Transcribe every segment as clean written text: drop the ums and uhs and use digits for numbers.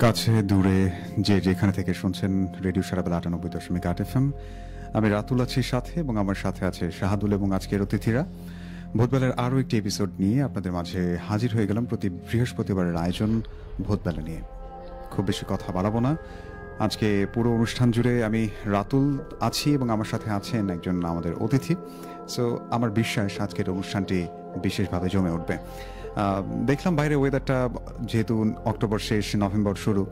কাছে দূরে যে যেখানে থেকে শুনছেন রেডিও সারাবেলা ৯৮.৮ FM। আমি রাতুল আছি সাথে এবং আমার সাথে আছে শাহাদুল এবং আজকের অতিথিরা। ভোরবেলার আরও একটি এপিসোড নিয়ে আপনাদের মাঝে হাজির হয়ে গেলাম প্রতি বৃহস্পতিবারের আয়োজন ভোরবেলা নিয়ে। খুব বেশি কথা বাড়াবো না। আজকে পুরো অনুষ্ঠান জুড়ে আমি রাতুল আছি এবং আমার সাথে আছেন একজন আমাদের অতিথি। সো আমার বিশ্বাস আজকের অনুষ্ঠানটি বিশেষভাবে জমে উঠবে। দেখলাম বাইরে ওয়েদারটা, যেহেতু অক্টোবর শেষ নভেম্বর শুরু,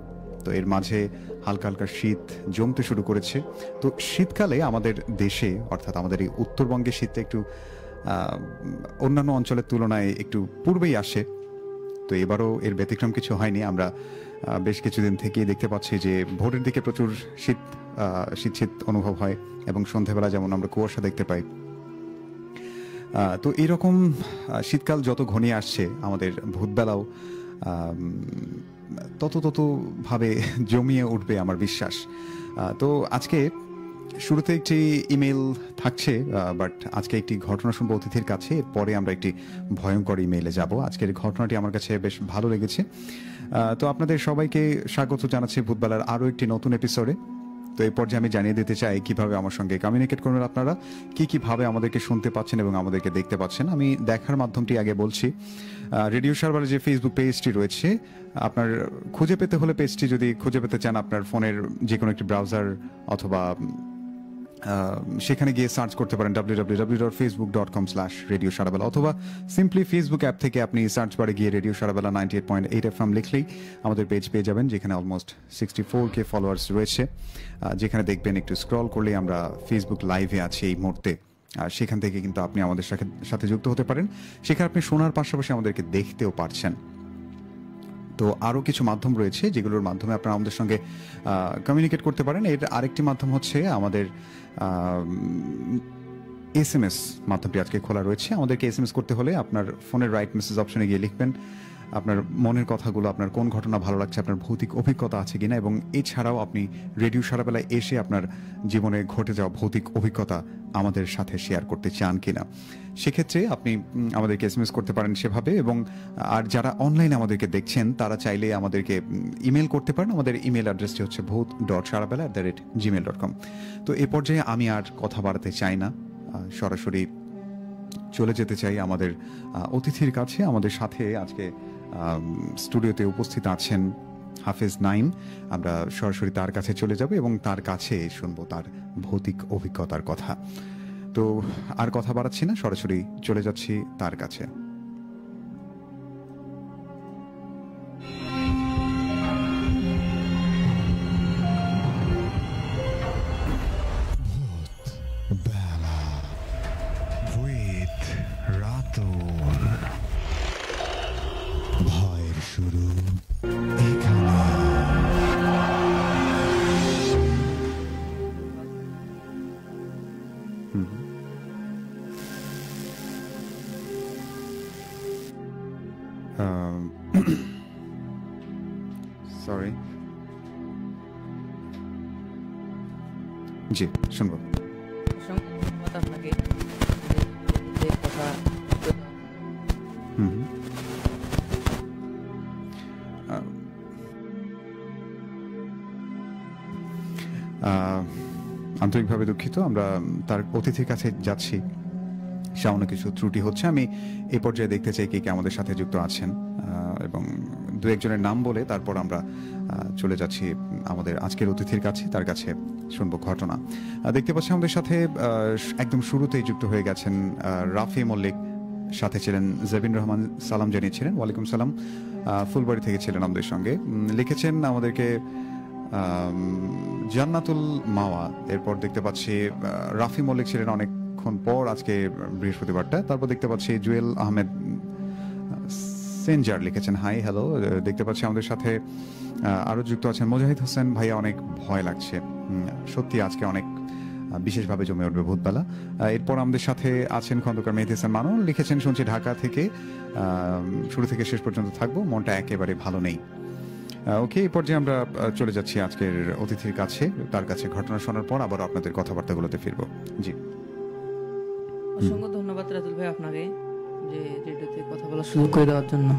তো এর মাঝে হালকা হালকা শীত জমতে শুরু করেছে। তো শীতকালে আমাদের দেশে অর্থাৎ আমাদের এই উত্তরবঙ্গে শীতটা একটু অন্যান্য অঞ্চলের তুলনায় একটু পূর্বেই আসে। তো এবারও এর ব্যতিক্রম কিছু হয়নি। আমরা বেশ কিছুদিন থেকেই দেখতে পাচ্ছি যে ভোরের দিকে প্রচুর শীত শীত অনুভব হয় এবং সন্ধ্যাবেলা যেমন আমরা কুয়াশা দেখতে পাই। তো এইরকম শীতকাল যত ঘনিয়ে আসছে আমাদের ভোরবেলাও ততভাবে জমিয়ে উঠবে আমার বিশ্বাস। তো আজকে শুরুতে একটি ইমেল থাকছে, বাট আজকে একটি ঘটনা শুনবো অতিথির কাছে, এরপরে আমরা একটি ভয়ঙ্কর ইমেইলে যাব। আজকের ঘটনাটি আমার কাছে বেশ ভালো লেগেছে। তো আপনাদের সবাইকে স্বাগত জানাচ্ছি ভোরবেলার আরও একটি নতুন এপিসোডে। তো এই পর্যায়ে আমি জানিয়ে দিতে চাই কিভাবে আমার সঙ্গে কমিউনিকেট করবেন আপনারা, কিভাবে আমাদেরকে শুনতে পাচ্ছেন এবং আমাদেরকে দেখতে পাচ্ছেন। আমি দেখার মাধ্যমটি আগে বলছি। রেডিও সার্ভারে যে ফেসবুক পেজটি রয়েছে, আপনার খুঁজে পেতে হলে পেজটি যদি খুঁজে পেতে চান আপনার ফোনের যে কোনো একটি ব্রাউজার অথবা সেখানে গিয়ে সার্চ করতে পারেন www.facebook.com/রেডিও সারাবেলা, অথবা সিম্পলি ফেসবুক অ্যাপ থেকে আপনি সার্চ বারে গিয়ে রেডিও সারাবেলা 98.8 FM লিখলেই আমাদের পেজ পেয়ে যাবেন, যেখানে অলমোস্ট 64K ফলোয়ার্স রয়েছে। যেখানে দেখবেন একটু স্ক্রল করলেই আমরা ফেসবুক লাইভে আছি এই মুহূর্তে। আর সেখান থেকে কিন্তু আপনি আমাদের সাথে যুক্ত হতে পারেন। সেখানে আপনি শোনার পাশাপাশি আমাদেরকে দেখতেও পারছেন। তো আরও কিছু মাধ্যম রয়েছে যেগুলোর মাধ্যমে আপনারা আমাদের সঙ্গে কমিউনিকেট করতে পারেন। এর আরেকটি মাধ্যম হচ্ছে আমাদের SMS মাধ্যমটি আজকে খোলা রয়েছে। আমাদেরকে SMS করতে হলে আপনার ফোনের রাইট মেসেজ অপশনে গিয়ে লিখবেন আপনার মনের কথাগুলো, আপনার কোন ঘটনা ভালো লাগছে, আপনার ভৌতিক অভিজ্ঞতা আছে কিনা, এবং এছাড়াও আপনি রেডিও সারাবেলায় এসে আপনার জীবনে ঘটে যাওয়া ভৌতিক অভিজ্ঞতা আমাদের সাথে শেয়ার করতে চান কিনা। সেক্ষেত্রে আপনি আমাদেরকে SMS করতে পারেন সেভাবে। এবং আর যারা অনলাইনে আমাদেরকে দেখছেন তারা চাইলে আমাদেরকে ইমেল করতে পারেন। আমাদের ইমেল অ্যাড্রেসটি হচ্ছে bhoot.sarabela@gmail.com। তো এ পর্যায়ে আমি আর কথা বাড়াতে চাই না, সরাসরি চলে যেতে চাই আমাদের অতিথির কাছে। আমাদের সাথে আজকে স্টুডিওতে উপস্থিত আছেন হাফেজ নাইম। আমরা সরাসরি তার কাছে চলে যাব এবং তার কাছে শুনবো তার ভৌতিক অভিজ্ঞতার কথা। তো আর কথা বাড়াচ্ছি না, সরাসরি চলে যাচ্ছি তার কাছে। ভয়ের শুরু এখানে। সরি, জি শুনবো। আপনাকে যে কথা আন্তরিকভাবে দুঃখিত, আমরা তার অতিথির কাছে যাচ্ছি। সামান্য কিছু ত্রুটি হচ্ছে। আমি এই পর্যায়ে দেখতে চাই কে আমাদের সাথে যুক্ত আছেন এবং দু একজনের নাম বলে তারপর আমরা চলে যাচ্ছি আমাদের আজকের অতিথির কাছে, তার কাছে শুনবো ঘটনা। দেখতে পাচ্ছি আমাদের সাথে একদম শুরুতেই যুক্ত হয়ে গেছেন রাফি মল্লিক, সাথে ছিলেন জেবিন রহমান, সালাম জানিয়েছিলেন। ওয়ালাইকুম সালাম। ফুলবাড়ি থেকে ছিলেন আমাদের সঙ্গে, লিখেছেন আমাদেরকে জান্নাতুল মাওয়া। এরপর দেখতে পাচ্ছি রাফি মল্লিক ছিলেন অনেকক্ষণ পর আজকে বৃহস্পতিবারটা। তারপর দেখতে পাচ্ছি জুয়েল আহমেদ সেনজার লিখেছেন হাই হ্যালো। দেখতে পাচ্ছি আমাদের সাথে আরও যুক্ত আছেন মুজাহিদ হোসেন ভাইয়া। অনেক ভয় লাগছে, সত্যি আজকে অনেক বিশেষভাবে জমে উঠবে ভূতবেলা। এরপর আমাদের সাথে আছেন খন্দকার মেহেদি হাসান মানু, লিখেছেন শুনছি ঢাকা থেকে, শুরু থেকে শেষ পর্যন্ত থাকবো, মনটা একেবারে ভালো নেই। ওকে, এই পর্যায়ে আমরা চলে যাচ্ছি আজকের অতিথির কাছে, তার কাছে ঘটনা শোনার পর আবার আপনাদের কথাবার্তাগুলোতে ফিরবো। জি, অসংখ্য ধন্যবাদ রাতুল ভাই আপনাকে যে রেডিওতে কথা বলার সুযোগ করে দেওয়ার জন্য।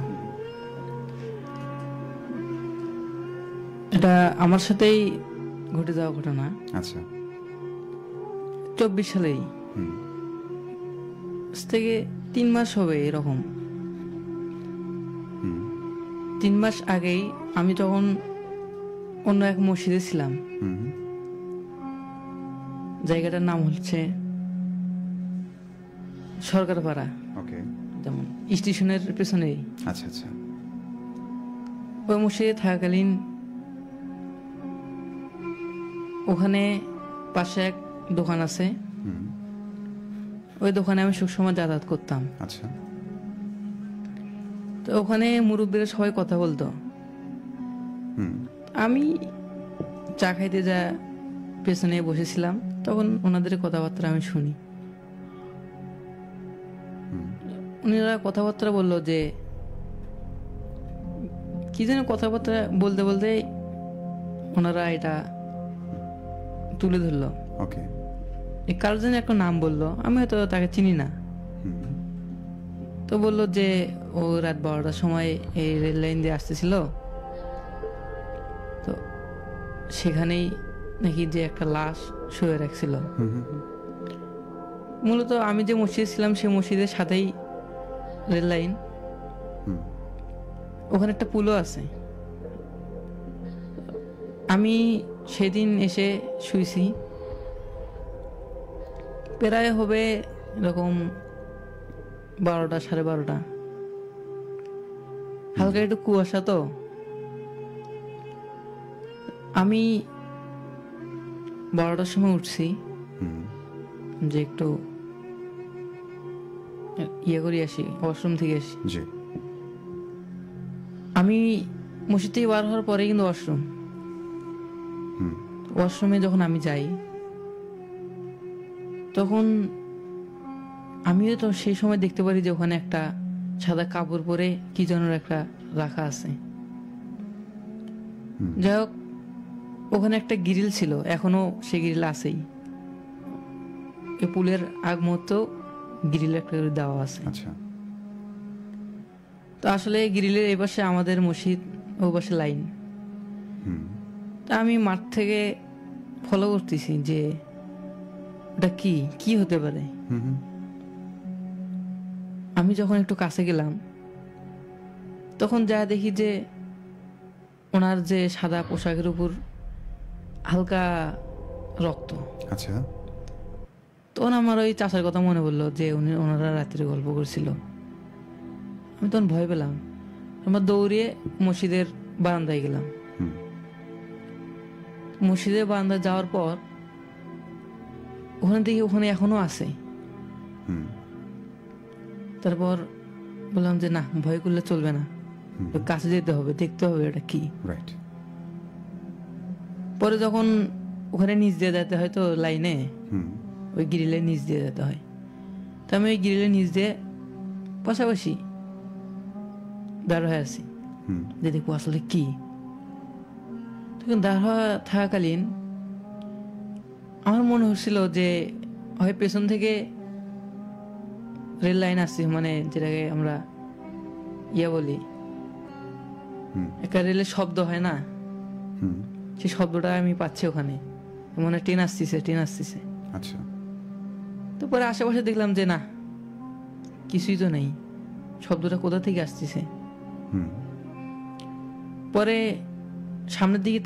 এটা আমার সাথেই ঘটে যাওয়া ঘটনা। আচ্ছা। 24 সালেই হুম আজ থেকে 3 মাস হবে এরকম। হুম 3 মাস আগেই আমি তখন অন্য এক মসজিদে ছিলাম। হুম জায়গাটার নাম হচ্ছে সরকারপাড়া, ওকে। যেমন স্টেশনের পেছনেই। আচ্ছা আচ্ছা। ওই মসজিদে থাকাকালীন ওখানে পাশে এক দোকান আছে, হুম ওই দোকানে আমি সবসময় যাতায়াত করতাম। আচ্ছা। তো ওখানে মুরব্বীরা সবাই কথা বলতো। হুম আমি চা খাইতে যা পেছনে বসেছিলাম, তখন ওনাদের কথাবার্তা আমি শুনি। হুম উনারা কথাবার্তা বললো যে কি যেন কথাবার্তা বলতে বলতে ওনারা এটা তুলে ধরলো। ওকে। এই কারোর জন্য একটা নাম বললো, আমি হয়তো তাকে চিনি না। হুম তো বললো যে ও রাত 12টার সময় এই রেল লাইন দিয়ে আসতেছিল, তো সেখানেই নাকি যে একটা লাশ শুয়ে রাখছিল। হুম হুম মূলত আমি যে মসজিদে ছিলাম সেই মসজিদের সাথেই রেল লাইন, হুম ওখানে একটা পুলও আছে। আমি সেদিন এসে শুইছি, প্রায় হবে এরকম 12টা 12:30। হালকা একটু কুয়াশা, তো আমি 12টার সময় উঠছি হুম যে একটু ইয়ে করে আসি, ওয়াশরুম থেকে আসি। জি। আমি মসজিদ থেকে বার হওয়ার পরে কিন্তু ওয়াশরুম, হুম ওয়াশরুমে যখন আমি যাই তখন আমিও তো সেই সময় দেখতে পারি যে ওখানে একটা সাদা কাপড় পরে কি যেন একটা রাখা আছে। হুম যাই হোক, ওখানে একটা গ্রিল ছিল, এখনো সেই গ্রিল আছেই। এই পুলের আগ মুহূর্ত গ্রিল একটা করে দেওয়া আছে। আচ্ছা। তো আসলে গ্রিলের এই পাশে আমাদের মসজিদ, ও পাশে লাইন। হুম তা আমি মাঠ থেকে ফলো করতেছি যে ওটা কি হতে পারে। হুম হুম আমি যখন একটু কাছে গেলাম তখন যা দেখি যে ওনার যে সাদা পোশাকের উপর হালকা রক্ত। আচ্ছা। তখন আমার ওই চাচার কথা মনে পড়লো যে ওনারা রাত্রে গল্প করছিল। আমি তখন ভয় পেলাম, আমরা দৌড়িয়ে মসজিদের বারান্দায় গেলাম। হুম মসজিদের বারান্দায় যাওয়ার পর ওখানে দেখি ওখানে এখনো আছে। হুম তারপর বললাম যে না, ভয় করলে চলবে না, হুম ওর কাছে যেতে হবে, দেখতে হবে এটা কি। রাইট। পরে যখন ওখানে নিচ দিয়ে যেতে হয়, তো লাইনে হুম ওই গ্রিলের নিচ দিয়ে যেতে হয়, তো আমি ওই গ্রিলের নিচ দিয়ে পাশাপাশি দাঁড় হয়ে আছি হুম যে দেখবো আসলে কি। তখন দাঁড় হওয়া থাকাকালীন আমার মনে হচ্ছিল যে হয় পেছন থেকে রেল লাইন আসছে, মানে যেটাকে আমরা ইয়া বলি, হুম একটা রেলের শব্দ হয় না, হুম সেই শব্দটা আমি পাচ্ছি ওখানে, মনে হয় ট্রেন আসতেছে। আচ্ছা। তো পরে আশেপাশে দেখলাম যে না, কিছুই তো নেই, শব্দটা কোথা থেকে আসতেছে। হুম পরে সামনের দিকে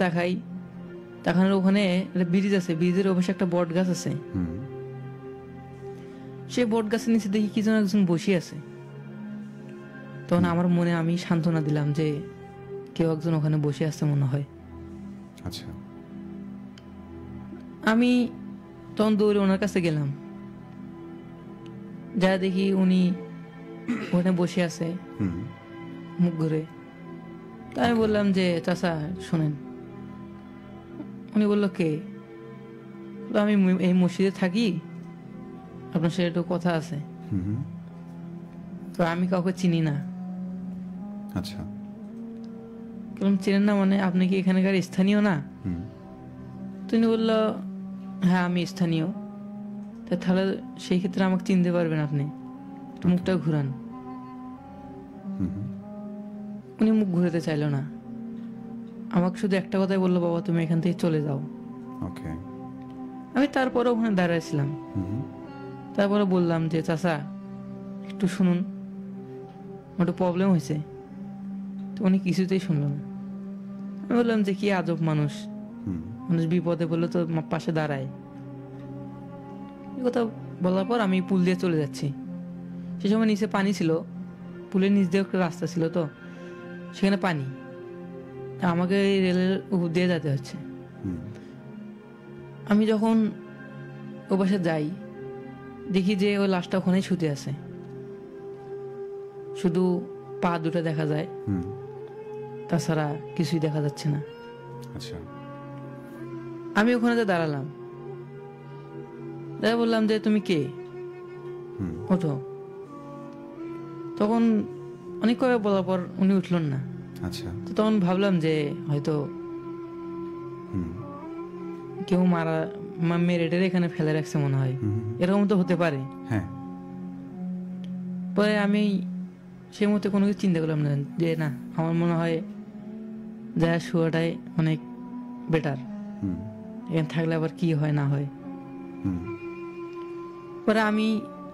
তাকানোর ওখানে একটা ব্রিজ আছে, ব্রিজের ওপাশে একটা বট গাছ আছে। হুম সেই বট গাছের নিচে দেখি কি যেন একজন বসে আছে। তখন আমার মনে আমি সান্ত্বনা দিলাম যে কেউ একজন ওখানে বসে আছে মনে হয়। আচ্ছা। আমি তখন দৌড়ে ওনার কাছে গেলাম, যা দেখি উনি ওখানে বসে আছে হুম মুখ ঘুরে। তাই আমি বললাম যে চাচা শোনেন। উনি বললো কে? বললো, আমি এই মসজিদে থাকি, আপনার সাথে একটু কথা আছে। হুম হুম তো আমি কাউকে চিনি না। আচ্ছা। বললাম চেনেন না মানে? আপনি কি এখানকার স্থানীয় না? হুম তিনি বললো হ্যাঁ আমি স্থানীয়। তাহলে সেই ক্ষেত্রে আমাকে চিনতে পারবেন আপনি, একটু মুখটা ঘুরান। হুম হুম উনি মুখ ঘুরাতে চাইলো না। আমাকে শুধু একটা কথাই বললো, বাবা তুমি এখান থেকে চলে যাও। ওকে। আমি তারপরে ওখানে দাঁড়াইছিলাম। তারপরে বললাম যে চাচা একটু শুনুন, একটু প্রবলেম হয়েছে। তো উনি কিছুতেই শুনলো না। আমি বললাম যে কি আজব মানুষ, মানুষ বিপদে বললে তো পাশে দাঁড়ায়। এই কথা বলার পর আমি পুল দিয়ে চলে যাচ্ছি। সে সময় নিচে পানি ছিল, পুলের নিচ দিয়ে একটা রাস্তা ছিল, তো সেখানে পানি, আমাকে এই রেলের উপর দিয়ে যেতে হচ্ছে। আমি যখন ও পাশে যাই দেখি যে ওই লাশটা ওখানেই শুতে আছে, শুধু পা দুটো দেখা যায়, তাছাড়া কিছুই দেখা যাচ্ছে না। আচ্ছা। আমি ওখানে দাঁড়ালাম, দাদা বললাম যে তুমি কে, ওঠো। তখন অনেক কবে বলার পর উনি উঠলেন না। আচ্ছা। তো তখন ভাবলাম যে হয়তো কেউ মেরে টেরে এখানে ফেলে রাখছে মনে হয়, এরকম তো হতে পারে। হ্যাঁ। পরে আমি সেই মুহূর্তে কোনো কিছু চিন্তা করলাম না, যে না আমার মনে হয় যা শোয়াটাই অনেক বেটার, এখানে থাকলে আবার কি হয় না হয়। পরে আমি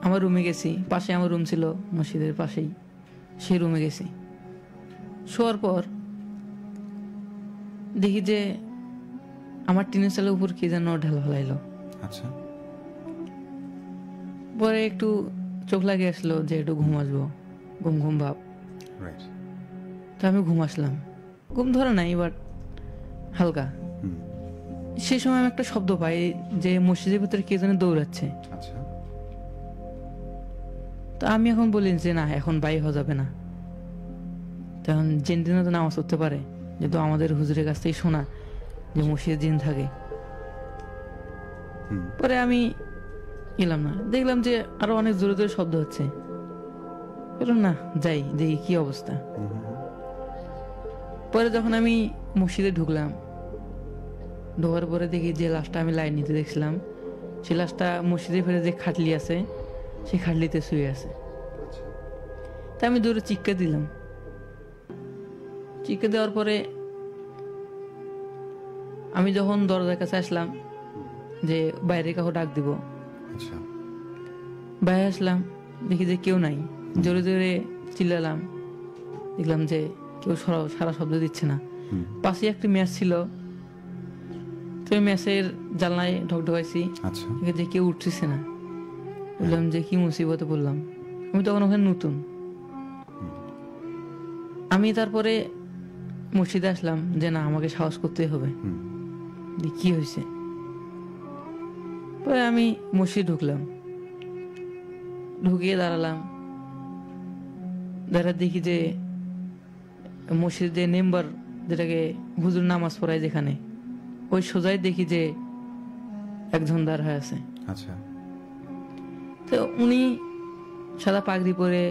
আমার রুমে গেছি, পাশে আমার রুম ছিল মসজিদের পাশেই, সেই রুমে গেছি। শোয়ার পর দেখি যে আমার টিনের চালের উপর কি যেন ঢাল ফেলাইলো। আচ্ছা। পরে একটু চোখ লাগে আসলো যে একটু ঘুম আসবো, ঘুম ঘুম ভাব। তো আমি ঘুম আসলাম, ঘুম ধরে নাই বাট হালকা। সেই সময় আমি একটা শব্দ পাই যে মসজিদের ভিতরে কে যেন দৌড়াচ্ছে। আচ্ছা। তো আমি এখন বলি যে না এখন বাইরে হওয়া যাবে না, তখন জিন দিনে তো নামাজ পড়তে পারে, যেহেতু আমাদের হুজুরের কাছ থেকে শোনা যে মসজিদে জিন থাকে। পরে আমি এলাম না, দেখলাম যে আরো অনেক জোরে জোরে শব্দ হচ্ছে। বললাম না যাই দেখি কি অবস্থা। পরে যখন আমি মসজিদে ঢুকলাম, ঢোকার পরে দেখি যে লাশটা আমি লাইন নিতে দেখছিলাম, সেই লাশটা মসজিদে ফেরে যে খাটলি আছে সেই খাটলিতে শুয়ে আছে। তাই আমি দূরে চিৎকার দিলাম। চিৎকার দেওয়ার পরে আমি যখন দরজার কাছে আসলাম যে বাইরে কাউকে ডাক দিব, বাইরে আসলাম দেখি যে কেউ নাই। জোরে জোরে চিল্লালাম, দেখলাম যে কেউ সারা শব্দ দিচ্ছে না। পাশে একটি ম্যাচ ছিল, তো ম্যাচের জানলায় ঢকঢকাইছি, যে কেউ উঠতেছে না। বললাম যে কি মুসিবতে বললাম, আমি তখন ওখানে নতুন। আমি তারপরে মসজিদে আসলাম যে না আমাকে সাহস করতে হবে, কি হয়েছে। পরে আমি মসজিদ ঢুকলাম, ঢুকিয়ে দাঁড়ালাম, দাঁড়া দেখি যে মসজিদের মেম্বার, যেটাকে হুজুর নামাজ পড়ায় যেখানে, ওই সোজাই দেখি যে একজন দাঁড় হয়ে আছে। আচ্ছা। তো উনি সাদা পাগড়ি পরে,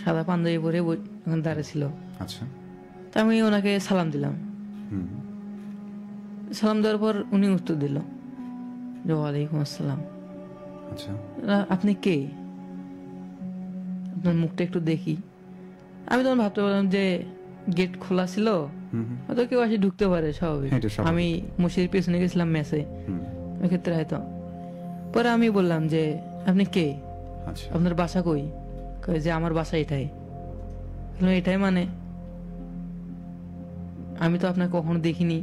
সাদা পাঞ্জাবি পরে ওখানে দাঁড়িয়ে ছিল। আচ্ছা। তা আমি ওনাকে সালাম দিলাম। সালাম দেওয়ার পর উনি উত্তর দিল যে ওয়ালাইকুম আসসালাম। আচ্ছা। আপনি কে, আপনার মুখটা একটু দেখি। আমি তখন ভাবতে পারলাম যে গেট খোলা ছিল, হয়তো কেউ আসে ঢুকতে পারে, স্বাভাবিক। আমি মসজিদের পেছনে গেছিলাম ম্যাচে, ওই ক্ষেত্রে হয়তো। পরে আমি বললাম যে আপনি কে, আপনার বাসা কই? যে আমার বাসা এটাই। এটাই মানে আমি তো আপনাকে কখনো দেখিনি,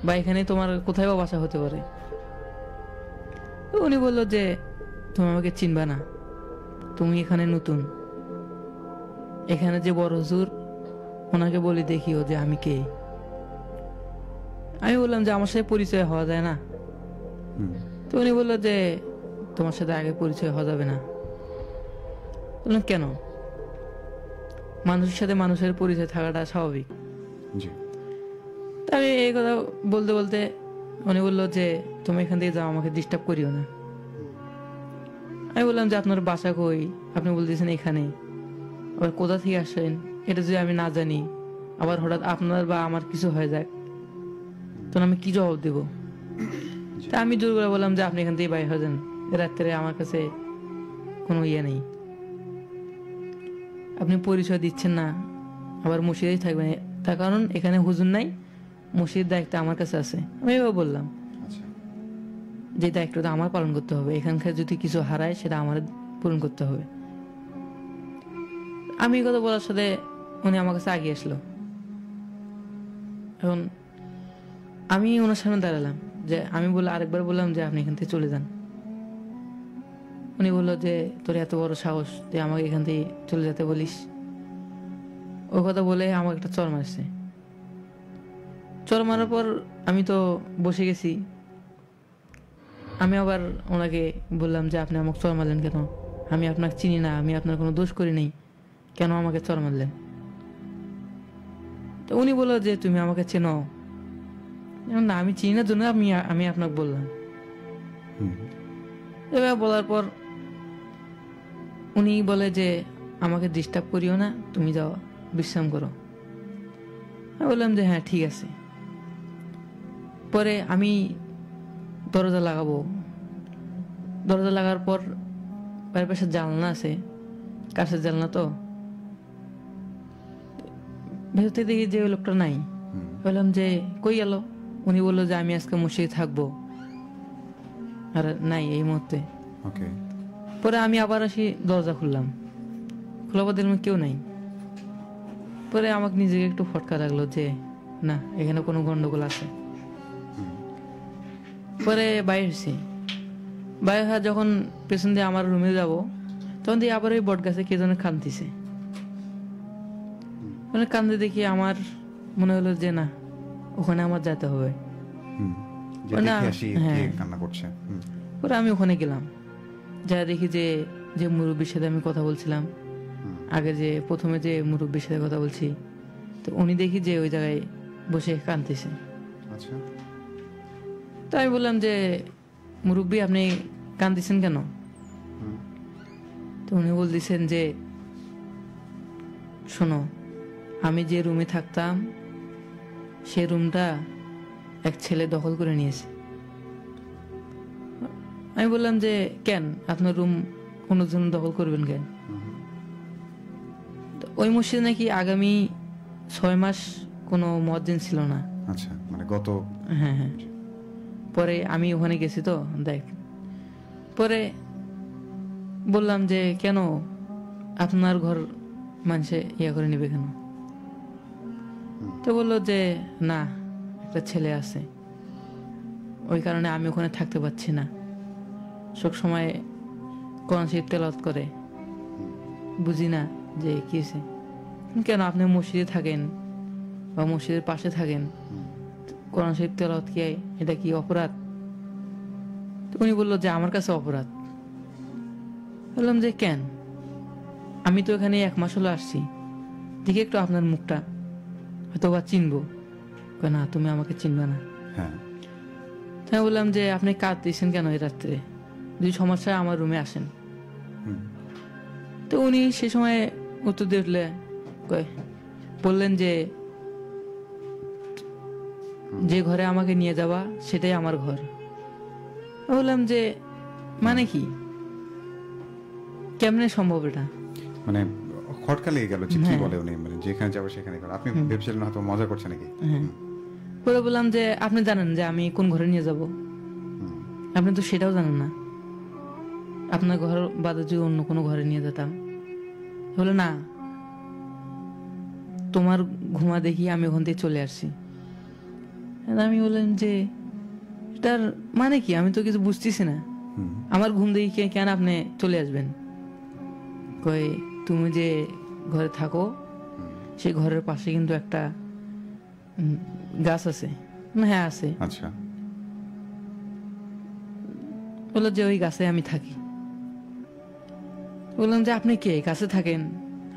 বা এখানে তোমার কোথায় বা বাসা হতে পারে। উনি বললো যে তুমি আমাকে চিনবা না, তুমি এখানে নতুন, এখানে যে বড় হুজুর ওনাকে বলে দেখিও যে আমি কে। আমি বললাম যে আমার সাথে পরিচয় হওয়া যায় না। তো উনি বললো যে তোমার সাথে আগে পরিচয় হওয়া যাবে না। বললাম কেন? মানুষের সাথে মানুষের পরিচয় থাকাটা স্বাভাবিক। তা আমি এই কথা বলতে বলতে উনি বললো যে তুমি এখান থেকে যাও, আমাকে ডিস্টার্ব করিও না। আমি বললাম যে আপনার বাসা কই, আপনি বলতেছেন এখানে, আবার কোথা থেকে আসেন এটা যদি আমি না জানি, আবার হঠাৎ আপনার বা আমার কিছু হয়ে যাক, তখন আমি কি জবাব দেব? তা আমি জোর করে বললাম যে আপনি এখান থেকে বাইরে হয়ে যান, রাত্রে আমার কাছে কোনো ইয়ে নেই, আপনি পরিচয় দিচ্ছেন না, আবার মসজিদেই থাকবেন, তার কারণ এখানে হুজুর নাই, মসজিদের দায়িত্ব আমার কাছে আছে। আমি এভাবে বললাম আচ্ছা যে দায়িত্বটা আমার পালন করতে হবে, এখানকার যদি কিছু হারায় সেটা আমার পূরণ করতে হবে। আমি এই কথা বলার সাথে উনি আমার কাছে আগিয়ে আসলো। এখন আমি ওনার সামনে দাঁড়ালাম, যে আমি আরেকবার বললাম যে আপনি এখান থেকে চলে যান। উনি বললো যে তোর এত বড় সাহস, তুই আমাকে এখান থেকে চলে যেতে বলিস। ওই কথা বলে আমাকে একটা চড় মারছে। চড় মারার পর আমি তো বসে গেছি। আমি আবার ওনাকে বললাম যে আপনি আমাকে চড় মারলেন কেন? আমি আপনাকে চিনি না, আমি আপনার কোনো দোষ করি নাই, কেন আমাকে চড় মারলেন? তো উনি বললো যে তুমি আমাকে চেনো না। আমি চিনি না জন্য আমি আপনাকে বললাম। এবার বলার পর উনি বলে যে আমাকে ডিস্টার্ব করিও না, তুমি যাও বিশ্রাম করো। আমি বললাম যে হ্যাঁ ঠিক আছে। পরে আমি দরজা লাগাবো। দরজা লাগার পর বাইরের পাশে জানলা আছে, কাছের জানলা তো, ভেতর থেকে দেখি যে ওই লোকটা নাই। বললাম যে কই গেল? উনি বললো যে আমি আজকে মসজিদে থাকবো, আর নাই এই মুহূর্তে। ওকে পরে আমি আবার আসি, দরজা খুললাম, খোলা পর দেখলাম কেউ নাই। পরে আমাকে নিজেকে একটু ফটকা লাগলো যে না, এখানে কোনো গন্ডগোল আছে। পরে বাইরে এসেছি। বাইরে যখন পেছন দিয়ে আমার রুমে যাব, তখন দিয়ে আবার ওই বট গাছে কে যেন কাঁদতেছে। মানে কান্দে দেখি আমার মনে হলো যে না, ওখানে আমার যেতে হবে। যে না, দেখে আসি কে হ্যাঁ। কান্না করছে। পরে আমি ওখানে গেলাম, যা দেখি যে যে মুরব্বীর সাথে আমি কথা বলছিলাম আগে, যে প্রথমে যে মুরব্বীর সাথে কথা বলছি, তো উনি দেখি যে ওই জায়গায় বসে কাঁদতেছে। আচ্ছা তো আমি বললাম যে মুরব্বী আপনি কাঁদতেছেন কেন? তো উনি বলতেছেন যে শোনো, আমি যে রুমে থাকতাম সে রুমটা এক ছেলে দখল করে নিয়েছে। আমি বললাম যে কেন, আপনার রুম কোনো জন দখল করবেন কেন? তো ওই মসজিদে নাকি আগামী 6 মাস কোনো মুয়াজ্জিন ছিল না। আচ্ছা মানে গত হ্যাঁ হ্যাঁ। পরে আমি ওখানে গেছি তো দেখ। পরে বললাম যে কেন আপনার ঘর মানুষে ইয়া করে নেবে কেন? তো বললো যে না, একটা ছেলে আছে, ওই কারণে আমি ওখানে থাকতে পারছি না। সব সময় কোরআন শরীফ তেলাওয়াত করে, বুঝি না যে কি হয়েছে। কেন আপনি মসজিদে থাকেন বা মসজিদের পাশে থাকেন, কোরআন শরীফ তেলাওয়াত কি এটা কি অপরাধ? তো উনি বললো যে আমার কাছে অপরাধ। বললাম যে কেন? আমি তো এখানে 1 মাস হলো আসছি, দেখি একটু আপনার মুখটা, হয়তো বা চিনবো। না, তুমি আমাকে চিনবে না। হ্যাঁ তাই বললাম যে আপনি কাঁদতেছেন কেন এই রাত্রে? যদি সমস্যা আমার রুমে আসেন। তো উনি সে সময় উত্তর দিয়ে উঠলে বললেন যে যে ঘরে আমাকে নিয়ে যাবা সেটাই আমার ঘর। বললাম যে মানে কি, কেমনে সম্ভব এটা? মানে খটকা লেগে গেল যে কি হ্যাঁ। বলে উনি, মানে যেখানে যাবে সেখানে করো। আপনি ভেবেছিলেন হয়তো মজা করছে নাকি? হ্যাঁ। পরে বললাম যে আপনি জানেন যে আমি কোন ঘরে নিয়ে যাব? আপনি তো সেটাও জানেন না। আপনার ঘর বাদে যদি অন্য কোনো ঘরে নিয়ে যেতাম, বলে না, তোমার ঘুমা দেখি আমি ওখান থেকে চলে আসছি। আমি বললাম যে এটার মানে কি, আমি তো কিছু বুঝতেছি না। আমার ঘুম দেখি কেন আপনি চলে আসবেন? কই তুমি যে ঘরে থাকো সেই ঘরের পাশে কিন্তু একটা গাছ আছে। হ্যাঁ আছে। আচ্ছা বললো যে ওই গাছে আমি থাকি। বললাম যে আপনি কে, গাছে থাকেন?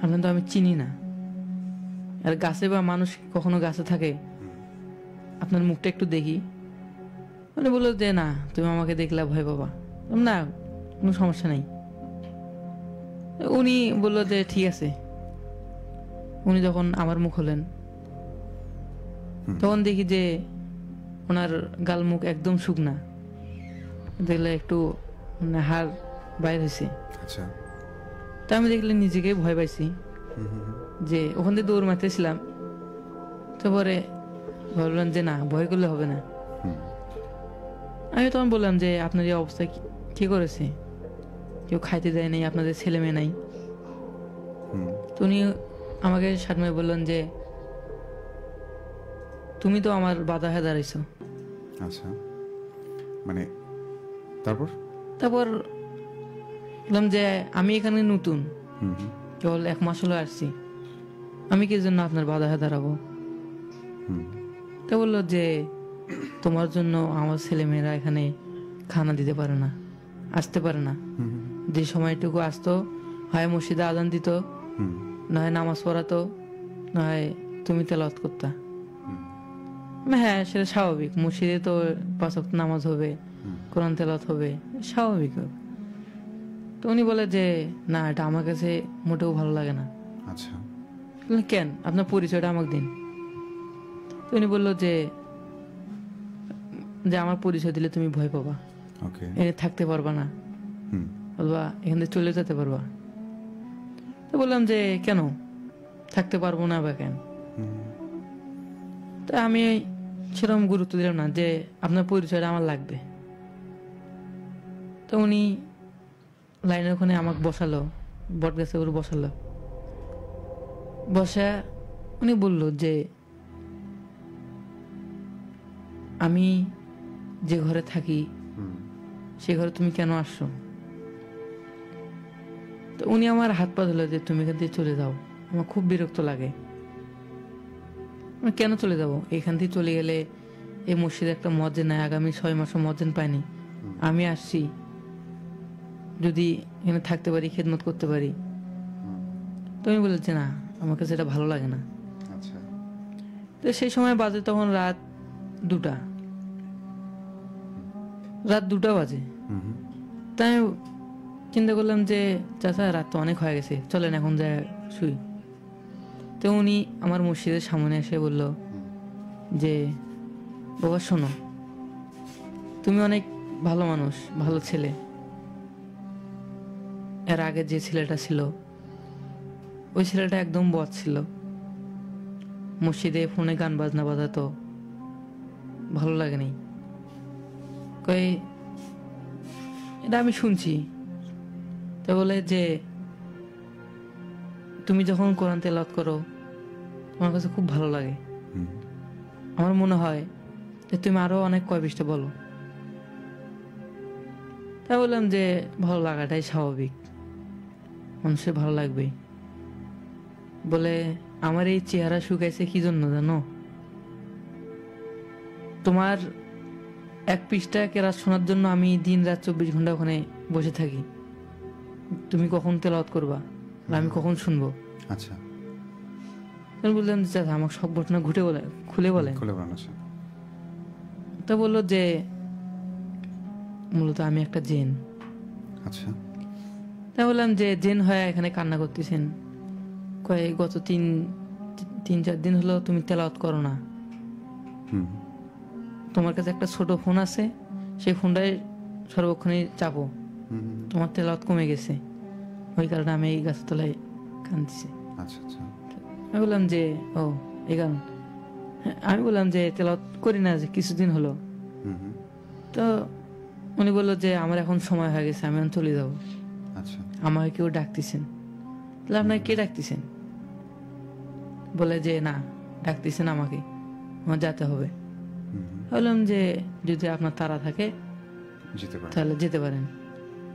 আপনার তো আমি চিনি না। আর গাছে বা মানুষ কখনো গাছে থাকে? আপনার মুখটা একটু দেখি। মানে বললো যে না, তুমি আমাকে দেখলে ভয় পাবা। না, কোনো সমস্যা নেই। উনি বললো যে ঠিক আছে। উনি যখন আমার মুখ হলেন, তখন দেখি যে ওনার গাল মুখ একদম শুকনা, দেখলে একটু মানে হাড় বাইর হয়েছে। আচ্ছা তা আমি দেখলে নিজেকে ভয় পাইছি, যে ওখান থেকে দৌড় মারতেছিলাম। তারপরে ভাবলাম যে না, ভয় করলে হবে না। আমি তখন বললাম যে আপনার এই অবস্থা কি করেছে, কেউ খাইতে দেয় নাই, আপনাদের ছেলে মেয়ে নাই। তো উনি আমাকে সামনে বললেন যে তুমি তো আমার বাধা হয়ে দাঁড়াইছো। আচ্ছা, মানে তারপর বললাম যে আমি এখানে নতুন, কেবল 1 মাস হলো আসছি, আমি কি জন্য আপনার বাধা হয়ে দাঁড়াবো? তো বললো যে তোমার জন্য আমার ছেলে মেয়েরা এখানে খানা দিতে পারে না, আসতে পারে না। যে সময়টুকু আসতো, হয় মসজিদে আজান দিত, নয় নামাজ পড়াতো, নয় তুমি তেলাওয়াত করতা। হ্যাঁ, সেটা স্বাভাবিক, মসজিদে তো 5 ওয়াক্ত নামাজ হবে, কোরআন তেলাওয়াত হবে, স্বাভাবিক। তো উনি বলে যে না, এটা আমার কাছে মোটেও ভালো লাগে না। আচ্ছা, কেন, আপনার পরিচয়টা আমাকে দিন। তো উনি বললো যে আমার পরিচয় দিলে তুমি ভয় পাবা, এখানে থাকতে পারবা না, অথবা এখান থেকে চলে যেতে পারবা। তো বললাম যে কেন থাকতে পারবো না বা কেন? তো আমি সেরকম গুরুত্ব দিলাম না, যে আপনার পরিচয়টা আমার লাগবে। তো উনি লাইনের ওখানে আমাকে বসালো, বট গাছের উপরে বসালো। বসা উনি বলল যে আমি যে ঘরে থাকি সে ঘরে তুমি কেন আসছো? তো উনি আমার হাত পা ধরলো যে তুমি এখান থেকে চলে যাও, আমার খুব বিরক্ত লাগে। কেন চলে যাব? এখান থেকে চলে গেলে এই মসজিদে একটা মসজিদ নাই, আগামী 6 মাসও মসজিদ পাইনি। আমি আসছি যদি এখানে থাকতে পারি, খেদমত করতে পারি। তো আমি বলেছি না, আমার কাছে এটা ভালো লাগে না। তো সেই সময় বাজে তখন রাত 2টা বাজে। তাই চিন্তা করলাম যে চাচা, রাত তো অনেক হয়ে গেছে, চলেন এখন যা শুই। তো উনি আমার মসজিদের সামনে এসে বলল যে বাবা শোনো, তুমি অনেক ভালো মানুষ, ভালো ছেলে। এর আগে যে ছেলেটা ছিল, ওই ছেলেটা একদম বদ ছিল, মসজিদে ফোনে গান বাজনা বাজাতো, ভালো লাগেনি। কই এটা আমি শুনছি। তো বলে যে তুমি যখন কোরআন তেলাওয়াত করো আমার কাছে খুব ভালো লাগে, আমার মনে হয় যে তুমি আরো অনেক কয় পৃষ্ঠা বলো। তাই বললাম যে ভালো লাগাটাই স্বাভাবিক, মানুষের ভালো লাগবে। বলে আমার এই চেহারা শুকাইছে কি জন্য জানো? তোমার 1 পৃষ্ঠা কেরাত শোনার জন্য আমি দিন রাত 24 ঘন্টা ওখানে বসে থাকি। তুমি কখন তেলাওয়াত করবা, আমি কখন শুনবো? আচ্ছা, আমি বললাম যে চাচা আমাকে সব ঘটনা খুলে বলেন। তো বললো যে মূলত আমি একটা জেন। আচ্ছা, তাই বললাম যে জেন হয়ে এখানে কান্না করতেছেন, গত 3-4 দিন হলো তুমি তেলাওয়াত করো না। তোমার কাছে একটা ছোট ফোন আছে, সেই ফোনটাই সর্বক্ষণই চাপো, তোমার তেলাওয়াত কমে গেছে, ওই কারণে আমি এই গাছের তলায় কাঁদছি। আমি বললাম যে ও এই কারণ। আমি বললাম যে তেলাওয়াত করি না যে কিছুদিন হলো। তো উনি বললো যে আমার এখন সময় হয়ে গেছে, আমি এখন চলে যাবো। আমাকে কেউ ডাকতেছেন। তাহলে আপনাকে কে ডাকতেছেন? বলে যে না, ডাকতেছেন আমাকে, আমার যেতে হবে। বললাম যে যদি আপনার তাড়া থাকে তাহলে যেতে পারেন।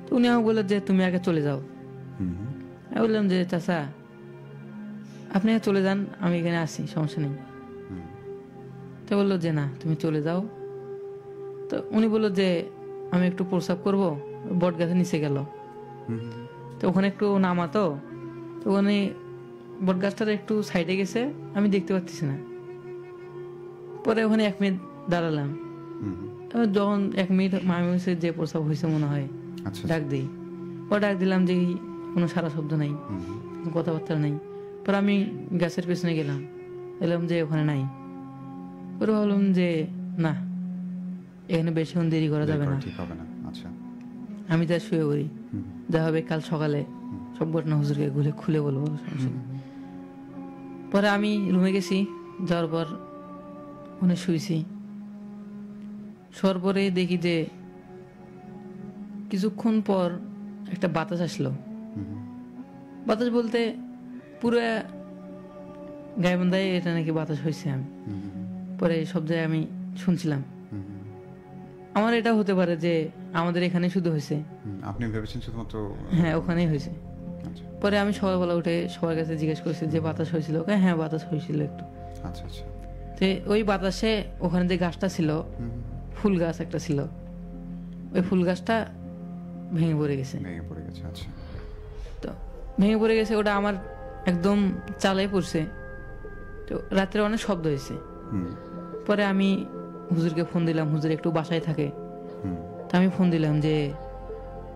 তো উনি আমাকে বললেন যে তুমি আগে চলে যাও। আমি বললাম যে চাচা আপনি চলে যান, আমি এখানে আসি, সমস্যা নেই। তো বললো যে না তুমি চলে যাও। তো উনি বললো যে আমি একটু প্রস্রাব করবো, বট গাছের নিচে গেল। তো ওখানে একটু নামাতো, তো ওখানে বট গাছটার একটু সাইডে গেছে, আমি দেখতে পাচ্ছি না। পরে ওখানে 1 মিনিট দাঁড়ালাম। যখন 1 মিনিট আমি যে প্রস্রাব হয়েছে মনে হয়, ডাক দিই। পরে ডাক দিলাম যে কোনো সারা শব্দ নাই, কথাবার্তা নাই। পরে আমি গাছের পেছনে গেলাম, এলাম যে ওখানে নাই। পরে ভাবলাম যে না, এখানে বেশিক্ষণ দেরি করা যাবে না, আমি যা শুয়ে পড়ি, যা হবে কাল সকালে সব ঘটনা হুজুরকে খুলে বলবো। পরে আমি রুমে গেছি, যাওয়ার পর ওখানে শুয়েছি। শোয়ার পরে দেখি যে কিছুক্ষণ পর একটা বাতাস আসলো। বাতাস বলতে পুরো গায়েবন্দায় এটা নাকি বাতাস হয়েছে। আমি পরে সব জায়গায় আমি শুনছিলাম। আমার এটা হতে পারে যে আমাদের এখানে শুধু হয়েছে। আপনি ভেবেছেন শুধুমাত্র? হ্যাঁ, ওখানেই হয়েছে। আচ্ছা পরে আমি সকালবেলা উঠে সবার কাছে জিজ্ঞেস করছি যে বাতাস হয়েছিল। হ্যাঁ, বাতাস হয়েছিল একটু। আচ্ছা আচ্ছা। তো ওই বাতাসে ওখানে যে গাছটা ছিল, ফুল গাছ একটা ছিল, ওই ফুল গাছটা ভেঙে পড়ে গেছে। ভেঙে পড়ে গেছে। আচ্ছা। তো ভেঙে পড়ে গেছে, ওটা আমার একদম চালায় পড়ছে। তো রাত্রে অনেক শব্দ হয়েছে। পরে আমি হুজুরকে ফোন দিলাম, হুজুর একটু বাসায় থাকে। তো আমি ফোন দিলাম যে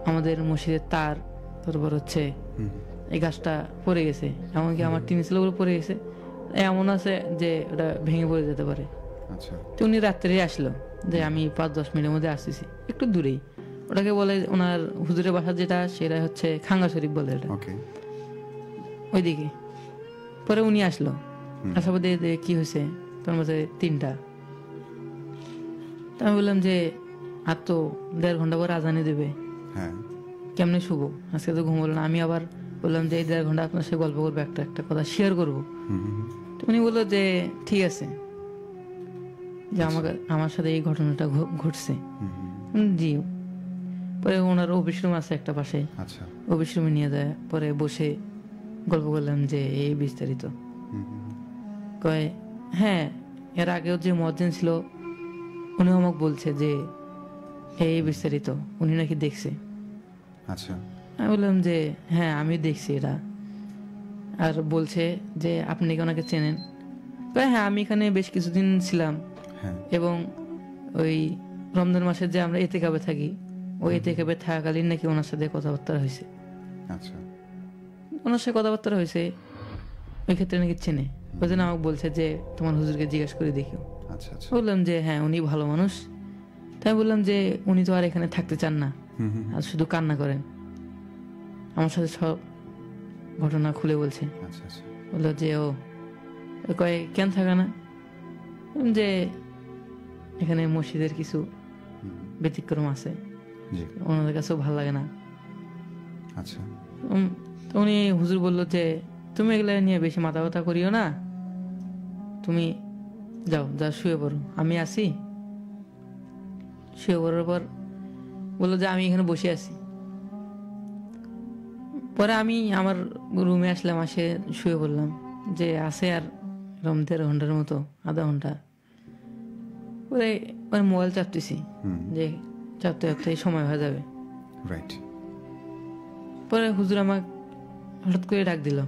আমাদের মসজিদের তার, তারপর হচ্ছে এই গাছটা পড়ে গেছে, এমনকি আমার টিন ছিল উপরে পড়ে গেছে, এমন আছে যে ওটা ভেঙে পড়ে যেতে পারে। আচ্ছা। তো উনি রাত্রে আসলো যে আমি 5-10 মিনিটের মধ্যে আসতেছি, একটু দূরেই। ওটাকে বলে ওনার হুজুরের বাসা যেটা, সেটা হচ্ছে খাঙ্গা শরীফ বলে এটা, ওইদিকে। পরে উনি আসলো, আসার পর দিয়ে কি হয়েছে, তোর মাঝে 3টা। তো আমি বললাম যে আর তো 1.5 ঘন্টা পর আজানে দেবে, কেমনে শুভ, আজকে তো ঘুম হলো না। আমি আবার বললাম যে এই 1.5 ঘন্টা আপনার সাথে গল্প করবো, একটা কথা শেয়ার করবো। তো উনি বললো যে ঠিক আছে, যে আমার সাথে এই ঘটনাটা ঘটছে। জি। পরে ওনার অফিস রুম আছে একটা পাশে, অফিস রুমে নিয়ে যায়। পরে বসে গল্প করলাম যে এই বিস্তারিত। কয় হ্যাঁ, এর আগেও যে মুয়াজ্জিন ছিল উনি আমাকে বলছে যে এই বিস্তারিত, উনি নাকি দেখছে। আচ্ছা। আমি বললাম যে হ্যাঁ, আমি দেখছি এটা। আর বলছে যে আপনি কি ওনাকে চেনেন? হ্যাঁ, আমি এখানে বেশ কিছুদিন ছিলাম, এবং ওই রমজান মাসে যে আমরা ইতিকাফে থাকি, ওই ইতিকাফে থাকাকালীন নাকি ওনার সাথে কথাবার্তা হয়েছে। আচ্ছা। ওনার সাথে কথাবার্তা হয়েছে, ওই ক্ষেত্রে নাকি চেনে। ওই জন্য আমাকে বলছে যে তোমার হুজুরকে জিজ্ঞাসা করে দেখিও। আচ্ছা আচ্ছা। বললাম যে হ্যাঁ, উনি ভালো মানুষ। তাই বললাম যে উনি তো আর এখানে থাকতে চান না, আর শুধু কান্না করেন। আমার সাথে সব ঘটনা খুলে বলছে। বললো যে ও কয় কেন থাকা না, যে এখানে মসজিদের কিছু ব্যতিক্রম আছে, ওনাদের কাছেও ভালো লাগে না। আচ্ছা। তো উনি হুজুর বললো যে তুমি এগুলা নিয়ে বেশি মাথা ব্যথা করিও না, তুমি যাও, যা শুয়ে পড়ো, আমি আসি। শুয়ে পড়ার পর বললো যে আমি এখানে বসে আছি। পরে আমি আমার রুমে আসলাম, আসে শুয়ে পড়লাম। যে আছে আর এরকম 1.5 ঘন্টার মতো, আধা ঘন্টা। পরে মোবাইল চাপতেছি, যে চাপতে চাপতে সময় হয়ে যাবে। পরে হুজুর আমাকে হঠাৎ করে ডাক দিল।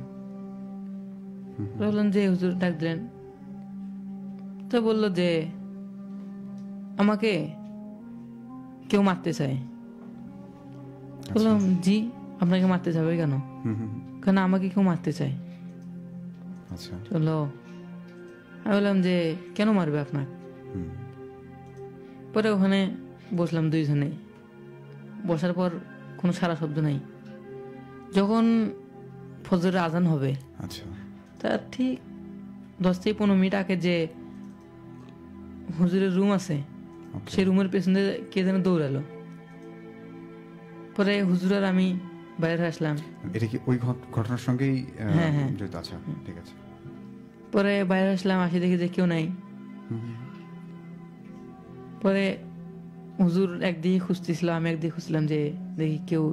বললাম যে হুজুর ডাক দিলেন? তো বললো যে আমাকে কেউ মারতে চায়। বললাম জি, আপনাকে মারতে যাবে কেন? কেন আমাকে কেউ মারতে চায়। চলো, আমি বললাম যে কেন মারবে আপনার? পরে ওখানে বসলাম দুইজনে। বসার পর কোনো সারা শব্দ নাই। যখন ফজরের আজান হবে, তার ঠিক 10 থেকে 15 মিনিট আগে যে হুজুরের রুম আছে, সেই রুমের পেছনে কে যেন দৌড়ালো। পরে হুজুর আর আমি বাইরে আসলাম। এটা কি ওই ঘটনার সঙ্গেই? হ্যাঁ হ্যাঁ। আচ্ছা, ঠিক আছে। পরে বাইরে আসলাম, আসি দেখি যে কেউ নাই। পরে হুজুর একদিকে খুঁজতেছিল, আমি একদিকে খুঁজছিলাম, যে দেখি কেউ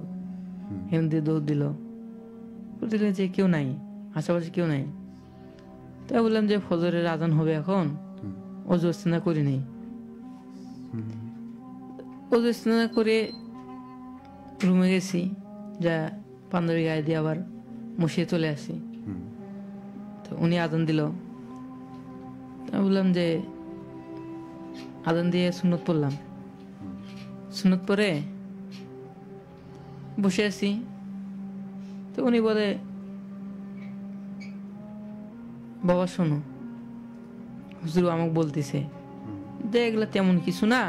হেন দিয়ে দৌড় দিল। দেখলেন যে কেউ নাই, আশেপাশে কেউ নাই। তাই বললাম যে ফজরের আজান হবে এখন, অজু ইস্তেঞ্জা করি নেই। অজু ইস্তেঞ্জা করে রুমে গেছি, যা পাঞ্জাবি গায়ে দিয়ে আবার মসজিদে চলে আসি। তো উনি আজান দিল। আমি বললাম যে আজান দিয়ে সুন্নত পড়লাম। সুন্নত পরে বসে আছি। তো উনি বলে বাবা শোনো, হুজুর আমাকে বলতেছে যে এগুলা তেমন কিছু না,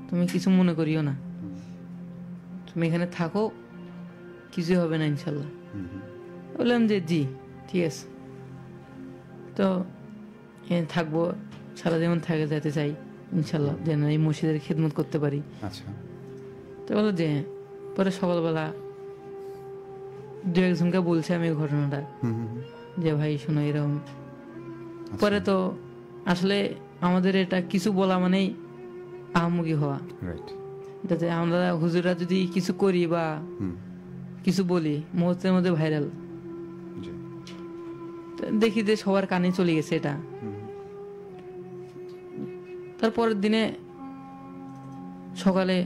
তুমি কিছু মনে করিও না, তুমি এখানে থাকো, কিছু হবে না ইনশাল্লাহ। বললাম যে জি ঠিক আছে। তো এখানে থাকবো, সারা জীবন থেকে যেতে চাই ইনশাল্লাহ, যেন এই মসজিদের খিদমত করতে পারি। আচ্ছা তো বললো যে পরে সকালবেলা দু একজনকে বলছে আমি এই ঘটনাটা, হুম হুম হুম। যে ভাই শোনো এরকম। পরে তো আসলে আমাদের এটা কিছু বলা মানেই আহামুখী হওয়া, রাইট যাতে আমরা হুজুরা যদি কিছু করি বা হুম কিছু বলি মুহূর্তের মধ্যে ভাইরাল। জি দেখি যে সবার কানে চলে গেছে এটা। হুম তারপরের দিনে সকালে,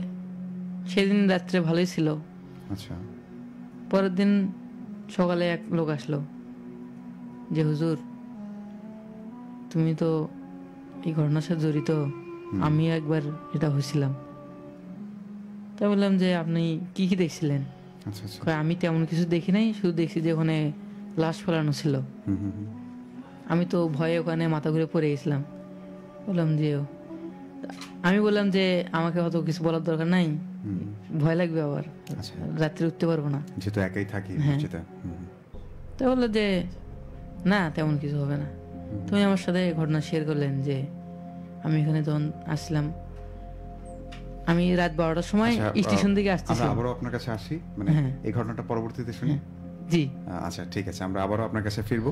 সেদিন রাত্রে ভালোই ছিল, আচ্ছা পরের দিন সকালে এক লোক আসলো যে হুজুর তুমি তো এই ঘটনার সাথে জড়িত, আমি একবার এটা হয়েছিলাম। তাই বললাম যে আপনি কি কি দেখছিলেন? আচ্ছা আচ্ছা কয়, আমি তেমন কিছু দেখি নাই, শুধু দেখছি যে ওখানে লাশ ফেলানো ছিল। হুম হুম হুম। আমি তো ভয়ে ওখানে মাথা ঘুরে পড়ে গেছিলাম। বললাম যে আমি বললাম যে আমাকে অত কিছু বলার দরকার নাই, ভয় লাগবে আবার, আচ্ছা রাত্রে উঠতে পারবো না। যেহেতু একাই থাকি হ্যাঁ। মসজিদে হুম তো বললো যে না তেমন কিছু হবে না। তুমি আমার সাথে ঘটনা শেয়ার করলেন যে আমি এখানে যখন আসছিলাম, আমি রাত 12টার সময় আচ্ছা, স্টেশন থেকে আমরা আসতেছিলাম। আবারও আপনার কাছে আসি, মানে হ্যাঁ। এই ঘটনাটা পরবর্তীতে শুনি। জি আচ্ছা ঠিক আছে, আমরা আবারও আপনার কাছে ফিরবো।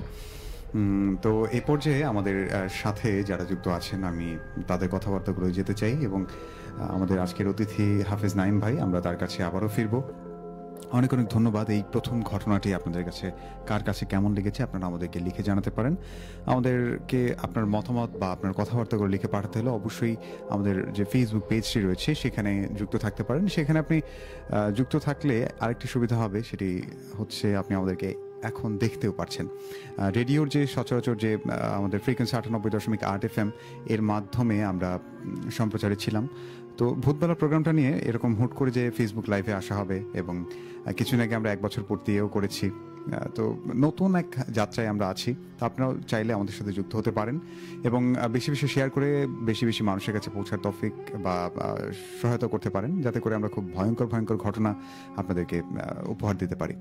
তো এই পর্যায়ে আমাদের সাথে যারা যুক্ত আছেন আমি তাদের কথাবার্তাগুলো যেতে চাই, এবং আমাদের আজকের অতিথি হাফেজ নাইম ভাই, আমরা তার কাছে আবারও ফিরবো। অনেক অনেক ধন্যবাদ। এই প্রথম ঘটনাটি আপনাদের কাছে কার কাছে কেমন লেগেছে আপনারা আমাদেরকে লিখে জানাতে পারেন। আমাদেরকে আপনার মতামত বা আপনার কথাবার্তাগুলো লিখে পাঠাতে হলে অবশ্যই আমাদের যে ফেসবুক পেজটি রয়েছে সেখানে যুক্ত থাকতে পারেন। সেখানে আপনি যুক্ত থাকলে আরেকটি সুবিধা হবে, সেটি হচ্ছে আপনি আমাদেরকে এখন দেখতেও পারছেন। রেডিওর যে সচরাচর যে আমাদের ফ্রিকোয়েন্সি 98.8 FM এর মাধ্যমে আমরা সম্প্রচারে ছিলাম। তো ভূতবেলা প্রোগ্রামটা নিয়ে এরকম হুট করে যে ফেসবুক লাইভে আসা হবে, এবং কিছুদিন আগে আমরা 1 বছর পূর্তিও করেছি। তো নতুন এক যাত্রায় আমরা আছি। তো আপনারাও চাইলে আমাদের সাথে যুক্ত হতে পারেন, এবং বেশি বেশি শেয়ার করে বেশি বেশি মানুষের কাছে পৌঁছার তৌফিক বা সহায়তা করতে পারেন, যাতে করে আমরা খুব ভয়ঙ্কর ভয়ঙ্কর ঘটনা আপনাদেরকে উপহার দিতে পারি।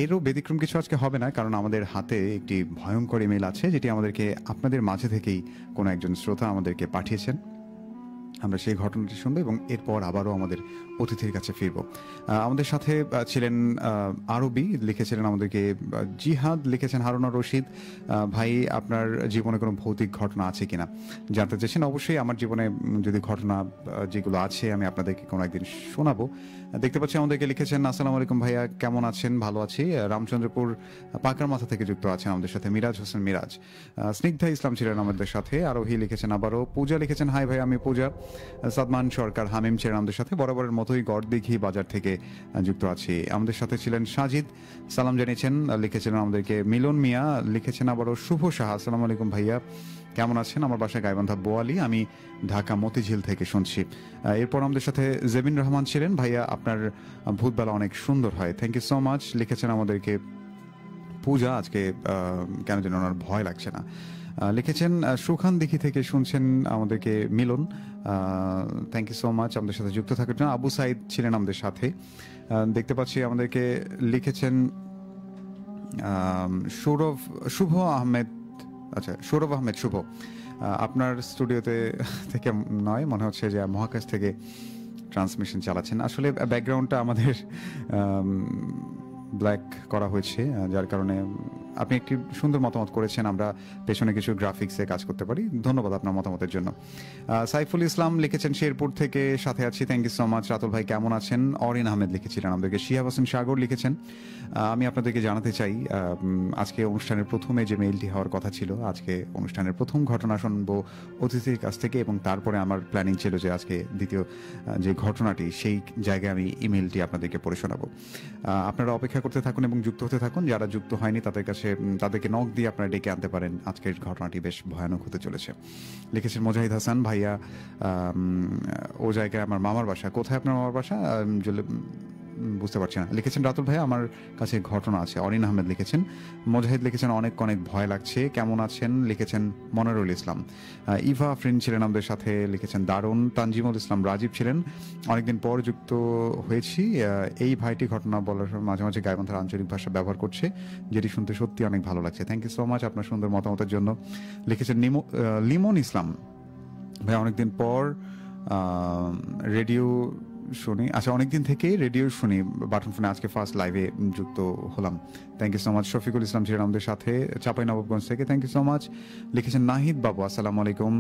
এরও ব্যতিক্রম কিছু আজকে হবে না, কারণ আমাদের হাতে একটি ভয়ঙ্কর ইমেল আছে, যেটি আমাদেরকে আপনাদের মাঝে থেকেই কোনো একজন শ্রোতা আমাদেরকে পাঠিয়েছেন। আমরা সেই ঘটনাটি শুনবো এবং এরপর আবারও আমাদের অতিথির কাছে ফিরবো। আমাদের সাথে ছিলেন আরবি, লিখেছিলেন আমাদেরকে জিহাদ, লিখেছেন হারুনা রশিদ। ভাই আপনার জীবনে কোনো ভৌতিক ঘটনা আছে কিনা জানতে চেয়েছেন। অবশ্যই আমার জীবনে যদি ঘটনা যেগুলো আছে আমি আপনাদেরকে কোনো একদিন শোনাবো। দেখতে পাচ্ছি আমাদেরকে লিখেছেন আসসালামু আলাইকুম ভাইয়া, কেমন আছেন? ভালো আছি। রামচন্দ্রপুর পাকার মাথা থেকে যুক্ত আছেন আমাদের সাথে মিরাজ হোসেন মিরাজ। স্নিগ্ধা ইসলাম ছিলেন আমাদের সাথে। আরোহী লিখেছেন আবারও। পূজা লিখেছেন হাই ভাই আমি পূজা। সাদমান সরকার হামিম ছিলেন আমাদের সাথে, বরাবরের মতোই গড়দিঘি বাজার থেকে যুক্ত আছি। আমাদের সাথে ছিলেন সাজিদ, সালাম জানিয়েছেন, লিখেছিলেন আমাদেরকে মিলন মিয়া, লিখেছেন আবারও শুভ সাহা, আসসালামু আলাইকুম ভাইয়া কেমন আছেন? আমার বাসায় গাইবান্ধা বোয়ালি, আমি ঢাকা মতিঝিল থেকে শুনছি। এরপর আমাদের সাথে জেবিন রহমান ছিলেন, ভাইয়া আপনার ভূতবেলা অনেক সুন্দর হয়, থ্যাংক ইউ সো মাচ। লিখেছেন আমাদেরকে পূজা, আজকে কেন যেন ওনার ভয় লাগছে না। লিখেছেন সুখান দিঘি থেকে শুনছেন আমাদেরকে মিলন, থ্যাংক ইউ সো মাচ আমাদের সাথে যুক্ত থাকার জন্য। আবু সাইদ ছিলেন আমাদের সাথে। দেখতে পাচ্ছি আমাদেরকে লিখেছেন শুভ আহমেদ, আচ্ছা সৌরভ আহমেদ শুভ। আপনার স্টুডিওতে থেকে নয়, মনে হচ্ছে যে মহাকাশ থেকে ট্রান্সমিশন চালাচ্ছেন। আসলে ব্যাকগ্রাউন্ডটা আমাদের ব্ল্যাক করা হয়েছে, যার কারণে আপনি একটি সুন্দর মতামত করেছেন, আমরা পেছনে কিছু গ্রাফিক্সে কাজ করতে পারি। ধন্যবাদ আপনার মতামতের জন্য। সাইফুল ইসলাম লিখেছেন শেরপুর থেকে, সাথে আছি, thank you so much. Ratul ভাই কেমন আছেন? অরিন আহমেদ লিখেছিলেন আমাদেরকে। শিহাব হোসেন সাগর লিখেছেন আমি আপনাদেরকে জানাতে চাই আজকে অনুষ্ঠানের প্রথমে যে মেইলটি হওয়ার কথা ছিল, আজকে অনুষ্ঠানের প্রথম ঘটনা শুনবো অতিথির কাছ থেকে, এবং তারপরে আমার প্ল্যানিং ছিল যে আজকে দ্বিতীয় যে ঘটনাটি সেই জায়গায় আমি ইমেলটি আপনাদেরকে পড়ে শোনাবো। আপনারা অপেক্ষা করতে থাকুন এবং যুক্ত হতে থাকুন। যারা যুক্ত হয়নি তাদের কাছে তাদেরকে নক দিয়ে আপনারা ডেকে আনতে পারেন। আজকের ঘটনাটি বেশ ভয়ানক হতে চলেছে। লিখেছেন মুজাহিদ হাসান, ভাইয়া ও জায়গায় আমার মামার বাসা। কোথায় আপনার মামার বাসা? বুঝতে পারছি না। লিখেছেন রাতুল ভাই, আমার কাছে ঘটনা আছে। অরিন আহমেদ লিখেছেন। মোজাহিদ লিখেছেন অনেক অনেক ভয় লাগছে, কেমন আছেন? লিখেছেন মনিরুল ইসলাম। ইভা আফরিন ছিলেন আমাদের সাথে, লিখেছেন দারুণ। তানজিমুল ইসলাম রাজীব ছিলেন, অনেকদিন পর যুক্ত হয়েছি। এই ভাইটি ঘটনা বলার সময় মাঝে মাঝে গাইবান্ধার আঞ্চলিক ভাষা ব্যবহার করছে, যেটি শুনতে সত্যি অনেক ভালো লাগছে। থ্যাংক ইউ সো মাচ আপনার সুন্দর মতামতের জন্য। লিখেছেন লিমন ইসলাম ভাই, অনেকদিন পর রেডিও শুনি, আচ্ছা অনেকদিন থেকেই রেডিও শুনি বাটন ফোনে, আজকে ফার্স্ট লাইভে যুক্ত হলাম। Thank you so much. Shafiqul Islam ছিলেন আমাদের সাথে চাঁপাইনবাবগঞ্জ থেকে, থ্যাংক ইউ সো মাচ। লিখেছেন নাহিদ বাবু, আসসালামু আলাইকুম।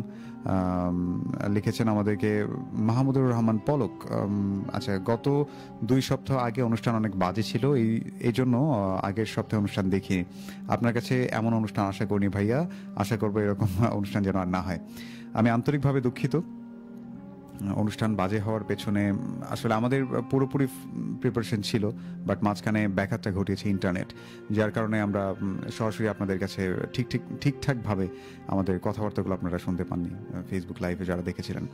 লিখেছেন আমাদেরকে মাহমুদুর রহমান পলক। আচ্ছা, গত 2 সপ্তাহ আগে অনুষ্ঠান অনেক বাজে ছিল, এই জন্য আগের সপ্তাহে অনুষ্ঠান দেখি। আপনার কাছে এমন অনুষ্ঠান আশা করিনি ভাইয়া, আশা করবো এরকম অনুষ্ঠান যেন আর না হয়। আমি আন্তরিকভাবে দুঃখিত অনুষ্ঠান বাজে হওয়ার পেছনে। আসলে আমাদের পুরোপুরি প্রিপারেশন ছিল, বাট মাঝখানে ব্যাঘাতটা ঘটিয়েছে ইন্টারনেট, যার কারণে আমরা সরাসরি আপনাদের কাছে ঠিকঠাকভাবে আমাদের কথাবার্তাগুলো আপনারা শুনতে পাননি ফেসবুক লাইভে যারা দেখেছিলেন।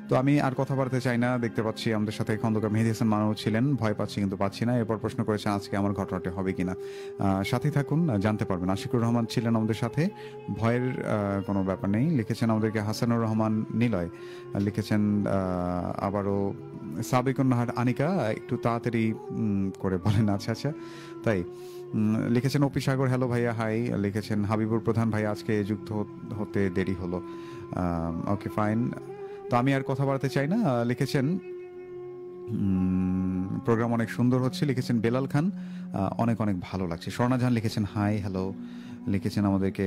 তো আমি আর কথা বাড়তে চাই না। দেখতে পাচ্ছি আমাদের সাথে খন্দকার মেহেদী হাসান মানু ছিলেন, ভয় পাচ্ছি কিন্তু পাচ্ছি না। এরপর প্রশ্ন করেছেন আজকে আমার ঘটনাটি হবে কিনা। সাথেই থাকুন, জানতে পারবেন। আশিকুর রহমান ছিলেন আমাদের সাথে, ভয়ের কোনো ব্যাপার নেই। লিখেছেন আমাদেরকে হাসানুর রহমান নিলয়, লিখেছেন আবারও সাবিকুন নাহার আনিকা, একটু তাড়াতাড়ি করে বলেন। আচ্ছা আচ্ছা, তাই লিখেছেন অপি সাগর, হ্যালো ভাইয়া, হাই। লিখেছেন হাবিবুর প্রধান ভাই, আজকে যুক্ত হতে দেরি হলো। ওকে ফাইন, তো আমি আর কথা বাড়াতে চাই না। লিখেছেন প্রোগ্রাম অনেক সুন্দর হচ্ছে। লিখেছেন বেলাল খান, অনেক অনেক ভালো লাগছে। স্বর্ণা জাহান লিখেছেন হাই হ্যালো। লিখেছেন আমাদেরকে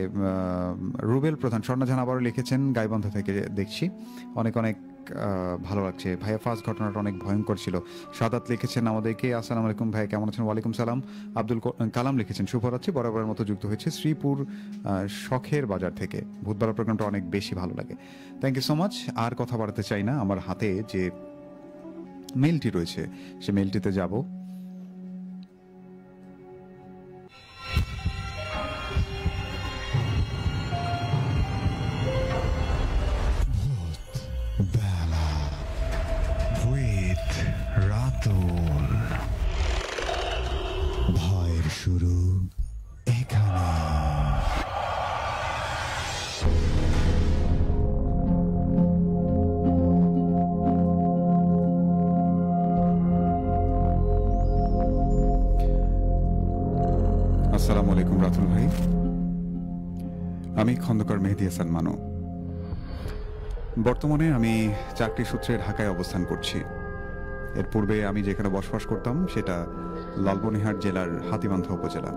রুবেল প্রধান। স্বর্ণা জাহান আবারও লিখেছেন গাইবান্ধা থেকে দেখছি, অনেক অনেক ভালো লাগছে ভাইয়া, ফার্স্ট ঘটনাটা অনেক ভয়ঙ্কর ছিল। সাদাত লিখেছেন আমাদেরকে আসসালামু আলাইকুম ভাই, কেমন আছেন? ওয়ালাইকুম সালাম। আব্দুল কালাম লিখেছেন শুভরাত্রি, বরাবরের মতো যুক্ত হয়েছে শ্রীপুর শখের বাজার থেকে। ভূতবালা প্রোগ্রামটা অনেক বেশি ভালো লাগে। Thank you so much. আর কথা বাড়াতে চাই না, আমার হাতে যে মেলটি রয়েছে সে মেলটিতে যাব। বেলা উইথ রাতুল। ভয়ের শুরু এখানে। আসসালামু আলাইকুম রাতুল ভাই, আমি খন্দকার মেহেদী হাসান মানু। বর্তমানে আমি চাকরি সূত্রে ঢাকায় অবস্থান করছি। এর পূর্বে আমি যেখানে বসবাস করতাম সেটা লালমনিরহাট জেলার হাতীবান্ধা উপজেলা।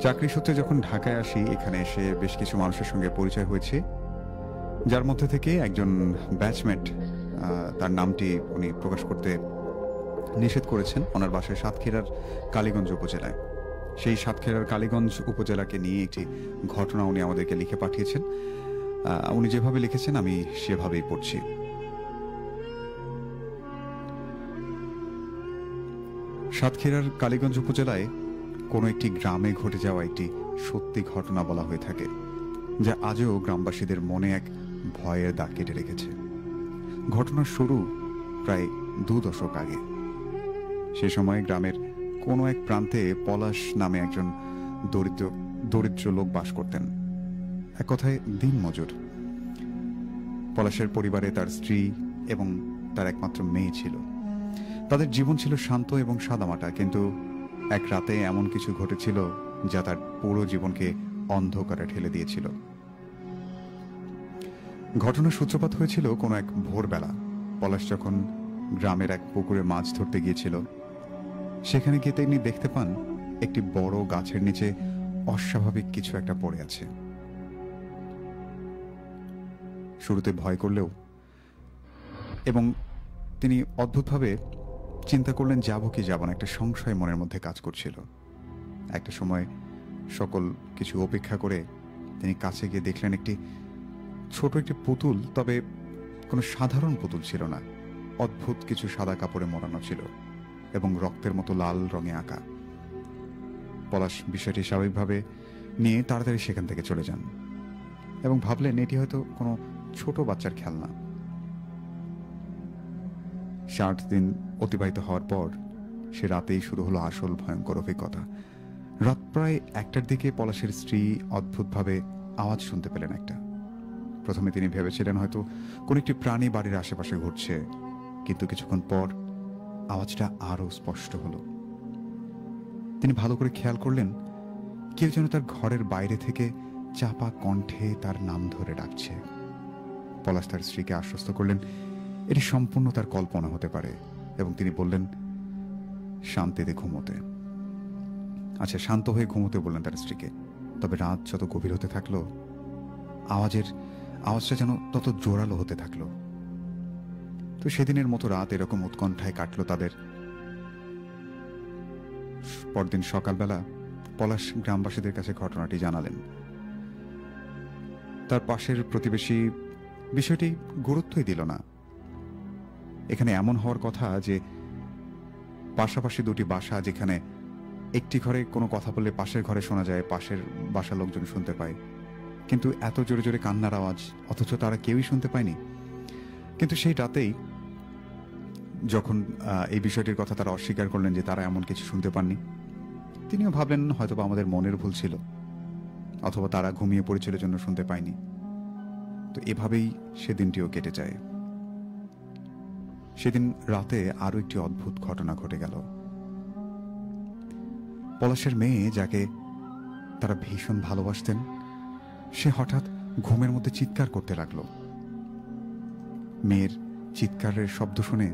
চাকরি সূত্রে যখন ঢাকায় আসি, এখানে এসে বেশ কিছু মানুষের সঙ্গে পরিচয় হয়েছে, যার মধ্যে থেকে একজন ব্যাচমেট, তার নামটি উনি প্রকাশ করতে নিষেধ করেছেন। ওনার বাসায় সাতক্ষীরার কালীগঞ্জ উপজেলায়। সেই সাতক্ষীরার কালীগঞ্জ উপজেলাকে নিয়ে একটি ঘটনা উনি আমাদেরকে লিখে পাঠিয়েছেন। উনি যেভাবে লিখেছেন আমি সেভাবেই পড়ছি। সাতক্ষীরার কালীগঞ্জ উপজেলায় কোনো একটি গ্রামে ঘটে যাওয়া একটি সত্যি ঘটনা বলা হয়ে থাকে, যা আজও গ্রামবাসীদের মনে এক ভয়ের দাগ কেটে রেখেছে। ঘটনার শুরু প্রায় 2 দশক আগে। সে সময় গ্রামের কোনো এক প্রান্তে পলাশ নামে একজন দরিদ্র লোক বাস করতেন, এক কথায় দিনমজুর। পলাশের পরিবারে তার স্ত্রী এবং তার একমাত্র মেয়ে ছিল। তাদের জীবন ছিল শান্ত এবং সাদামাটা, কিন্তু এক রাতে এমন কিছু ঘটেছিল যা তার পুরো জীবনকে অন্ধকারে ঠেলে দিয়েছিল। ঘটনার সূত্রপাত হয়েছিল কোনো এক ভোরবেলা। পলাশ যখন গ্রামের এক পুকুরে মাছ ধরতে গিয়েছিল, সেখানে গিয়ে তিনি দেখতে পান একটি বড় গাছের নিচে অস্বাভাবিক কিছু একটা পড়ে আছে। শুরুতে ভয় করলেও এবং তিনি অদ্ভুতভাবে চিন্তা করলেন যাব কি যাব না, একটা সংশয় মনের মধ্যে কাজ করছিল। একটা সময় সকল কিছু উপেক্ষা করে তিনি কাছে গিয়ে দেখলেন একটি ছোট একটি পুতুল, তবে কোনো সাধারণ পুতুল ছিল না। অদ্ভুত কিছু সাদা কাপড়ে মোড়ানো ছিল এবং রক্তের মতো লাল রঙে আঁকা। পলাশ বিষয়টি স্বাভাবিকভাবে নিয়ে তাড়াতাড়ি সেখান থেকে চলে যান এবং ভাবলেন এটি হয়তো কোনো ছোট বাচ্চার খেলনা। 60 দিন অতিবাহিত হওয়ার পর সে রাতেই শুরু হলো আসল ভয়ঙ্কর অভিজ্ঞতা। রাত প্রায় 1টার দিকে পলাশের স্ত্রী অদ্ভুতভাবে আওয়াজ শুনতে পেলেন একটা। প্রথমে তিনি ভেবেছিলেন হয়তো কোন একটি প্রাণী বাড়ির আশেপাশে ঘুরছে, কিন্তু কিছুক্ষণ পর আওয়াজটা আরো স্পষ্ট হলো। তিনি ভালো করে খেয়াল করলেন কেউ যেন তার ঘরের বাইরে থেকে চাপা কণ্ঠে তার নাম ধরে ডাকছে। পলাশ তার স্ত্রীকে আশ্বস্ত করলেন এটি সম্পূর্ণ তার কল্পনা হতে পারে, এবং তিনি বললেন শান্তিতে ঘুমোতে। আচ্ছা, শান্ত হয়ে ঘুমোতে বললেন তার স্ত্রীকে। তবে রাত যত গভীর হতে থাকলো, আওয়াজটা যেন তত জোরালো হতে থাকলো। তো সেদিনের মতো রাত এরকম উৎকণ্ঠায় কাটলো তাদের। পরদিন সকালবেলা পলাশ গ্রামবাসীদের কাছে ঘটনাটি জানালেন। তার পাশের প্রতিবেশী বিষয়টি গুরুত্বই দিল না। এখানে এমন হওয়ার কথা যে পাশাপাশি দুটি বাসা, যেখানে একটি ঘরে কোনো কথা বললে পাশের ঘরে শোনা যায়, পাশের বাসার লোকজন শুনতে পায়, কিন্তু এত জোরে জোরে কান্নার আওয়াজ অথচ তারা কেউই শুনতে পায়নি। কিন্তু সেই রাতেই যখন এই বিষয়টির কথা তারা অস্বীকার করলেন যে তারা এমন কিছু শুনতে পাননি, তিনিও ভাবলেন হয়তোবা আমাদের মনের ভুল ছিল, অথবা তারা ঘুমিয়ে পড়েছিল জন্য শুনতে পায়নি। তো এভাবেই সেদিনটিও কেটে যায়। সেদিন রাতে আরো একটি অদ্ভুত ঘটনা ঘটে গেল। পলাশের মেয়ে, যাকে তারা ভীষণ ভালোবাসতেন, সে হঠাৎ ঘুমের মধ্যে চিৎকার করতে লাগলো। মেয়ের চিৎকারের শব্দ শুনে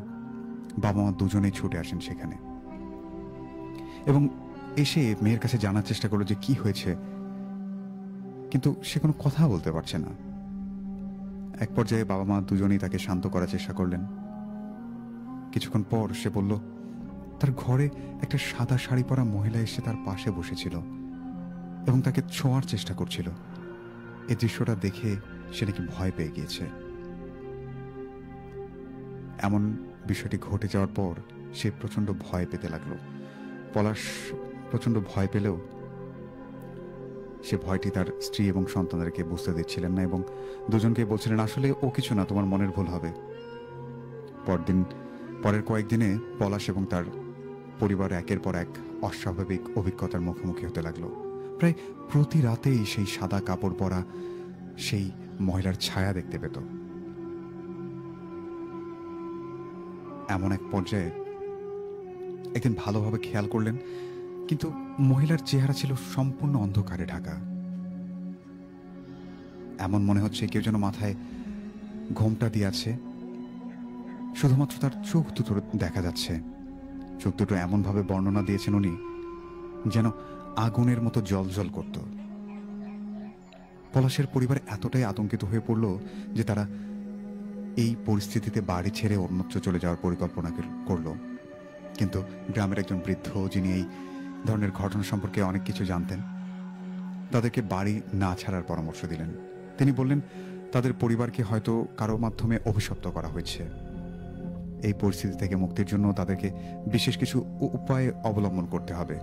বাবা মা দুজনেই ছুটে আসেন সেখানে, এবং এসে মেয়ের কাছে জানার চেষ্টা করলো যে কি হয়েছে, কিন্তু সে কোনো কথা বলতে পারছে না। এক পর্যায়ে বাবা মা দুজনেই তাকে শান্ত করার চেষ্টা করলেন। কিছুক্ষণ পর সে বলল তার ঘরে একটা সাদা শাড়ি পরা মহিলা এসে তার পাশে বসেছিল এবং তাকে ছোঁয়ার চেষ্টা করছিল। এই দৃশ্যটা দেখে সে নাকি ভয় পেয়ে গিয়েছে। এমন বিষয়টি ঘটে যাওয়ার পর সে প্রচন্ড ভয় পেতে লাগলো। পলাশ প্রচন্ড ভয় পেলেও সে ভয়টি তার স্ত্রী এবং সন্তানদেরকে বুঝতে দিচ্ছিলেন না, এবং দুজনকে বলছিলেন আসলে ও কিছু না, তোমার মনের ভুল হবে। পরের কয়েকদিনে পলাশ এবং তার পরিবার একের পর এক অস্বাভাবিক অভিজ্ঞতার মুখোমুখি হতে লাগলো। প্রায় প্রতি রাতেই সেই সাদা কাপড় পরা সেই মহিলার ছায়া দেখতে পেত। এমন এক পর্যায়ে একদিন ভালোভাবে খেয়াল করলেন, কিন্তু মহিলার চেহারা ছিল সম্পূর্ণ অন্ধকারে ঢাকা। এমন মনে হচ্ছে কেউ যেন মাথায় ঘোমটা দিয়ে আছে, শুধুমাত্র তার চোখ দুটো দেখা যাচ্ছে। চোখ দুটো এমনভাবে বর্ণনা দিয়েছেন উনি যেন আগুনের মতো জ্বলজ্বল করত। পলাশের পরিবার এতটাই আতঙ্কিত হয়ে পড়ল যে তারা এই পরিস্থিতিতে বাড়ি ছেড়ে অন্যত্র চলে যাওয়ার পরিকল্পনা করল। কিন্তু গ্রামের একজন বৃদ্ধ, যিনি এই ধরনের ঘটনা সম্পর্কে অনেক কিছু জানতেন, তাদেরকে বাড়ি না ছাড়ার পরামর্শ দিলেন। তিনি বললেন তাদের পরিবারকে হয়তো কারো মাধ্যমে অভিশপ্ত করা হয়েছে। এই পরিস্থিতি থেকে মুক্তির জন্য তাদেরকে বিশেষ কিছু উপায় অবলম্বন করতে হবে।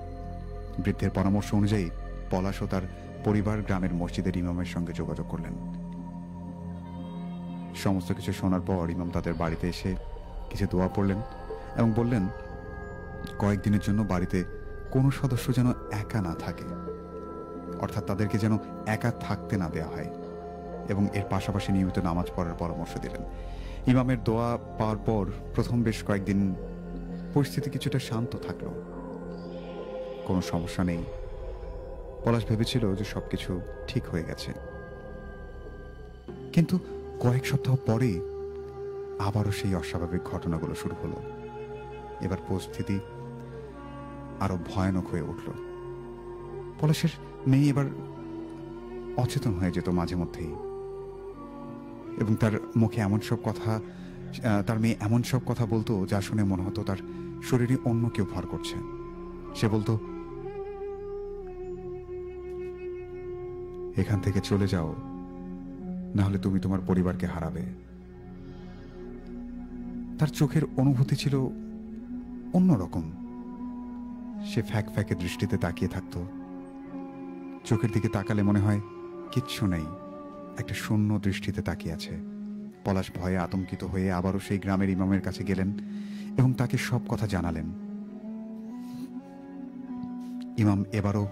বৃদ্ধের পরামর্শ অনুযায়ী পলাশ ও তার পরিবার গ্রামের মসজিদের ইমামের সঙ্গে যোগাযোগ করলেন। সমস্ত কিছু শোনার পর ইমাম তাদের বাড়িতে এসে কিছু দোয়া পড়লেন এবং বললেন কয়েকদিনের জন্য বাড়িতে কোনো সদস্য যেন একা না থাকে, অর্থাৎ তাদেরকে যেন একা থাকতে না দেওয়া হয়, এবং এর পাশাপাশি নিয়মিত নামাজ পড়ার পরামর্শ দিলেন। ইমামের দোয়া পাওয়ার পর প্রথম বেশ কয়েকদিন পরিস্থিতি কিছুটা শান্ত থাকলো, কোনো সমস্যা নেই। পলাশ ভেবেছিল যে সবকিছু ঠিক হয়ে গেছে, কিন্তু কয়েক সপ্তাহ পরেই আবারও সেই অস্বাভাবিক ঘটনাগুলো শুরু হলো। এবার পরিস্থিতি আরো ভয়ানক হয়ে উঠল। পলাশের মেয়ে এবার অচেতন হয়ে যেত মাঝে মধ্যেই, এবং তার মুখে তার মেয়ে এমন সব কথা বলতো যা শুনে মনে হতো তার শরীরে অন্য কেউ ভর করছে। সে বলতো এখান থেকে চলে যাও, না হলে তুমি তোমার পরিবারকে হারাবে। তার চোখের অনুভূতি ছিল অন্যরকম। সে ফ্যাকে দৃষ্টিতে তাকিয়ে থাকত। চোখের দিকে তাকালে মনে হয় কিচ্ছু নেই, একটা শূন্য দৃষ্টিতে তাকিয়ে আছে। পলাশ ভয়ে আতঙ্কিত হয়ে আবারও সেই গ্রামের ইমামের কাছে গেলেন এবং তাকে সব কথা জানালেন। ইমাম এবারও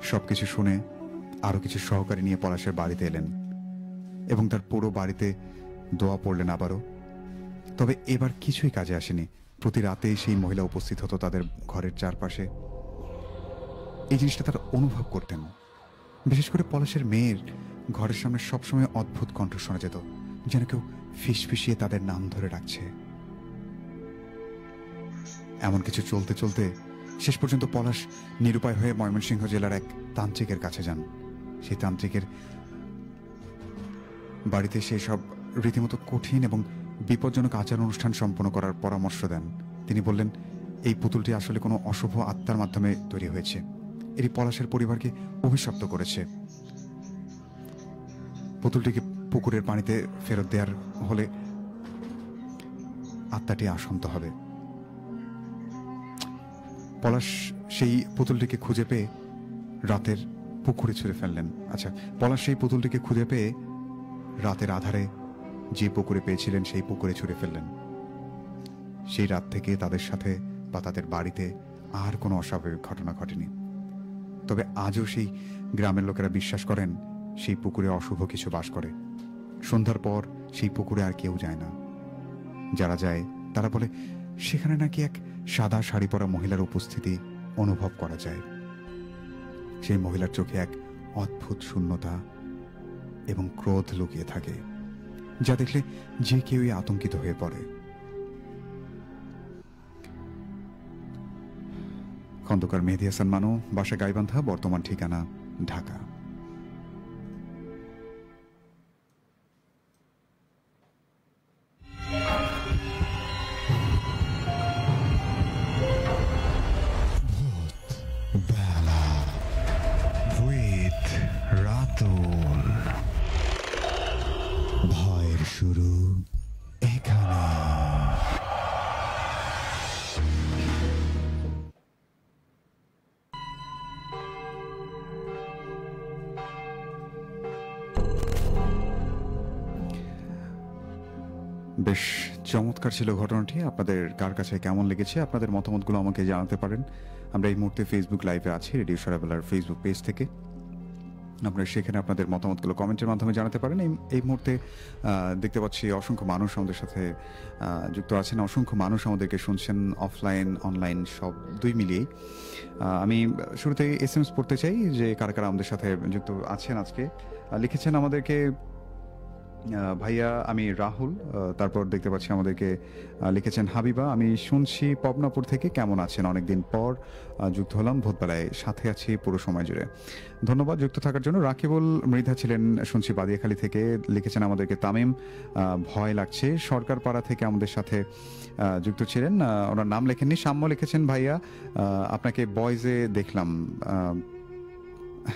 সবকিছু শুনে আরো কিছু সহকারী নিয়ে পলাশের বাড়িতে এলেন এবং তার পুরো বাড়িতে দোয়া পড়লেন আবারও। তবে এবার কিছুই কাজে আসেনি। প্রতি রাতেই সেই মহিলা উপস্থিত হতো তাদের ঘরের চারপাশে। এই জিনিসটা তারা অনুভব করতেন। বিশেষ করে পলাশের মেয়ের ঘরের সামনে সবসময় অদ্ভুত কণ্ঠ শোনা যেত, যেন কেউ ফিসফিসিয়ে তাদের নাম ধরে রাখছে। এমন কিছু চলতে চলতে শেষ পর্যন্ত পলাশ নিরুপায় হয়ে ময়মনসিংহ জেলার এক তান্ত্রিকের কাছে যান। সেই তান্ত্রিকের বাড়িতে সেই সব রীতিমতো কঠিন এবং বিপজ্জনক আচার অনুষ্ঠান সম্পন্ন করার পরামর্শ দেন। তিনি বললেন, এই পুতুলটি আসলে কোনো অশুভ আত্মার মাধ্যমে তৈরি হয়েছে। এটি পলাশের পরিবারকে অভিশপ্ত করেছে। পুতুলটিকে পুকুরের পানিতে ফেরত দেওয়ার হলে আত্মাটি আসন্ত হবে। পলাশ সেই পুতুলটিকে খুঁজে পেয়ে রাতের পুকুরে ছুঁড়ে ফেললেন। আচ্ছা, পলাশ সেই পুতুলটিকে খুঁজে পেয়ে রাতের আধারে যে পুকুরে পেয়েছিলেন সেই পুকুরে ছুঁড়ে ফেললেন। সেই রাত থেকে তাদের সাথে বা তাদের বাড়িতে আর কোনো অস্বাভাবিক ঘটনা ঘটেনি। তবে আজও সেই গ্রামের লোকেরা বিশ্বাস করেন সেই পুকুরে অশুভ কিছু বাস করে। সন্ধ্যার পর সেই পুকুরে আর কেউ যায় না। যারা যায় তারা বলে সেখানে নাকি এক সাদা শাড়ি পরা মহিলার উপস্থিতি অনুভব করা যায়। সেই মহিলার চোখে এক অদ্ভুত শূন্যতা এবং ক্রোধ লুকিয়ে থাকে, যা দেখলে যে কেউই আতঙ্কিত হয়ে পড়ে। খন্দকার মেহেদী হাসান মানু, বাসা গাইবান্ধা, বর্তমান ঠিকানা ঢাকা। বেলা উইথ রাতুল। ভয়ের শুরু এখানে। বেশ চমৎকার ছিল ঘটনাটি। আপনাদের কার কাছে কেমন লেগেছে আপনাদের মতামতগুলো আমাকে জানাতে পারেন। আমরা এই মুহূর্তে ফেসবুক লাইভে আছি, রেডিও সারাবেলার ফেসবুক পেজ থেকে। আপনারা সেখানে আপনাদের মতামতগুলো কমেন্টের মাধ্যমে জানাতে পারেন। এই মুহূর্তে দেখতে পাচ্ছি অসংখ্য মানুষ আমাদের সাথে যুক্ত আছেন, অসংখ্য মানুষ আমাদেরকে শুনছেন, অফলাইন অনলাইন সব দুই মিলিয়েই। আমি শুরুতে SMS পড়তে চাই যে কারা কারা আমাদের সাথে যুক্ত আছেন আজকে। লিখেছেন আমাদেরকে ভাইয়া, আমি রাহুল। তারপর দেখতে পাচ্ছি আমাদেরকে লিখেছেন হাবিবা, আমি শুনছি পবনাপুর থেকে, কেমন আছেন? অনেকদিন পর যুক্ত হলাম, ভোরবেলায় সাথে আছি পুরো সময় জুড়ে। ধন্যবাদ যুক্ত থাকার জন্য। রাকিবুল মৃধা ছিলেন শুনছি বাদিয়াখালী থেকে, লিখেছেন আমাদেরকে তামিম, ভয় লাগছে, সরকার পাড়া থেকে আমাদের সাথে যুক্ত ছিলেন। ওনার নাম লেখেননি। সাম্য লিখেছেন ভাইয়া, আপনাকে বয়েজে দেখলাম।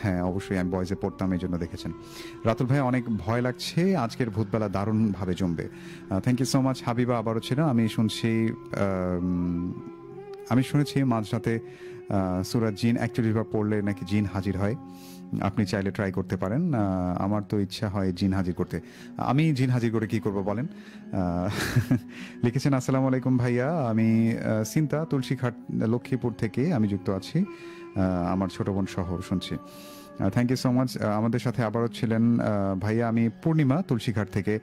হ্যাঁ, অবশ্যই আমি বয়েজে পড়তাম, এই জন্য দেখেছেন। রাতুল ভাই, অনেক ভয় লাগছে, আজকের ভূতবেলা দারুণভাবে জমবে। Thank you so much Habiba. আবারও ছিল আমি শুনেছি মাঝরাতে সূরা জিন অ্যাকচুয়ালি পড়লে নাকি জিন হাজির হয়। আপনি চাইলে ট্রাই করতে পারেন। আমার তো ইচ্ছা হয় জিন হাজির করতে। আমি জিন হাজির করে কি করব বলেন? লিখেছেন আসসালামু আলাইকুম ভাইয়া, আমি সিন্তা তুলসীঘাট লক্ষ্মীপুর থেকে আমি যুক্ত আছি, আমার ছোট বোন সহ শুনছি। Thank you so much. আমাদের সাথে আবারও ছিলেন ভাইয়া, আমি পূর্ণিমা তুলসীঘাট থেকে,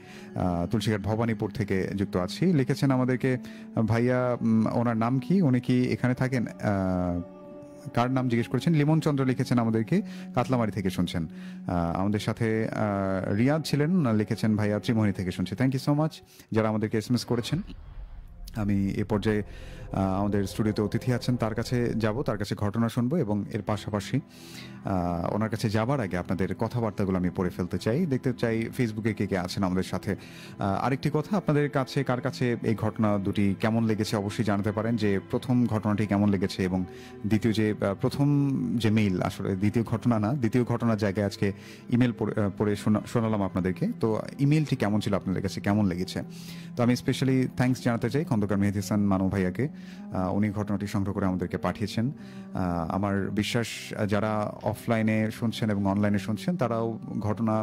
তুলসীঘাট ভবানীপুর থেকে যুক্ত আছি। লিখেছেন আমাদেরকে ভাইয়া, ওনার নাম কি, উনি কি এখানে থাকেন? কার নাম জিজ্ঞেস করেছেন? লিমন চন্দ্র লিখেছেন আমাদেরকে, কাতলামারি থেকে শুনছেন। আমাদের সাথে রিয়াদ ছিলেন, লিখেছেন ভাইয়া ত্রিমোহনী থেকে শুনছি। থ্যাংক ইউ সো মাচ যারা আমাদেরকে SMS করেছেন। আমি এ পর্যায়ে আমাদের স্টুডিওতে অতিথি আছেন, তার কাছে যাব, তার কাছে ঘটনা শুনবো এবং এর পাশাপাশি ওনার কাছে যাবার আগে আপনাদের কথাবার্তাগুলো আমি পড়ে ফেলতে চাই, দেখতে চাই ফেসবুকে কে কে আছেন আমাদের সাথে। আরেকটি কথা, আপনাদের কাছে কার কাছে এই ঘটনা দুটি কেমন লেগেছে অবশ্যই জানাতে পারেন, যে প্রথম ঘটনাটি কেমন লেগেছে এবং দ্বিতীয় যে প্রথম যে মেইল, আসলে দ্বিতীয় ঘটনা না, দ্বিতীয় ঘটনার জায়গায় আজকে ইমেল পড়ে শোনালাম আপনাদেরকে। তো ইমেলটি কেমন ছিল, আপনাদের কাছে কেমন লেগেছে? তো আমি স্পেশালি থ্যাঙ্কস জানাতে চাই খন্দকার মেহেদি হাসান মানু ভাইয়াকে। উনি ঘটনাটি সংগ্রহ করে আমাদেরকে পাঠিয়েছেন। আমার বিশ্বাস যারা অফলাইনে শুনছেন এবং অনলাইনে শুনছেন তারাও ঘটনা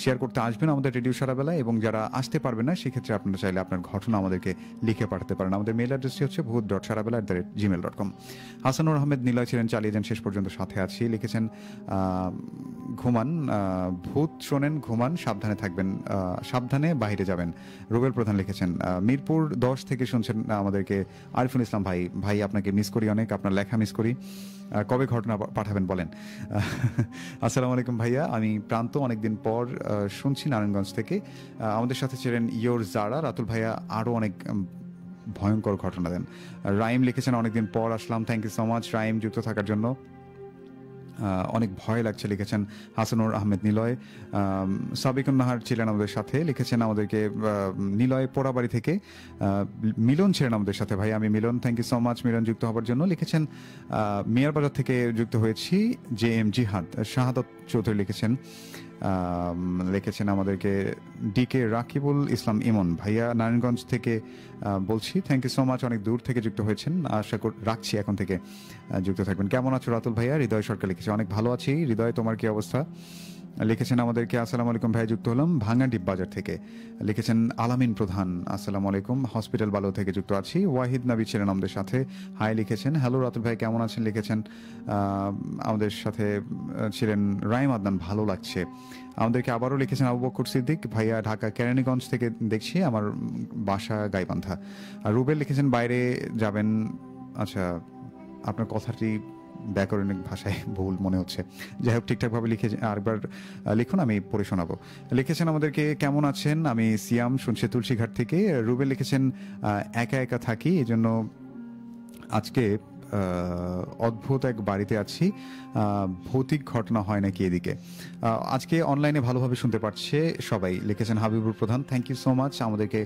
শেয়ার করতে আসবেন আমাদের রেডিও সারাবেলায়, এবং যারা আসতে পারবেন না সেক্ষেত্রে আপনারা চাইলে আপনার ঘটনা আমাদেরকে লিখে পাঠাতে পারেন। আমাদের মেল অ্যাড্রেসটি হচ্ছে ভূত.সারাবেলা@gmail.com। হাসানুর আহমেদ নিলয় ছিলেন, চালিয়ে যান শেষ পর্যন্ত সাথে আছি। লিখেছেন ঘুমান, ভূত শোনেন ঘুমান, সাবধানে থাকবেন, সাবধানে বাইরে যাবেন। রুবেল প্রধান লিখেছেন মিরপুর 10 থেকে শুনছেন আমাদেরকে। আরিফুল ইসলাম ভাই আপনাকে মিস করি অনেক, আপনার লেখা মিস করি। কবে ঘটনা পাঠাবেন বলেন। আসসালামু আলাইকুম ভাইয়া, আমি প্রান্ত, অনেকদিন পর শুনছি নারায়ণগঞ্জ থেকে। আমাদের সাথে ছিলেন ইয়োর জারা। রাতুল ভাইয়া আরও অনেক ভয়ঙ্কর ঘটনা দেন। রাইম লিখেছেন অনেকদিন পর আসলাম, thank you so much Raim যুক্ত থাকার জন্য। অনেক ভয় লাগছে লিখেছেন হাসানুর আহমেদ নিলয়। সাবিকুন নাহার ছিলেন আমাদের সাথে, লিখেছেন আমাদেরকে নিলয় পোড়াবাড়ি থেকে। মিলন ছিলেন আমাদের সাথে, ভাই আমি মিলন, থ্যাংক ইউ সো মাচ মিলন যুক্ত হওয়ার জন্য। লিখেছেন মিয়ারবাজার থেকে যুক্ত হয়েছি জে এম জিহাদ। শাহাদত চৌধুরী লিখেছেন আমাদেরকে ডিকে রাকিবুল ইসলাম ইমন। ভাইয়া নারায়ণগঞ্জ থেকে বলছি, থ্যাংক ইউ সো মাচ, অনেক দূর থেকে যুক্ত হয়েছেন, আশা রাখছি এখন থেকে যুক্ত থাকবেন। কেমন আছো রাতুল ভাইয়া? হৃদয় সরকার লিখেছে অনেক ভালো আছি। হৃদয় তোমার কি অবস্থা? লিখেছেন আমাদেরকে আসসালামু আলাইকুম ভাই, যুক্ত হলাম ভাঙ্গাডিপ বাজার থেকে। লিখেছেন আলামিন প্রধান, আসসালামু আলাইকুম, হসপিটাল বালো থেকে যুক্ত আছি। ওয়াহিদ নবী ছিলেন আমাদের সাথে, হাই লিখেছেন। হ্যালো রাতুল ভাই কেমন আছেন লিখেছেন। আমাদের সাথে ছিলেন রাইম আদনান, ভালো লাগছে। আমাদেরকে আবারও লিখেছেন আবু বকর সিদ্দিক, ভাইয়া ঢাকা কেরানীগঞ্জ থেকে দেখছি, আমার বাসা গাইবান্ধা। আর রুবেল লিখেছেন বাইরে যাবেন। আচ্ছা, আপনার কথাটি ব্যাকরণিক ভাষায় ভুল মনে হচ্ছে, যাই হোক ঠিকঠাকভাবে লিখে আরেকবার লিখুন, আমি পড়ে শোনাবো। লিখেছেন আমাদেরকে কেমন আছেন, আমি সিয়াম শুনছি তুলসীঘাট থেকে। রুবেল লিখেছেন একা একা থাকি, এই জন্য আজকে অদ্ভুত এক বাড়িতে আছি, ভৌতিক ঘটনা হয় নাকি এদিকে। আজকে অনলাইনে ভালোভাবে শুনতে পারছে সবাই, লিখেছেন হাবিবুর প্রধান, থ্যাংক ইউ সো মাচ। আমাদেরকে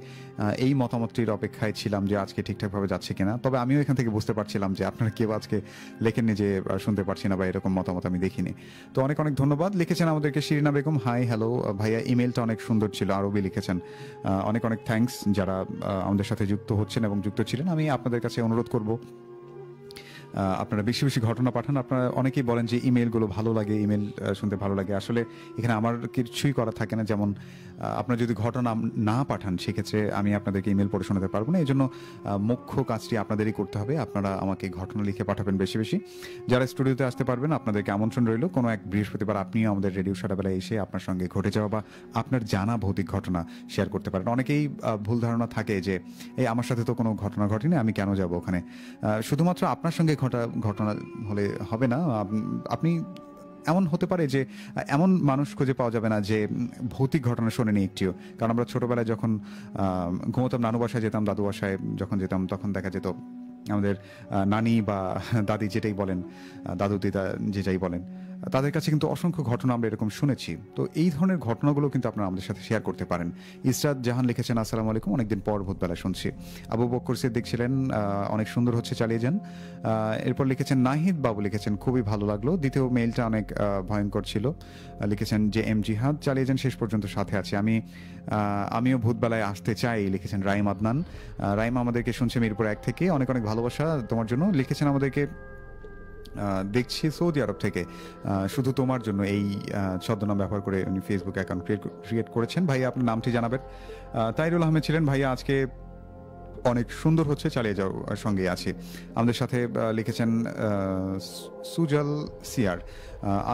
এই মতামতটির অপেক্ষায় ছিলাম যে আজকে ঠিকঠাকভাবে যাচ্ছে কিনা। তবে আমিও এখান থেকে বুঝতে পারছিলাম যে আপনারা কেউ আজকে লেখেননি যে শুনতে পারছি না বা এরকম মতামত আমি দেখিনি। তো অনেক অনেক ধন্যবাদ। লিখেছেন আমাদেরকে শিরিনা বেগম, হাই হ্যালো ভাইয়া, ইমেলটা অনেক সুন্দর ছিল, আরবি লিখেছেন। অনেক অনেক থ্যাঙ্কস যারা আমাদের সাথে যুক্ত হচ্ছেন এবং যুক্ত ছিলেন। আমি আপনাদের কাছে অনুরোধ করব আপনারা বেশি বেশি ঘটনা পাঠান। আপনারা অনেকেই বলেন যে ইমেলগুলো ভালো লাগে, ইমেল শুনতে ভালো লাগে। আসলে এখানে আমার কিছুই করা থাকে না, যেমন আপনারা যদি ঘটনা না পাঠান সেক্ষেত্রে আমি আপনাদেরকে ইমেল পড়ে শোনাতে পারবো না। এই জন্য মুখ্য কাজটি আপনাদেরই করতে হবে, আপনারা আমাকে ঘটনা লিখে পাঠাবেন বেশি বেশি। যারা স্টুডিওতে আসতে পারবেন আপনাদেরকে আমন্ত্রণ রইল, কোনো এক বৃহস্পতিবার আপনিও আমাদের রেডিও সারাবেলায় এসে আপনার সঙ্গে ঘটে যাওয়া বা আপনার জানা ভৌতিক ঘটনা শেয়ার করতে পারেন। অনেকেই ভুল ধারণা থাকে যে এই আমার সাথে তো কোনো ঘটনা ঘটেনি, আমি কেন যাব ওখানে। শুধুমাত্র আপনার সঙ্গে ঘটনা হলে হবে না, আপনি এমন হতে পারে যে এমন মানুষ খুঁজে পাওয়া যাবে না যে ভৌতিক ঘটনা শোনেনি একটিও। কারণ আমরা ছোটবেলায় যখন ঘুমোতাম, নানু বাসায় যেতাম, দাদু বাসায় যখন যেতাম, তখন দেখা যেত আমাদের নানি বা দাদি যেটাই বলেন, দাদু দিদা যেটাই বলেন, তাদের কাছে কিন্তু অসংখ্য ঘটনা আমরা এরকম শুনেছি। তো এই ধরনের ঘটনাগুলো কিন্তু আপনারা আমাদের সাথে শেয়ার করতে পারেন। ইসরাত জাহান লিখেছেন আসসালামু আলাইকুম, অনেকদিন পর ভোরবেলা শুনছি। আবু বকর সিদ্দিক ছিলেন, অনেক সুন্দর হচ্ছে, চালিয়ে যান। এরপর লিখেছেন নাহিদ বাবু, লিখেছেন খুবই ভালো লাগলো। দ্বিতীয় মেইলটা অনেক ভয়ঙ্কর ছিল। লিখেছেন যে এম জিহাদ, চালিয়ে যান, শেষ পর্যন্ত সাথে আছি। আমিও ভূতবেলায় আসতে চাই, লিখেছেন রাইম আদনান। রাইম আমাদেরকে শুনছে মিরপুর 1 থেকে, অনেক অনেক ভালোবাসা তোমার জন্য। লিখেছেন আমাদেরকে দেখছি সৌদি আরব থেকে, শুধু তোমার জন্য এই ছদ্মনাম ব্যবহার করে উনি ফেসবুক অ্যাকাউন্ট ক্রিয়েট করেছেন। ভাইয়া আপনার নামটি জানাবেন। তাইরুল আহমেদ ছিলেন, ভাইয়া আজকে অনেক সুন্দর হচ্ছে, চালিয়ে যাও, সঙ্গে আছি। আমাদের সাথে লিখেছেন সুজল সিয়ার,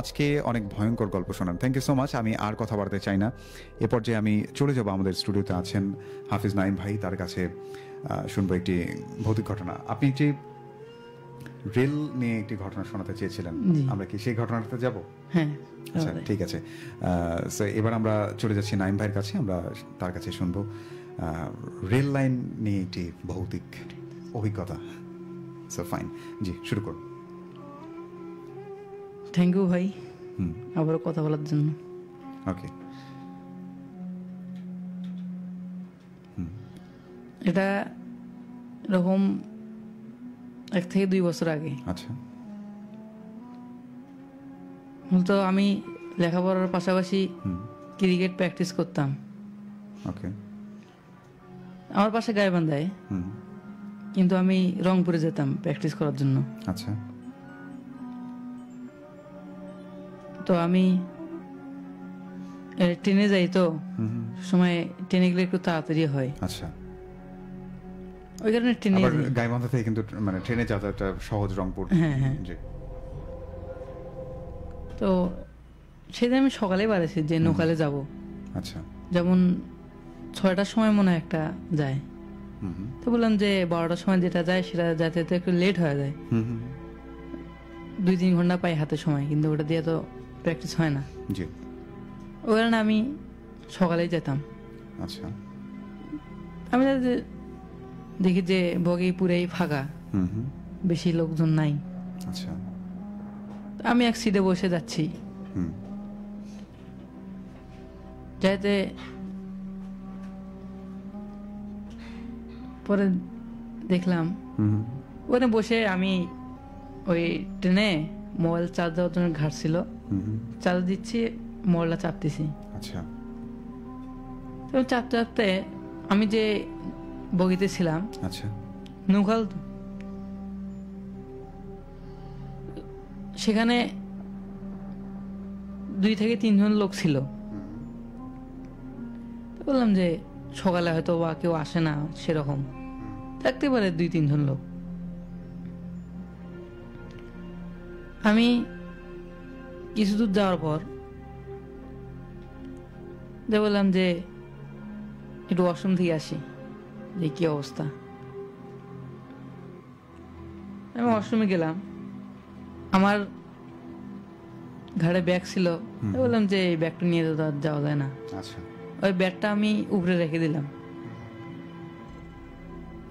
আজকে অনেক ভয়ঙ্কর গল্প শোনান, থ্যাংক ইউ সো মাচ। আমি আর কথা বাড়তে চাই না, এ পর্যায়ে আমি চলে যাব আমাদের স্টুডিওতে আছেন হাফিজ নাইম ভাই, তার কাছে শুনবো একটি ভৌতিক ঘটনা। আপনি একটি রেল নিয়ে একটি ঘটনা শোনাতে চেয়েছিলেন, আমরা কি সেই ঘটনাটাতে যাব? হ্যাঁ, আচ্ছা ঠিক আছে। এবার আমরা চলে যাচ্ছি নাইম ভাইয়ের কাছে, আমরা তার কাছে শুনবো রেল লাইন নিয়ে একটি ভৌতিক অভিজ্ঞতা। সো ফাইন, জি শুরু করুন। থ্যাংক ইউ ভাই আবারও কথা বলার জন্য। ওকে। এটা এরকম 1 থেকে 2 বছর আগে। আচ্ছা। মূলত আমি লেখাপড়ার পাশাপাশি ক্রিকেট প্র্যাকটিস করতাম। ওকে। আমার পাশে গাইবান্ধায় কিন্তু আমি রংপুরে যেতাম প্র্যাকটিস করার জন্য। আচ্ছা। তো আমি ট্রেনে যাই, তো সময় ট্রেনে গেলে একটু তাড়াতাড়ি হয়। আচ্ছা। ওই কারণে ট্রেনে আবার গাইবান্ধা থেকে কিন্তু মানে ট্রেনে যাতায়াতটা সহজ রংপুর। হ্যাঁ হ্যাঁ। জি। তো সেদিন আমি সকালে বাড়াইছি যে নৌকালে যাব। আচ্ছা। যেমন 6টার সময় মনে হয় একটা যায়, হুম তো বললাম যে 12টার সময় যেটা যায় সেটা যাতে একটু লেট হয়ে যায়, হুম 2-3 ঘন্টা পাই হাতে সময়, কিন্তু ওটা দিয়ে তো প্র্যাকটিস হয় না। জি। ওই কারণে আমি সকালেই যেতাম। আচ্ছা। আমি দেখি যে বগি পুরাই ফাঁকা, হুম বেশি লোকজন নাই। আচ্ছা। আমি এক সিটে বসে যাচ্ছি, হুম যাইতে পরে দেখলাম হুম ওখানে বসে আমি ওই ট্রেনে মোবাইল চার্জ দেওয়ার জন্য ঘাটছিল, হুম চার্জ দিচ্ছি, মোবাইলটা চাপতেছি। আচ্ছা। তো চাপতে চাপতে আমি যে বগিতে ছিলাম, আচ্ছা। নৌকাল, সেখানে 2 থেকে 3 জন লোক ছিল। তো বললাম যে সকালে হয়তো বা কেউ আসে না, সেরকম থাকতে পারে 2-3 জন লোক। আমি কিছু দূর যাওয়ার পর বললাম যে একটু ওয়াশরুম থেকে আসি, যে কি অবস্থা। আমি ওয়াশরুমে গেলাম, আমার ঘাড়ে ব্যাগ ছিল, বললাম যে এই ব্যাগটা নিয়ে তো আর যাওয়া যায় না। আচ্ছা। ওই ব্যাগটা আমি উপরে রেখে দিলাম,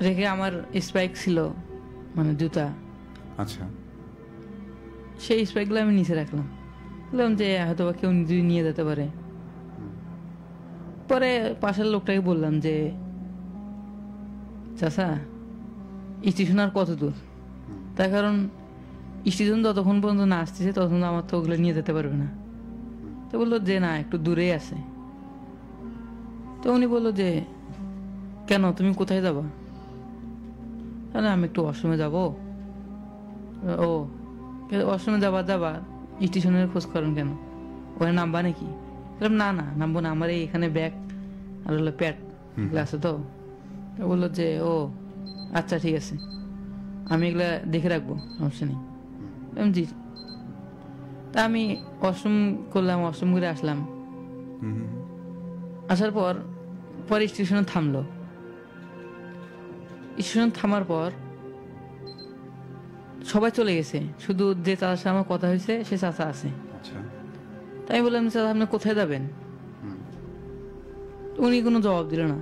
রেখে আমার স্পাইক ছিল মানে জুতা, আচ্ছা। সেই স্পাইকগুলো আমি নিচে রাখলাম, বললাম যে হয়তো বা কেউ যদি নিয়ে যেতে পারে। পরে পাশের লোকটাকে বললাম যে চাচা স্টেশন আর কত দূর, তার কারণ স্টেশন যতক্ষণ পর্যন্ত না আসতেছে ততক্ষণ আমার তো ওগুলো নিয়ে যেতে পারবে না। তো বললো যে না, একটু দূরেই আছে। তো উনি বললো যে কেন, তুমি কোথায় যাবা? তাহলে আমি একটু ওয়াশরুমে যাবো। ও ওয়াশরুমে যাবা স্টেশনের খোঁজ করেন কেন, ওখানে নামবা নাকি? বললাম না না, নামবো না, আমার এখানে ব্যাগ আর হলো প্যাড আছে। তো বললো যে ও আচ্ছা ঠিক আছে, আমি এগুলা দেখে রাখবো, সমস্যা নেই। জি। তা আমি ওয়াশরুম করলাম, ওয়াশরুম করে আসলাম। আসার পর পরে স্টেশনে থামলো। স্টেশন থামার পর সবাই চলে গেছে, শুধু যে চাচার সাথে আমার কথা হয়েছে সে চাচা আছে। আচ্ছা। তাই আমি বললাম চাচা আপনি কোথায় যাবেন? উনি কোনো জবাব দিল না।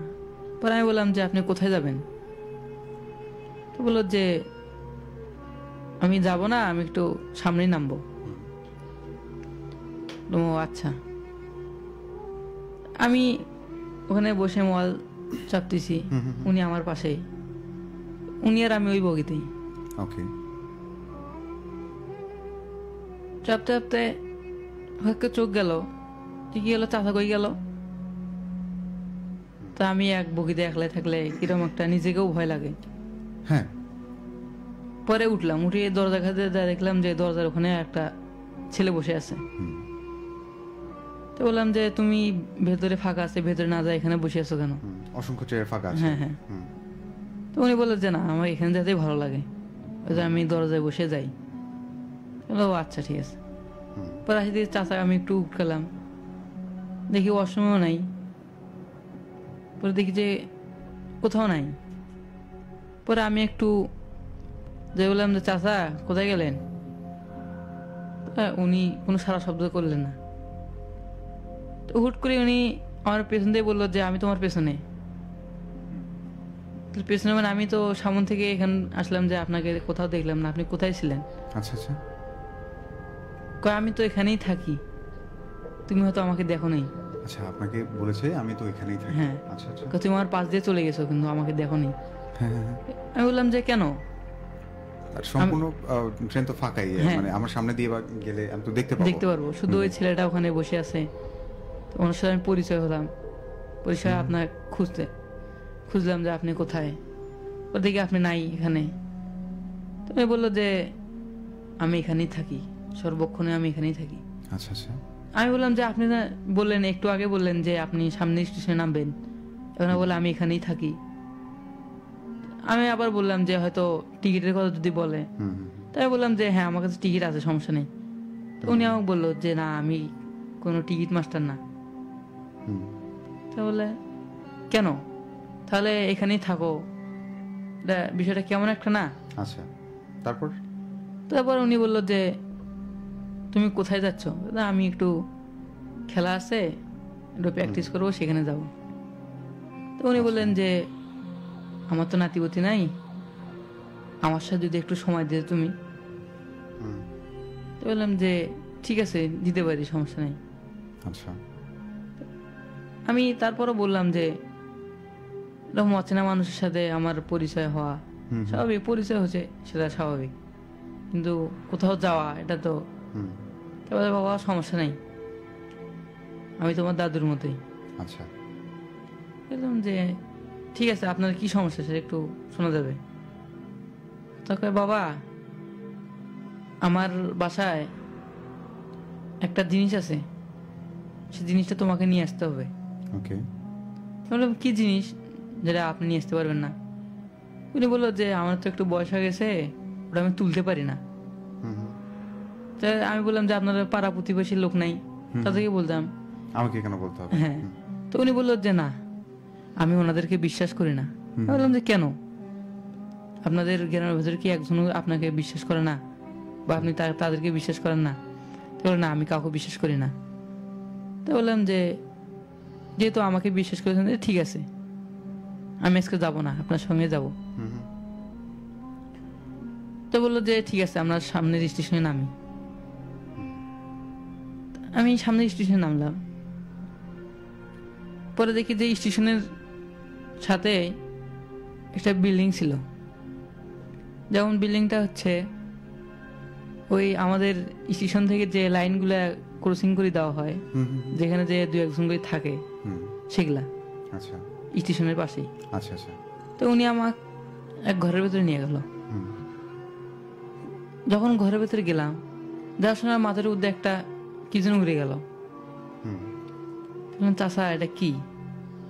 পরে আমি বললাম যে আপনি কোথায় যাবেন? তো বললো যে আমি যাব না, আমি একটু সামনেই নামবো। ও আচ্ছা। আমি ওখানে বসে মোবাইল চাপতেছি, উনি আমার পাশেই, উনি আর আমি ওই বগিতেই। ওকে। চাপতে চাপতে হয়তো চোখ গেল, কি গেল, চাচা কই গেল। তা আমি এক বগিতে একলাই থাকলে কিরকম একটা নিজেকেও ভয় লাগে। হ্যাঁ। পরে উঠলাম, উঠে দরজা কাছে দেখলাম যে দরজার ওখানে একটা ছেলে বসে আছে। তো বললাম যে তুমি ভেতরে ফাঁকা আছে, ভেতরে না যায় এখানে বসে আছো কেন? অসংখ্য চেয়ার ফাঁকা আছে। হ্যাঁ হ্যাঁ। তো উনি বললেন যে না, আমার এখানে যেতেই ভালো লাগে, ওই যে আমি দরজায় বসে যাই। ও আচ্ছা ঠিক আছে। পরে আসি দিয়ে চাচা আমি একটু উঠলাম, দেখি ওয়াশরুমেও নাই। পরে দেখি যে কোথাও নাই। পরে আমি একটু যে বললাম যে চাচা কোথায় গেলেন? উনি কোনো সারা শব্দ করলেন না। তো হুট করে উনি আমার পেছন দিয়ে বললো যে আমি তোমার পেছনে। পেছনে মানে আমি তো সামন থেকে এখানে আসলাম, যে আপনাকে কোথাও দেখলাম না, আপনি কোথায় ছিলেন? আচ্ছা আচ্ছা। আমি তো এখানেই থাকি, তুমি হয়তো আমাকে দেখো নাই। আচ্ছা, আপনাকে বলেছে আমি তো এখানেই থাকি। হ্যাঁ। আচ্ছা আচ্ছা। তুমি আমার পাশ দিয়ে চলে গেছো কিন্তু আমাকে দেখো নি। হ্যাঁ হ্যাঁ। আমি বললাম যে কেন? আর সম্পূর্ণ ট্রেন তো ফাঁকাই, হ্যাঁ। মানে আমার সামনে দিয়ে গেলে আমি তো দেখতে পারবো, শুধু ওই ছেলেটা ওখানে বসে আছে। ওনার সাথে আমি পরিচয় হলাম, পরিচয় আপনার খুঁজলাম যে আপনি কোথায়। ওদিকে আপনি নাই এখানে। তো আমি বললো যে আমি এখানেই থাকি, সর্বক্ষণে আমি এখানেই থাকি। আচ্ছা আচ্ছা। আমি বললাম যে আপনি না বললেন, একটু আগে বললেন যে আপনি সামনে স্টেশনে নামবেন, এখন বলে আমি এখানেই থাকি। আমি আবার বললাম যে হয়তো টিকিটের কথা যদি বলে, তাই বললাম যে হ্যাঁ আমার কাছে টিকিট আছে, সমস্যা নেই। তো উনি আমাকে বললো যে না আমি কোনো টিকিট মাস্টার না। তা বলে কেন, তাহলে এখানেই থাকো, বিষয়টা কেমন একটা না। আচ্ছা, তারপর? তারপর উনি বললো যে তুমি কোথায় যাচ্ছ? না আমি একটু খেলা আছে, একটু প্র্যাকটিস করবো, সেখানে যাব। তো উনি বললেন যে আমার তো নাতিপতি নাই, আমার সাথে যদি একটু সময় দিতে তুমি। তো বললাম যে ঠিক আছে দিতে পারি, সমস্যা নেই। আচ্ছা। আমি তারপরও বললাম যে এরকম অচেনা মানুষের সাথে আমার পরিচয় হওয়া স্বাভাবিক, পরিচয় হচ্ছে সেটা স্বাভাবিক, কিন্তু কোথাও যাওয়া এটা তো। তারপরে বাবা সমস্যা নেই, আমি তোমার দাদুর মতোই। আচ্ছা। বললাম যে ঠিক আছে আপনার কি সমস্যা সেটা একটু শোনা যাবে? তখন বাবা আমার বাসায় একটা জিনিস আছে, সেই জিনিসটা তোমাকে নিয়ে আসতে হবে। ওকে। বললাম কি জিনিস যেটা আপনি নিয়ে আসতে পারবেন না? উনি বললো যে আমার তো একটু বয়স হয়ে গেছে, ওটা আমি তুলতে পারি না। তো আমি বললাম যে আপনার পাড়া প্রতিবেশীর লোক নাই, তাদেরকে বলতাম। আমাকে কেন বলতে হবে? হ্যাঁ। তো উনি বললো যে না আমি ওনাদেরকে বিশ্বাস করি না। আমি বললাম যে কেন, আপনাদের গ্রামের ভেতরে কি একজন আপনাকে বিশ্বাস করে না, বা আপনি তাদেরকে বিশ্বাস করেন না? তো বললো না আমি কাউকে বিশ্বাস করি না। তো বললাম যে যেহেতু আমাকে বিশ্বাস করেছেন ঠিক আছে, আমি আজকে যাবো না, আপনার সঙ্গে যাব। তো বললো যে ঠিক আছে আমরা সামনের স্টেশনে নামি। আমি সামনের স্টেশনে নামলাম, পরে দেখি যে স্টেশনের সাথে একটা বিল্ডিং ছিল। যেমন বিল্ডিংটা হচ্ছে ওই আমাদের স্টেশন থেকে যে লাইনগুলা ক্রসিং করে দেওয়া হয়, যেখানে যে দু একজন করে থাকে, সেগুলা আচ্ছা স্টেশনের পাশেই। আচ্ছা আচ্ছা। তো উনি আমাকে এক ঘরের ভেতরে নিয়ে গেল। যখন ঘরের ভেতরে গেলাম, যাওয়ার সময় মাথার মধ্যে একটা কি যেন উড়ে গেল। চাচা এটা কি,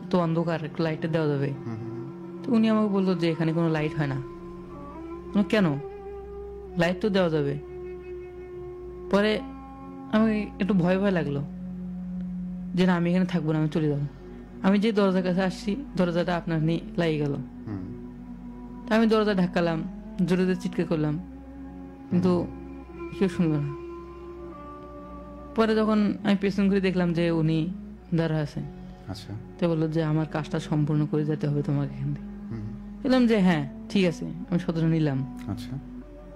তো অন্ধকার, একটু লাইটটা দেওয়া যাবে? তো উনি আমাকে বললো যে এখানে কোনো লাইট হয় না। কেন, লাইট তো দেওয়া যাবে। পরে আমি একটু ভয় ভয় লাগলো যে না আমি এখানে থাকবো না, আমি চলে যাবো। আমি যে দরজার কাছে আসছি, দরজাটা আপনার নিয়ে লাগিয়ে গেল। তা আমি দরজা ঢাকালাম, জোরে জোরে চিৎকার করলাম, কিন্তু কেউ শুনলো না। পরে যখন আমি পেছন করে দেখলাম যে উনি দাঁড়া আছেন। আচ্ছা। তো বললো যে আমার কাজটা সম্পূর্ণ করে যেতে হবে তোমাকে এখান থেকে। বললাম যে হ্যাঁ ঠিক আছে, আমি সতর্ক নিলাম। আচ্ছা।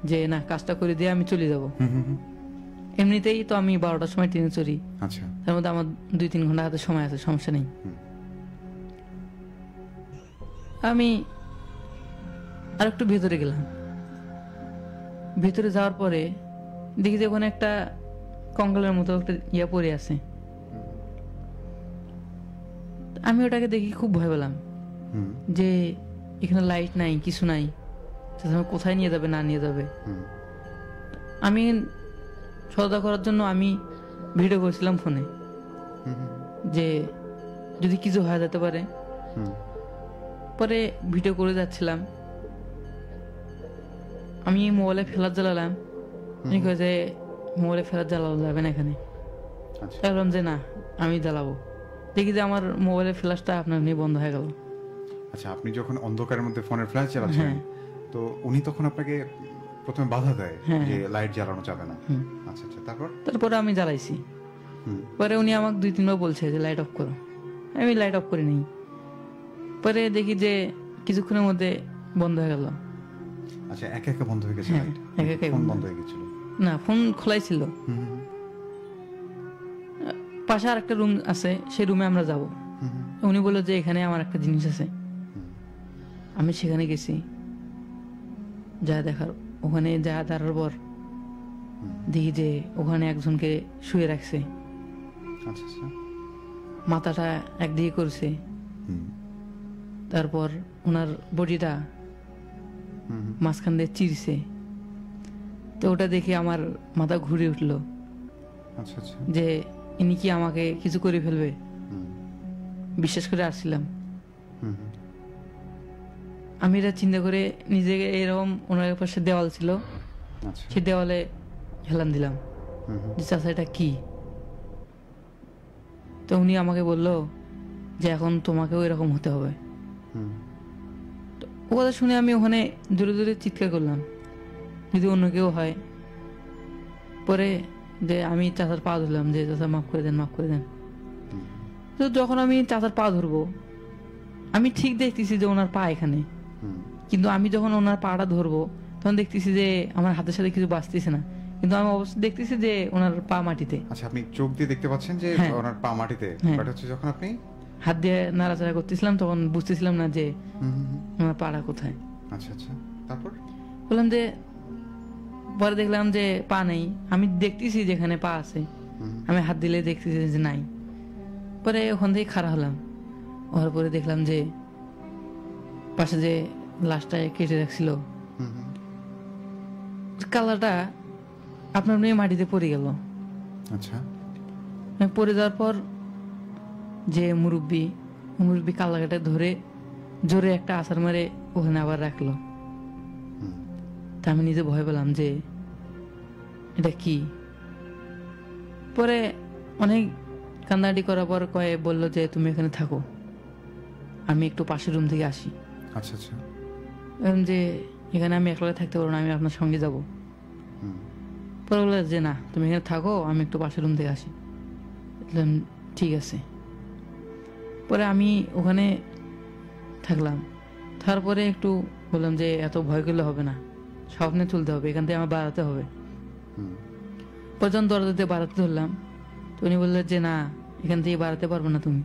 যে না কাজটা করে দিয়ে আমি চলে যাব। এমনিতেই তো আমি 12টার সময় ট্রেনে চড়ি। আচ্ছা। তার মধ্যে আমার 2-3 ঘন্টা হাতে সময় আছে, সমস্যা নেই। আমি আর একটু ভেতরে গেলাম। ভেতরে যাওয়ার পরে দেখি যে ওখানে একটা কঙ্কালের মতো একটা ইয়া পড়ে আছে। আমি ওটাকে দেখি খুব ভয় পেলাম যে এখানে লাইট নাই, কিছু নাই, কোথায় নিয়ে যাবে না নিয়ে যাবে। আমি সদা করার জন্য আমি ভিডিও করেছিলাম ফোনে, যে যদি কিছু হয়ে যেতে পারে। পরে ভিডিও করে যাচ্ছিলাম, আমি মোবাইলে ফ্ল্যাশ জ্বালালাম। আমি কই যে মোবাইলে ফ্ল্যাশ জ্বালানো যাবে না এখানে। বললাম যে না আমি জ্বালাবো। দেখি যে আমার মোবাইলের ফ্ল্যাশটা আপনার নিয়ে বন্ধ হয়ে গেল। আচ্ছা, আপনি যখন অন্ধকারের মধ্যে ফোনের ফ্ল্যাশ জ্বালাচ্ছেন, তো উনি তখন আপনাকে প্রথমে বাধা দেয় যে লাইট জ্বালানো যাবে না। আচ্ছা আচ্ছা, তারপরে আমি জ্বালাইছি। পরে উনি আমাকে 2-3 বার বলছে যে লাইট অফ করো, আমি লাইট অফ করি নাই। পরে দেখি যে কিছুক্ষণের মধ্যে বন্ধ হয়ে গেল। আচ্ছা, একা একা বন্ধ হয়ে গেছে লাইট? একা একা ফোন বন্ধ হয়ে গেছিল? না, ফোন খোলাই ছিল। পাশে আর একটা রুম আছে, সেই রুমে আমরা যাব। উনি বললো যে এখানে আমার একটা জিনিস আছে। আমি সেখানে গেছি, যা দেখার ওখানে যা দাঁড়ার পর দেখি যে ওখানে একজনকে শুয়ে রাখছে। মাথাটা একদিকে করছে, তারপর ওনার বডিটা মাঝখান দিয়ে চিরছে। তো ওটা দেখে আমার মাথা ঘুরে উঠলো আচ্ছা আচ্ছা। যে ইনি কি আমাকে কিছু করে ফেলবে। হুম, বিশ্বাস করে আসছিলাম। হুম, হুম, আমি এটা চিন্তা করে নিজেকে, এরকম ওনার পাশে দেওয়াল ছিল, আচ্ছা। সেই দেওয়ালে হেলান দিলাম হুম, হুম, যে চাচা এটা কি। তো উনি আমাকে বললো যে এখন তোমাকেও এরকম হতে হবে। হুম, ও কথা শুনে আমি ওখানে জোরে জোরে চিৎকার করলাম যদি অন্য কেউ হয়। পরে যে আমি চাচার পা ধরলাম যে চাচা মাফ করে দেন, মাফ করে দেন। তো যখন আমি চাচার পা ধরবো, আমি ঠিক দেখতেছি যে ওনার পা এখানে, হুম, কিন্তু আমি যখন ওনার পাটা ধরবো তখন দেখতেছি যে আমার হাতের সাথে কিছু বাঁচতেছে না, কিন্তু আমি অবশ্যই দেখতেছি যে ওনার পা মাটিতে। আচ্ছা, আপনি চোখ দিয়ে দেখতে পাচ্ছেন যে হ্যাঁ। ওনার পা মাটিতে, হ্যাঁ। বাট হচ্ছে যখন আপনি হাত দিয়ে নাড়াচাড়া করতেছিলাম তখন বুঝতেছিলাম না যে হুম, হুম, হুম, ওনার পাটা কোথায়। আচ্ছা আচ্ছা, তারপর বললাম যে, পরে দেখলাম যে পা নেই। আমি দেখতেছি যেখানে পা আছে, হুম, আমি হাত দিলে দেখতেছি যে নাই। পরে ওখান থেকে খাড়া হলাম, হওয়ার পরে দেখলাম যে পাশে যে লাশটা কেটে রাখছিল হুম, হুম, কালারটা আপনার মেয়ে মাটিতে পড়ে গেল। আচ্ছা। পড়ে যাওয়ার পর যে মুরব্বী কালারটা ধরে জোরে একটা আছাড় মারে ওখানে আবার রাখলো। হুম, তা আমি নিজে ভয় পেলাম যে এটা কি। পরে অনেক কান্দাকাটি করার পর বললো যে তুমি এখানে থাকো, আমি একটু পাশের রুম থেকে আসি। আচ্ছা আচ্ছা। বললাম যে এখানে আমি একলা থাকতে পারবো না, আমি আপনার সঙ্গে যাব। হুম, পরে বললো যে না, তুমি এখানে থাকো, আমি একটু পাশের রুম থেকে আসি। বললাম ঠিক আছে। পরে আমি ওখানে থাকলাম। তারপরে একটু বললাম যে এত ভয় করলে হবে না, স্বপ্নে তুলতে হবে, এখান থেকে আমার বাড়াতে হবে। হুম, পরে যখন দরজাতে বাড়াতে ধরলাম তো উনি বললেন যে না, এখান থেকে বাড়াতে পারবো না তুমি।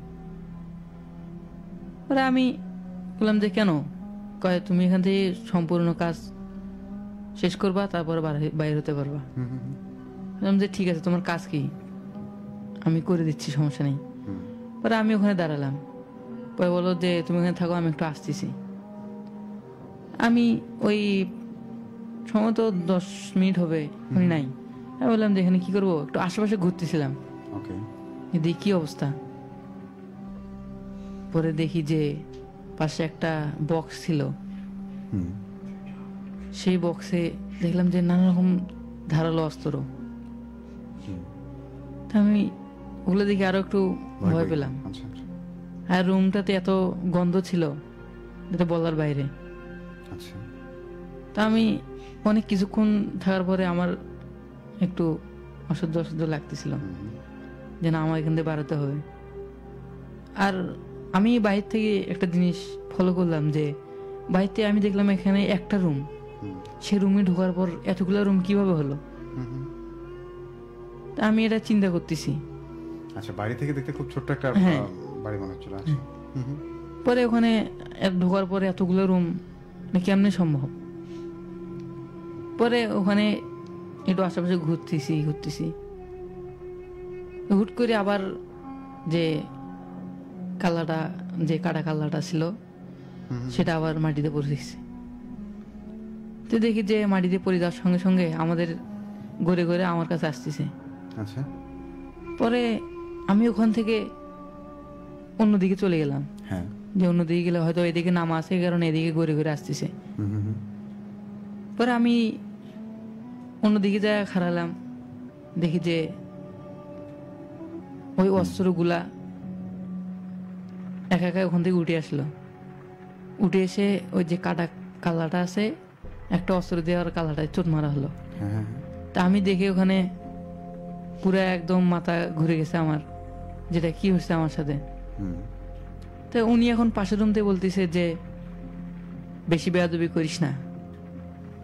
পরে আমি বললাম যে কেন? তুমি এখান থেকে সম্পূর্ণ কাজ শেষ করবা, তারপরে বাইরে হতে পারবা। হুম, হুম, বললাম যে ঠিক আছে, তোমার কাজ কি, আমি করে দিচ্ছি, সমস্যা নেই। হুম, পরে আমি ওখানে দাঁড়ালাম। পরে বললো যে তুমি ওখানে থাকো, আমি একটু আসতেছি। আমি ওই সম্ভবত 10 মিনিট হবে উনি নাই। আমি বললাম যে এখানে কি করবো, একটু আশেপাশে ঘুরতেছিলাম, ওকে। দেখি কি অবস্থা। পরে দেখি যে পাশে একটা বক্স ছিল, হুম, সেই বক্সে দেখলাম যে নানা রকম ধারালো অস্ত্র। তা আমি ওগুলো দেখে আরো একটু ভয় পেলাম। আচ্ছা আচ্ছা, আর রুমটাতে এত গন্ধ ছিল যেটা বলার বাইরে। আচ্ছা। তা আমি অনেক কিছুক্ষণ থাকার পরে আমার একটু অসহ্য অসহ্য লাগতেছিল হুম, যে না, আমার এখান থেকে বাড়াতে হবে। আর আমি বাইরে থেকে একটা জিনিস ফলো করলাম যে বাইরে থেকে আমি দেখলাম এখানে একটা রুম, হুম, সে রুমে ঢোকার পর এতগুলো রুম কিভাবে হলো। হুম, হুম। তা আমি এটা চিন্তা করতেছি। আচ্ছা, বাড়ি থেকে দেখতে খুব ছোট্ট একটা হ্যাঁ। বাড়ি মনে হচ্ছিল। আচ্ছা। হুম, হুম, পরে ওখানে ঢোকার পরে এতগুলো রুম কেমনে সম্ভব। পরে ওখানে একটু আশেপাশে ঘুরতেছি, হুট করে আবার যে কালাটা, যে কাটা কালাটা ছিল হুম, সেটা আবার মাটিতে পড়ে গেছে। তো দেখি যে মাটিতে পড়ে যাওয়ার সঙ্গে সঙ্গে আমাদের ঘুরে ঘুরে আমার কাছে আসতেছে। আচ্ছা। পরে আমি ওখান থেকে অন্যদিকে চলে গেলাম, হ্যাঁ। যে অন্যদিকে গেলে হয়তো এদিকে নামা আছে, কারণ এদিকে ঘুরে ঘুরে আসতেছে। হুম, হুম, হুম, পরে আমি অন্যদিকে যা খাড়ালাম, দেখি যে ওই অস্ত্রগুলা একা একা ওখান থেকে উঠে আসলো। উঠে এসে ওই যে কাটা কালাটা আছে, একটা অস্ত্র দেওয়ার কালাটায় চোট মারা হলো। হ্যাঁ, হ্যাঁ, হ্যাঁ। তা আমি দেখি ওখানে পুরো একদম মাথা ঘুরে গেছে আমার, যেটা কি হচ্ছে আমার সাথে। হুম, তো উনি এখন পাশের রুমতে বলতেছে যে বেশি বেয়াদবি করিস না,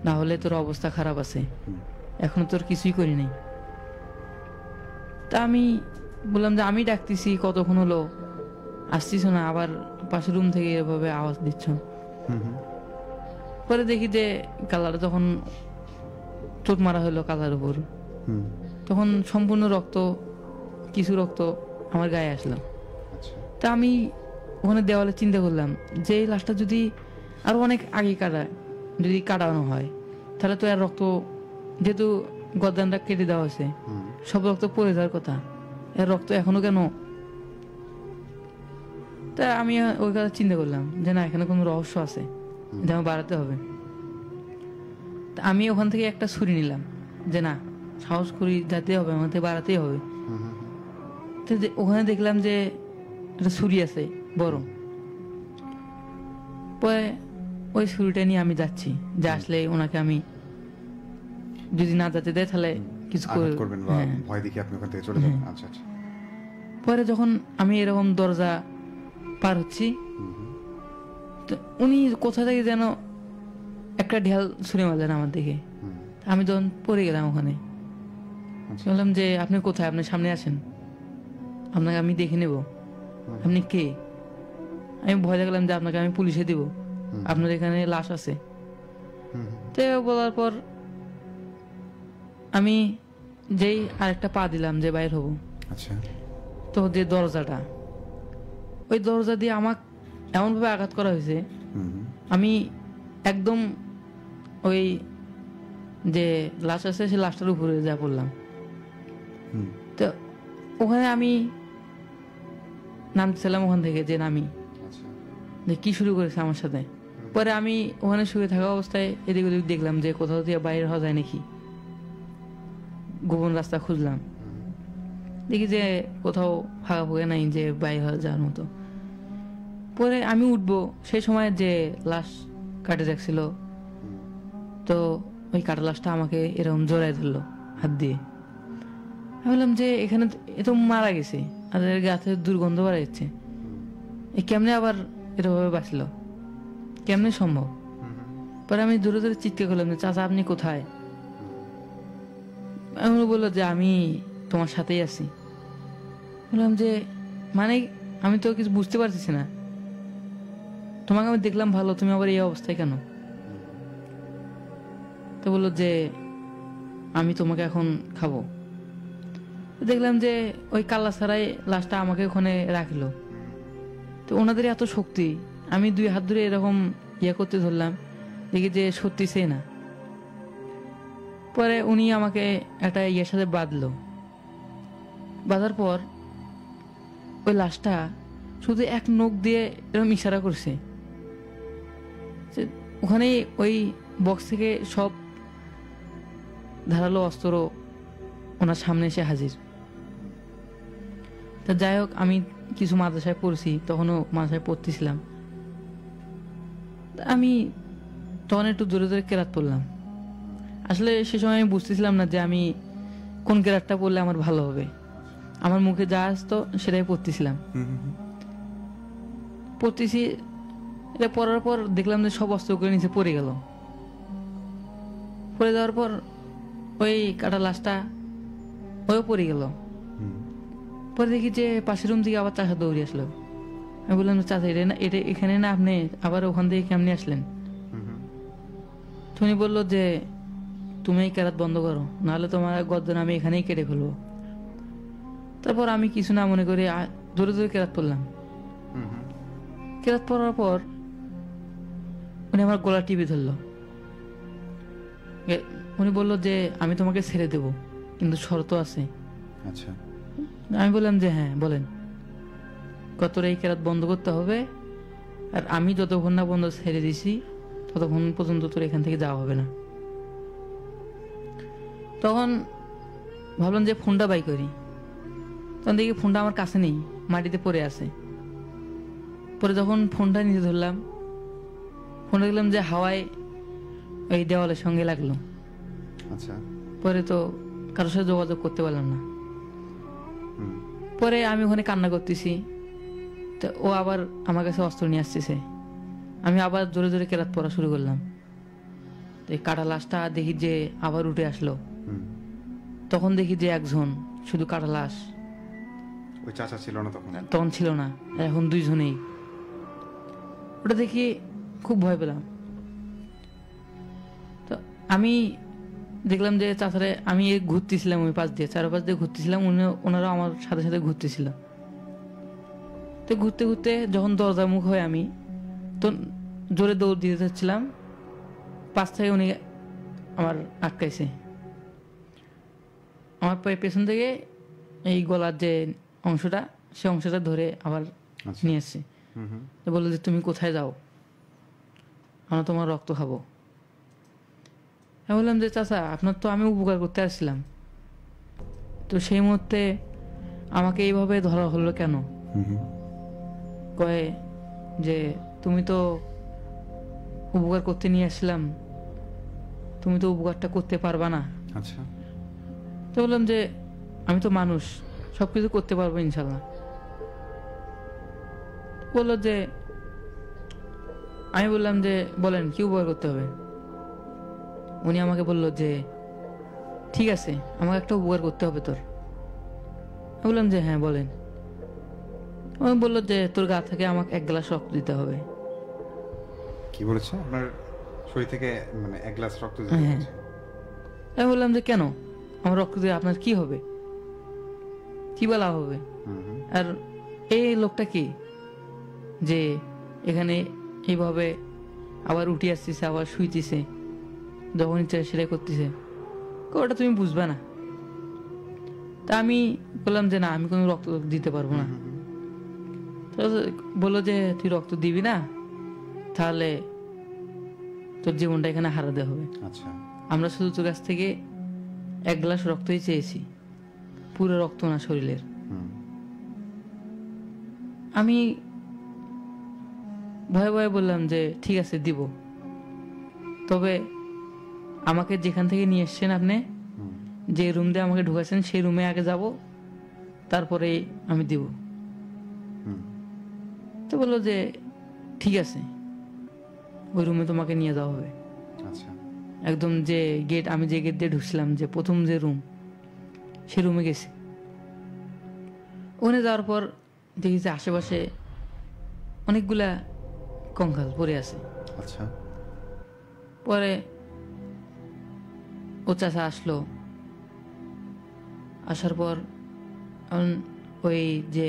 না হলে তোর অবস্থা খারাপ আছে, হুম, এখনো তোর কিছুই করি নাই। তা আমি বললাম যে আমি ডাকতেছি কতক্ষণ হলো, আসছিস না, আবার পাশের রুম থেকে এভাবে আওয়াজ দিচ্ছ। হুম, হুম, পরে দেখি যে কালারটা তখন চোট মারা হলো কালার উপর, হুম, তখন সম্পূর্ণ রক্ত, কিছু রক্ত আমার গায়ে আসলো। আচ্ছা। তা আমি ওখানে দেওয়ালে চিন্তা করলাম যে এই লাশটা যদি আরো অনেক আগে কাটা, যদি কাটানো হয় তাহলে তো আর রক্ত, যেহেতু গর্দানটা কেটে দেওয়া হয়েছে, সব রক্ত পড়ে যাওয়ার কথা, এর রক্ত এখনো কেন? তা আমি ওই কথা চিন্তা করলাম যে না, এখানে কোনো রহস্য আছে, এটা আমার বাড়াতে হবে। তা আমি ওখান থেকে একটা ছুরি নিলাম, যে না, সাহস করি যাতে হবে, আমার থেকে বাড়াতেই হবে। তো ওখানে দেখলাম যে একটা ছুরি আছে বড়, পরে ওই ছুরিটা নিয়ে আমি যাচ্ছি, যে আসলে ওনাকে আমি যদি না যেতে দেয় তাহলে কিছু করবেন বা ভয় দেখে আপনি ওখান থেকে চলে যাবেন। আচ্ছা আচ্ছা। পরে যখন আমি এরকম দরজা পার হচ্ছি, তো উনি কোথা থেকে যেন একটা ঢেল ছুঁড়ে মারলেন আমার দিকে। আমি তখন পড়ে গেলাম ওখানে। বললাম যে আপনি কোথায়, আপনি সামনে আসেন, আপনাকে আমি দেখে নেব, আপনি কে? আমি ভয় দেখলাম যে আপনাকে আমি পুলিশে দিব, আপনার এখানে লাশ আছে। তো বলার পর আমি যেই আরেকটা পা দিলাম যে বাইর হব, আচ্ছা, তো যে দরজাটা, ওই দরজা দিয়ে আমাকে এমনভাবে আঘাত করা হয়েছে, আমি একদম ওই যে লাশ আছে সে লাশটার উপরে যা পড়লাম। তো ওখানে আমি নামতেছিলাম ওখান থেকে, যে নামি যে কি শুরু করেছে আমার সাথে। পরে আমি ওখানে শুয়ে থাকা অবস্থায় এদিক ওদিক দেখলাম যে কোথাও দিয়ে বাইরে হওয়া যায় নাকি, গোপন রাস্তা খুঁজলাম, দেখি যে কোথাও ফাঁকা ফুঁকে নাই যে বাইরে হওয়া যাওয়ার মতো। পরে আমি উঠবো, সেই সময় যে লাশ কাটে যাচ্ছিল, তো ওই কাটা লাশটা আমাকে এরকম জড়াই ধরলো হাত দিয়ে। আমি বললাম যে এখানে এ তো মারা গেছে, আর এর গাছে দুর্গন্ধ বাড়া যাচ্ছে, এ কেমনে আবার এরভাবে বাঁচলো, কেমনে সম্ভব? পরে আমি দূরে দূরে চিৎকার করলাম যে চাচা আপনি কোথায়? আমি বললো যে আমি তোমার সাথেই আছি। বললাম যে মানে আমি তো কিছু বুঝতে পারতেছি না, তোমাকে আমি দেখলাম ভালো, তুমি আবার এই অবস্থায় কেন? তো বললো যে আমি তোমাকে এখন খাবো। দেখলাম যে ওই কাল্লা ছাড়াই লাশটা আমাকে ওখানে রাখলো। তো ওনাদের এত শক্তি, আমি দুই হাত ধরে এরকম ইয়ে করতে ধরলাম, দেখি যে সত্যি সে না। পরে উনি আমাকে একটা ইয়ের সাথে বাঁধলো, বাঁধার পর ওই লাশটা শুধু এক নখ দিয়ে এরকম ইশারা করছে। ওখানে ওই বক্স থেকে সব ধারালো অস্ত্র ওনার সামনে এসে হাজির। তা যাই হোক, আমি কিছু মাদ্রাসায় পড়ছি, তখনও মাদ্রাসায় পড়তেছিলাম। আমি তখন একটু দূরে দূরে কেরাত পড়লাম। আসলে সে সময় আমি বুঝতেছিলাম না যে আমি কোন কেরাতটা পড়লে আমার ভালো হবে, আমার মুখে যা আসতো সেটাই পড়তেছিলাম। পড়তেছি, এটা পড়ার পর দেখলাম যে সব অস্ত্রগুলো নিচে পড়ে গেল। পড়ে যাওয়ার পর ওই কাটা লাশটা ওও পড়ে গেল। পরে দেখি যে পাশের রুম থেকে আবার চাচা দৌড়ে আসলো। আমি বললাম চাচা এটা না, এটা এখানে না, আপনি আবার ওখান থেকে কেমনি আসলেন? উনি বললো যে তুমি এই কেরাত বন্ধ করো, নাহলে তোমার গর্দন আমি এখানেই কেটে ফেলবো। তারপর আমি কিছু না মনে করে ধরে ধরে কেরাত পড়লাম। কেরাত পড়ার পর উনি আমার গলা টিপে ধরলো। উনি বললো যে আমি তোমাকে ছেড়ে দেব, কিন্তু শর্ত আছে। আচ্ছা। আমি বললাম যে হ্যাঁ বলেন। তোর এই কেরাত বন্ধ করতে হবে, আর আমি যতক্ষণ না বন্ধ ছেড়ে দিছি ততক্ষণ পর্যন্ত তোর এখান থেকে যাওয়া হবে না। তখন ভাবলাম যে ফোনটা বাই করি, তখন দেখি ফোনটা আমার কাছে নেই, মাটিতে পড়ে আছে। পরে যখন ফোনটা নিতে ধরলাম, ফোনটা দেখলাম যে হাওয়ায় ওই দেওয়ালের সঙ্গে লাগলো। আচ্ছা। পরে তো কারোর সাথে যোগাযোগ করতে পারলাম না। পরে আমি ওখানে কান্না করতেছি, তো ও আবার আমার কাছে অস্ত্র নিয়ে আসতেছে। আমি আবার জোরে জোরে কেরাত পড়া শুরু করলাম। তো এই কাটা লাশটা দেখি যে আবার উঠে আসলো। তখন দেখি যে একজন শুধু কাটা লাশ, ওই চাচা ছিল না তখন? তখন ছিল না, এখন দুইজনেই। ওটা দেখি খুব ভয় পেলাম। তো আমি দেখলাম যে চাচারে, আমি ঘুরতেছিলাম ওই পাশ দিয়ে, চারপাশ দিয়ে ঘুরতেছিলাম, ওনারা আমার সাথে সাথে ঘুরতেছিল। তো ঘুরতে ঘুরতে যখন দরজার মুখ হয়, আমি তো জোরে দৌড় দিতে চাচ্ছিলাম, পাশ থেকে উনি আমার আটকাইছে, আমার পায়ের পেছন থেকে এই গলার যে অংশটা সে অংশটা ধরে আবার আচ্ছা। নিয়ে এসছে। তো বললো যে তুমি কোথায় যাও, আমরা তোমার রক্ত খাবো। আমি বললাম যে চাচা আপনার তো আমি উপকার করতে আসছিলাম, তো সেই মুহূর্তে আমাকে এইভাবে ধরা হলো কেন? কয়ে যে তুমি তো উপকার করতে নিয়ে আসছিলাম, তুমি তো উপকারটা করতে পারবা না। আচ্ছা। তো বললাম যে আমি তো মানুষ, সব কিছু করতে পারবো ইনশাল্লাহ। বললো যে, আমি বললাম যে বলেন কি উপকার করতে হবে। উনি আমাকে বললো যে ঠিক আছে আমাকে একটা উপকার করতে হবে তোর। আমি বললাম যে হ্যাঁ বলেন। আমি বললো যে তোর গা থেকে আমাকে 1 গ্লাস রক্ত দিতে হবে। কি বলেছে? আপনার শরীর থেকে মানে 1 গ্লাস রক্ত দিতে হ্যাঁ। বলেছে? আমি বললাম যে কেন, আমার রক্ত দিয়ে আপনার কি হবে, কি বলা হবে? আর এই লোকটা কি যে এখানে এইভাবে আবার উঠে আসতেছে, আবার শুইতেছে, যখন ইচ্ছা সেটাই করতেছে, ওটা তুমি বুঝবে না। তা আমি বললাম যে না আমি কোনো রক্ত দিতে পারবো না। তো বললো যে তুই রক্ত দিবি না, তাহলে তোর জীবনটা এখানে হারাতে হবে। আচ্ছা। আমরা শুধু তোর কাছ থেকে 1 গ্লাস রক্তই চেয়েছি, পুরো রক্ত না শরীরের। আমি ভয়ে ভয়ে বললাম যে ঠিক আছে দিব, তবে আমাকে যেখান থেকে নিয়ে এসছেন আপনি, যে রুম দিয়ে আমাকে ঢুকাচ্ছেন সেই রুমে আগে যাব, তারপরে আমি দিব। তো বললো যে ঠিক আছে ওই রুমে তোমাকে নিয়ে যাওয়া হবে। আচ্ছা। একদম যে গেট, আমি যে গেট দিয়ে ঢুকছিলাম, যে প্রথম যে রুম, সে রুমে গেছি। ওখানে যাওয়ার পর দেখি যে আশেপাশে অনেকগুলা কঙ্কাল পড়ে আছে। আচ্ছা। পরে ও চাচা আসলো, আসার পর ওই যে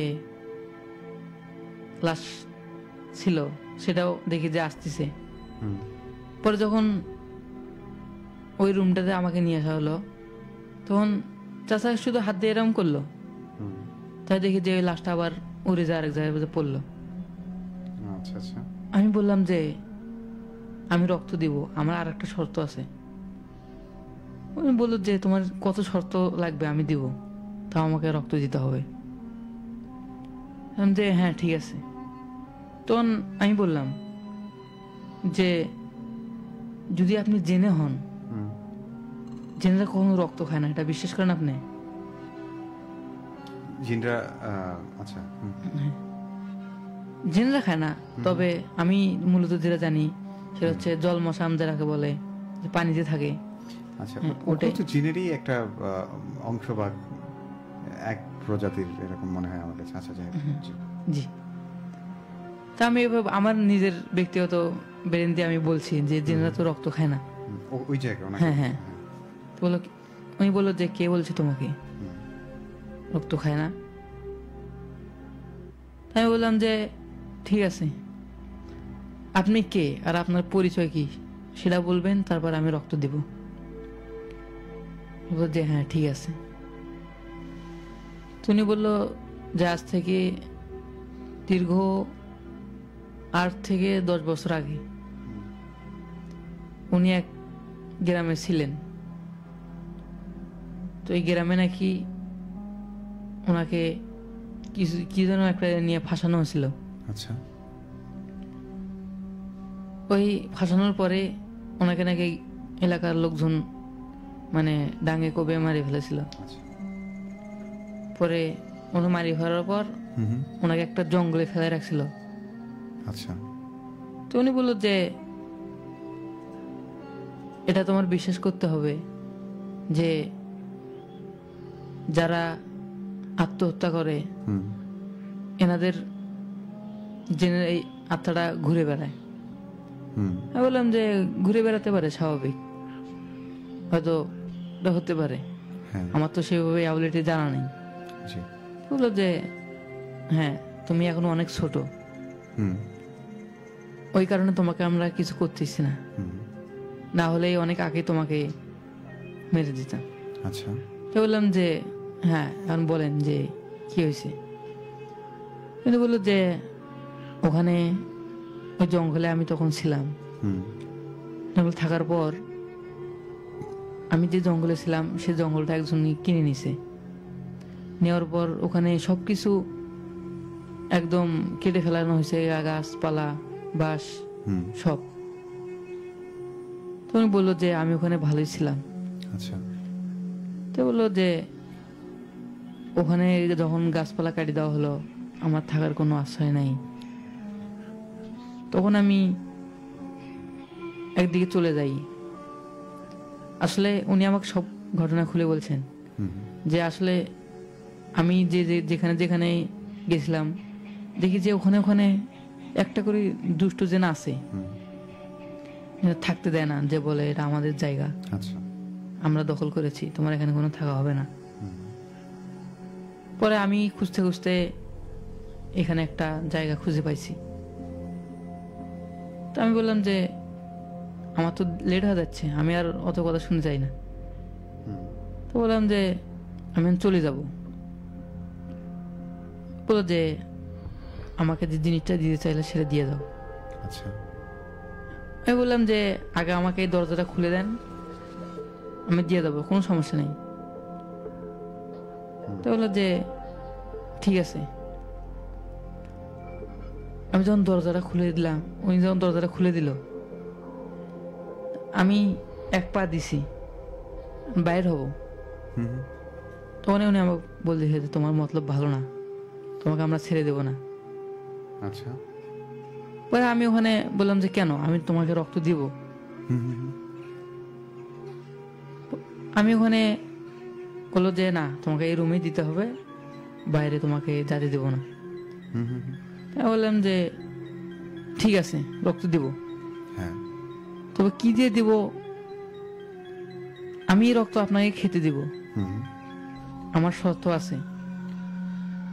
লাশ ছিল সেটাও দেখি যে আসতেছে। পরে যখন ওই রুমটাতে আমাকে নিয়ে আসা হলো, তখন চাচা শুধু হাত দিয়ে এরম করলো, তাই দেখি যে ওই লাশটা আবার উড়ে যায় আরেক জায়গায় পড়লো। আচ্ছা আচ্ছা। আমি বললাম যে আমি রক্ত দিব, আমার আর একটা শর্ত আছে। উনি বললো যে তোমার কত শর্ত লাগবে আমি দিব, তাও আমাকে রক্ত দিতে হবে। যে হ্যাঁ ঠিক আছে। তখন আমি বললাম যে যদি আপনি জেনে হন, জেনেরা কখনো রক্ত খায় না, এটা বিশ্বাস করেন আপনি? জিনরা আচ্ছা। জেনেরা খায় না, তবে আমি মূলত যেটা জানি সেটা হচ্ছে জল মশাম যারাকে বলে, যে পানিতে থাকে। আচ্ছা। ওটাই ওটা তো জিনেরই একটা অংশ বা এক প্রজাতির এরকম মনে হয় আমার কাছে। আচ্ছা যাই হোক, জি। জি। তা আমি এভাবে আমার নিজের ব্যক্তিগত ব্রেন দিয়ে আমি বলছি যে জেনেরা তো রক্ত খায় না। ওই জায়গায় হ্যাঁ হ্যাঁ। বলো, উনি বললো যে কে বলছে তোমাকে রক্ত খায় না? আমি বললাম যে ঠিক আছে আপনি কে আর আপনার পরিচয় কি সেটা বলবেন, তারপর আমি রক্ত দিব। বললো যে হ্যাঁ ঠিক আছে। উনি বললো যে আজ থেকে দীর্ঘ 8 থেকে 10 বছর আগে উনি এক গ্রামে ছিলেন। তো এই গ্রামে নাকি ওনাকে কি যেন একটা নিয়ে ফাঁসানো হয়েছিল। আচ্ছা। ওই ফাঁসানোর পরে ওনাকে নাকি এলাকার লোকজন মানে ডাঙে কোবে মারি ফেলেছিল। পরে উনি মারি ফেলার পর ওনাকে একটা জঙ্গলে ফেলে রাখছিল। আচ্ছা। তো উনি বললো যে এটা তোমার বিশ্বাস করতে হবে যে যারা আত্মহত্যা করে এনাদের জেনে এই আত্মাটা ঘুরে বেড়ায়। আমি বললাম যে ঘুরে বেড়াতে পারে, স্বাভাবিক, হয়তো এটা হতে পারে, আমার তো সেভাবে অ্যাবিলিটি জানা নেই। বললো যে হ্যাঁ তুমি এখনো অনেক ছোট, ওই কারণে তোমাকে আমরা কিছু করতেছি না। না হলেই অনেক আগে তোমাকে মেরে দিতাম। আচ্ছা। তো বললাম যে হ্যাঁ, এখন বলেন যে কি হয়েছে। কিন্তু বললো যে ওখানে ওই জঙ্গলে আমি তখন ছিলাম, হুম। জঙ্গল থাকার পর আমি যে জঙ্গলে ছিলাম সে জঙ্গলটা একজন কিনে নিছে। নেওয়ার পর ওখানে সবকিছু একদম কেটে ফেলানো হয়েছে, গাছপালা বাঁশ হুম। সব। তো উনি বললো যে আমি ওখানে ভালোই ছিলাম। আচ্ছা। তো বললো যে ওখানে যখন গাছপালা কাটি দেওয়া হলো আমার থাকার কোনো আশ্রয় নাই। তখন আমি একদিকে চলে যাই। আসলে উনি আমাকে সব ঘটনা খুলে বলছেন হুম। যে আসলে আমি যেখানে যেখানে গেছিলাম দেখি যে ওখানে ওখানে একটা করে দুষ্ট জেনা আছে, হুম। যেটা থাকতে দেয় না, যে বলে এটা আমাদের জায়গা, আচ্ছা। আমরা দখল করেছি, তোমার এখানে কোনো থাকা হবে না। হুম। পরে আমি খুঁজতে খুঁজতে এখানে একটা জায়গা খুঁজে পাইছি। তো আমি বললাম যে আমার তো লেট হয়ে যাচ্ছে, আমি আর অত কথা শুনতে চাই না। হুম। তো বললাম যে আমি এখন চলে যাব। বললো যে আমাকে যে জিনিসটা দিতে চাইলে সেটা দিয়ে দাও। আচ্ছা। আমি বললাম যে আগে আমাকে এই দরজাটা খুলে দেন, আমি দিয়ে দেবো, কোনো সমস্যা নেই। তো বললো যে ঠিক আছে। আমি যখন দরজাটা খুলে দিলাম, উনি যখন দরজাটা খুলে দিল, আমি এক পা দিছি বাইর হব, হুম। তখন উনি আমাকে বলতে যে তোমার মতলব ভালো না, তোমাকে আমরা ছেড়ে দেব না। আচ্ছা। পরে আমি ওখানে বললাম যে কেন, আমি তোমাকে রক্ত দিব। হুম। হুম। আমি ওখানে বললো যে না, তোমাকে এই রুমেই দিতে হবে, বাইরে তোমাকে যেতে দেবো না। হুম। হুম। আমি বললাম যে ঠিক আছে, রক্ত দিব, হ্যাঁ। তবে কি দিয়ে দিব, আমি এই রক্ত আপনাকে খেতে দিব, হুম। আমার শর্ত আছে।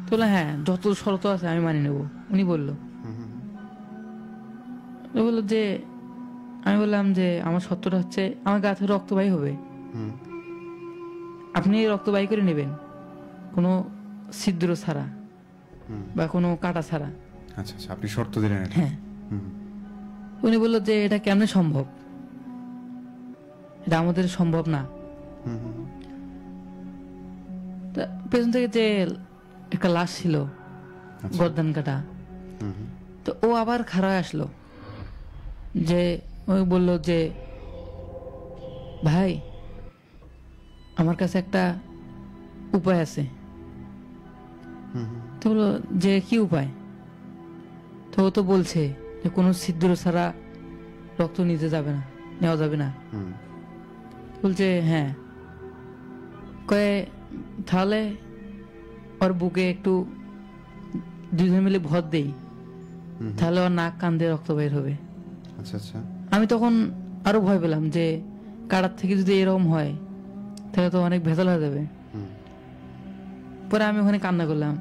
তো বললাম হ্যাঁ, যত শর্ত আছে আমি মানি নেব। উনি বললো, হুম। তো বললো যে আমি বললাম যে আমার শর্তটা হচ্ছে আমার গা থেকে রক্ত বাই হবে, হুম। আপনি এই রক্ত বাই করে নেবেন কোনো ছিদ্র ছাড়া হুম। বা কোনো কাটা ছাড়া। আচ্ছা আচ্ছা, আপনি শর্ত দিলেন এটা? হ্যাঁ। হুম। উনি বললো যে এটা কেমনে সম্ভব, এটা আমাদের সম্ভব না। হুম। হুম। তা পেছন থেকে যে একটা লাশ ছিল আচ্ছা। গর্দান কাটা, হুম। হুম। তো ও আবার খাড়া আসলো, যে ওই বলল যে ভাই আমার কাছে একটা উপায় আছে। হুম। তো বললো যে কি উপায়? তো ও তো বলছে যে কোনো ছিদ্র ছাড়া রক্ত নিতে যাবে না, নেওয়া যাবে না। হুম। বলছে হ্যাঁ। কয়ে তাহলে ওর বুকে একটু দুজন মিলে ভর দেই, হুম। তাহলে ওর নাক কান দিয়ে রক্ত বের হবে। আচ্ছা আচ্ছা। আমি তখন আরো ভয় পেলাম যে কাটার থেকে যদি এরকম হয় তাহলে তো অনেক ভেজাল হয়ে যাবে। হুম। পরে আমি ওখানে কান্না করলাম।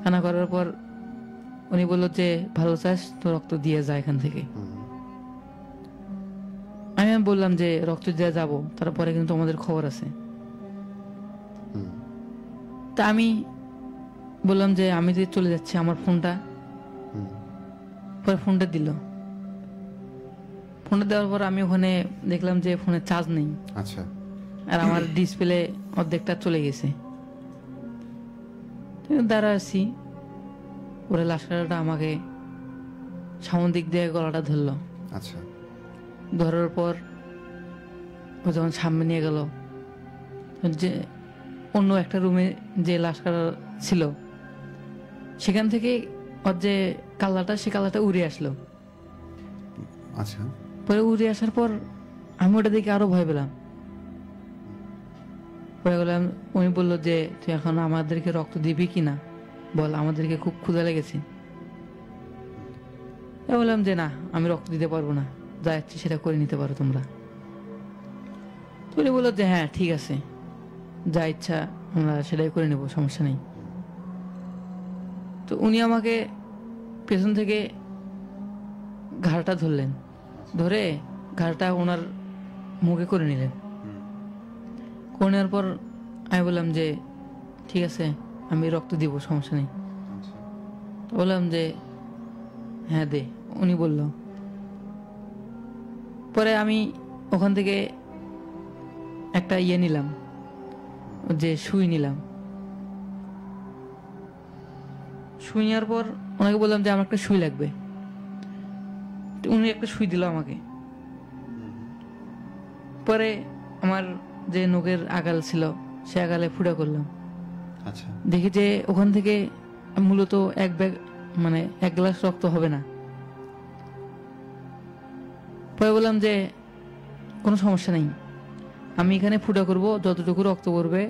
কান্না করার পর উনি বললো যে ভালো চাস তো রক্ত দিয়ে যায় এখান থেকে। হুম। আমি বললাম যে রক্ত দিয়ে যাবো, তারপরে কিন্তু আমাদের খবর আছে। হুম। তা আমি বললাম যে আমি যে চলে যাচ্ছি, আমার ফোনটা। হুম। পরে ফোনটা দিল। ফোনটা দেওয়ার পর আমি ওখানে দেখলাম যে ফোনে চার্জ নেই, আচ্ছা। আর আমার ডিসপ্লে অর্ধেকটা চলে গেছে। দাঁড়া আছি, ওরা লাশকাটাটা আমাকে সামন দিক দিয়ে গলাটা ধরলো। আচ্ছা। ধরার পর ও যখন সামনে নিয়ে গেল, যে অন্য একটা রুমে যে লাশকাটা ছিল সেখান থেকে ওর যে কালারটা, সে কালারটা উড়ে আসলো। আচ্ছা। পরে উড়ে আসার পর আমি ওটা দেখে আরো ভয় পেলাম। পরে বললাম, উনি বললো যে তুই এখন আমাদেরকে রক্ত দিবি কিনা বল, আমাদেরকে খুব ক্ষুধা লেগেছে। বললাম যে না, আমি রক্ত দিতে পারবো না, যা ইচ্ছে সেটা করে নিতে পারো তোমরা। উনি বললো যে হ্যাঁ ঠিক আছে, যা ইচ্ছা আমরা সেটাই করে নেবো, সমস্যা নেই। তো উনি আমাকে পেছন থেকে ঘাড়টা ধরলেন, ধরে ঘাড়টা ওনার মুখে করে নিলেন। করে নেওয়ার পর আমি বললাম যে ঠিক আছে, আমি রক্ত দিব, সমস্যা নেই। তো বললাম যে হ্যাঁ দে। উনি বলল। পরে আমি ওখান থেকে একটা ইয়ে নিলাম, যে সুই নিলাম। সুই নেওয়ার পর ওনাকে বললাম যে আমার একটা সুই লাগবে। তো উনি একটা সুই দিল আমাকে। পরে আমার যে নখের আগাল ছিল সে আগালে ফুটা করলাম। আচ্ছা, দেখি যে ওখান থেকে মূলত এক ব্যাগ মানে 1 গ্লাস রক্ত হবে না। পরে বললাম যে কোনো সমস্যা নেই, আমি এখানে ফুটা করব, যতটুকু রক্ত পড়বে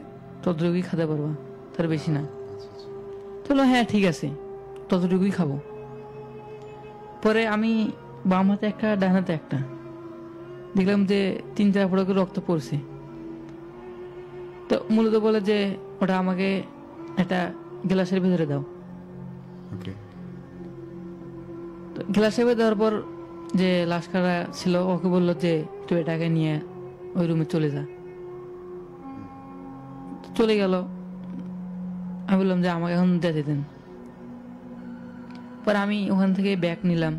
ততটুকুই খেতে পারবা, তার বেশি না। তো বললো হ্যাঁ ঠিক আছে, ততটুকুই খাবো। পরে আমি বাম হাতে একটা, ডান হাতে একটা, দেখলাম যে 3-4 ফোঁটা করে রক্ত পড়ছে। তো মূলত বলে যে ওটা আমাকে একটা গ্লাসের ভেতরে দাও। ওকে। তো গ্লাসের ভেতরে দেওয়ার পর যে লাশকারা ছিল ওকে বললো যে তুই এটাকে নিয়ে ওই রুমে চলে যা। তো চলে গেল। আমি বললাম যে আমাকে এখন যেতে দেন। পর আমি ওখান থেকে ব্যাগ নিলাম,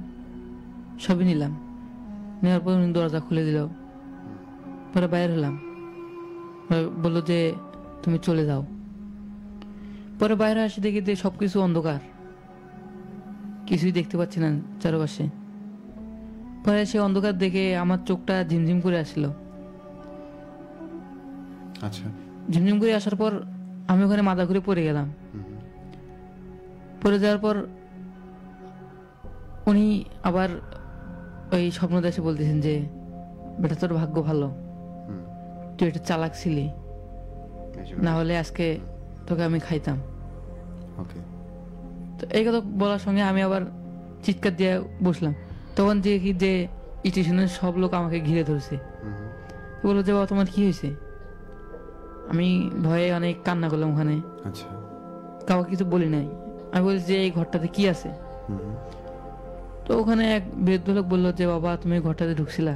সবই নিলাম। নেওয়ার পর উনি দরজা খুলে দিল। পরে বাইরে হলাম। বললো যে তুমি চলে যাও। পরে বাইরে আসে দেখি যে সবকিছু অন্ধকার, কিছুই দেখতে পাচ্ছি না চারপাশে। পরে সে অন্ধকার দেখে আমার চোখটা ঝিমঝিম করে আসলো। আচ্ছা, ঝিমঝিম করে আসার পর আমি ওখানে মাথা ঘুরে পড়ে গেলাম। পড়ে যাওয়ার পর উনি আবার ওই স্বপ্ন দেশে বলতেছেন যে বেটা তোর ভাগ্য ভালো, তুই একটা চালাক ছিলি, না হলে আজকে তোকে আমি খাইতাম। ওকে। তো এই কথা বলার সঙ্গে আমি আবার চিৎকার দিয়ে বসলাম। তখন দেখি যে স্টেশনের সব লোক আমাকে ঘিরে ধরছে। বললো যে বাবা তোমার কি হয়েছে? আমি ভয়ে অনেক কান্না করলাম ওখানে। আচ্ছা, কাউকে কিছু বলি নাই। আমি বলছি যে এই ঘরটাতে কি আছে? তো ওখানে এক বৃদ্ধ লোক বললো যে বাবা তুমি এই ঘরটাতে ঢুকছিলা?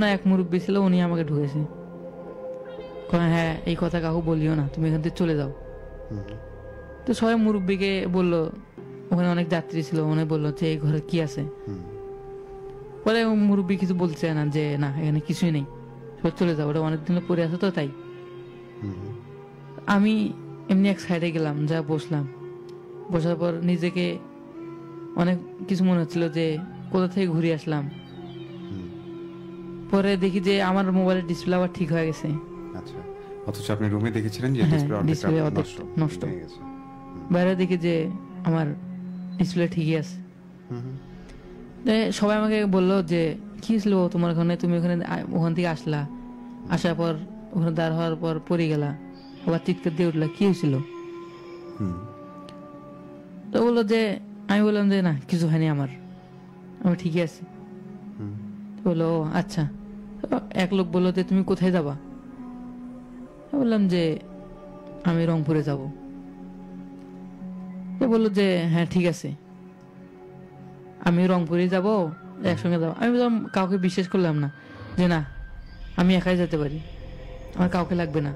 না, এক মুরব্বী ছিল, উনি আমাকে ঢুকেছে। হ্যাঁ, এই কথা কাউকে বলিও না, তুমি এখান থেকে চলে যাও। তো সবাই মুরব্বীকে বললো, ওখানে অনেক যাত্রী ছিল, উনি বললো যে এই ঘরে কি আছে? পরে মুরব্বী কিছু বলতে চায় না, যে না এখানে কিছুই নেই, সব চলে যাও, ওটা অনেকদিন পরে আছে তো তাই। আমি এমনি এক সাইডে গেলাম, যা বসলাম। বসার পর নিজেকে অনেক কিছু মনে হচ্ছিল যে কোথা থেকে ঘুরে আসলাম। পরে দেখি যে আমার মোবাইলের ডিসপ্লে আবার ঠিক হয়ে গেছে। আচ্ছা, অথচ আপনি রুমে দেখেছিলেন যে হ্যাঁ, ডিসপ্লে ডিসপ্লে অর্ধেকটা নষ্ট হয়ে গেছে। বাইরে দেখি যে আমার ডিসপ্লে ঠিকই আছে। তো সবাই আমাকে বললো যে কি ছিল তোমার ওখানে, তুমি ওখান থেকে আসলা, আসার পর ওখানে দাঁড় হওয়ার পর পড়ে গেলা, আবার চিৎকার দিয়ে উঠলা, কি হয়েছিল? তো বললো যে, আমি বললাম যে না কিছু হয়নি আমার, আমি ঠিকই আছি। বললো ও আচ্ছা। এক লোক বললো যে তুমি কোথায় যাবা? বললাম যে আমি রংপুরে যাব। বললো যে হ্যাঁ ঠিক আছে, আমি রংপুরে যাব, একসঙ্গে যাবো। আমি বললাম, কাউকে বিশ্বাস করলাম না যে না আমি একাই যেতে পারি, আমার কাউকে লাগবে না।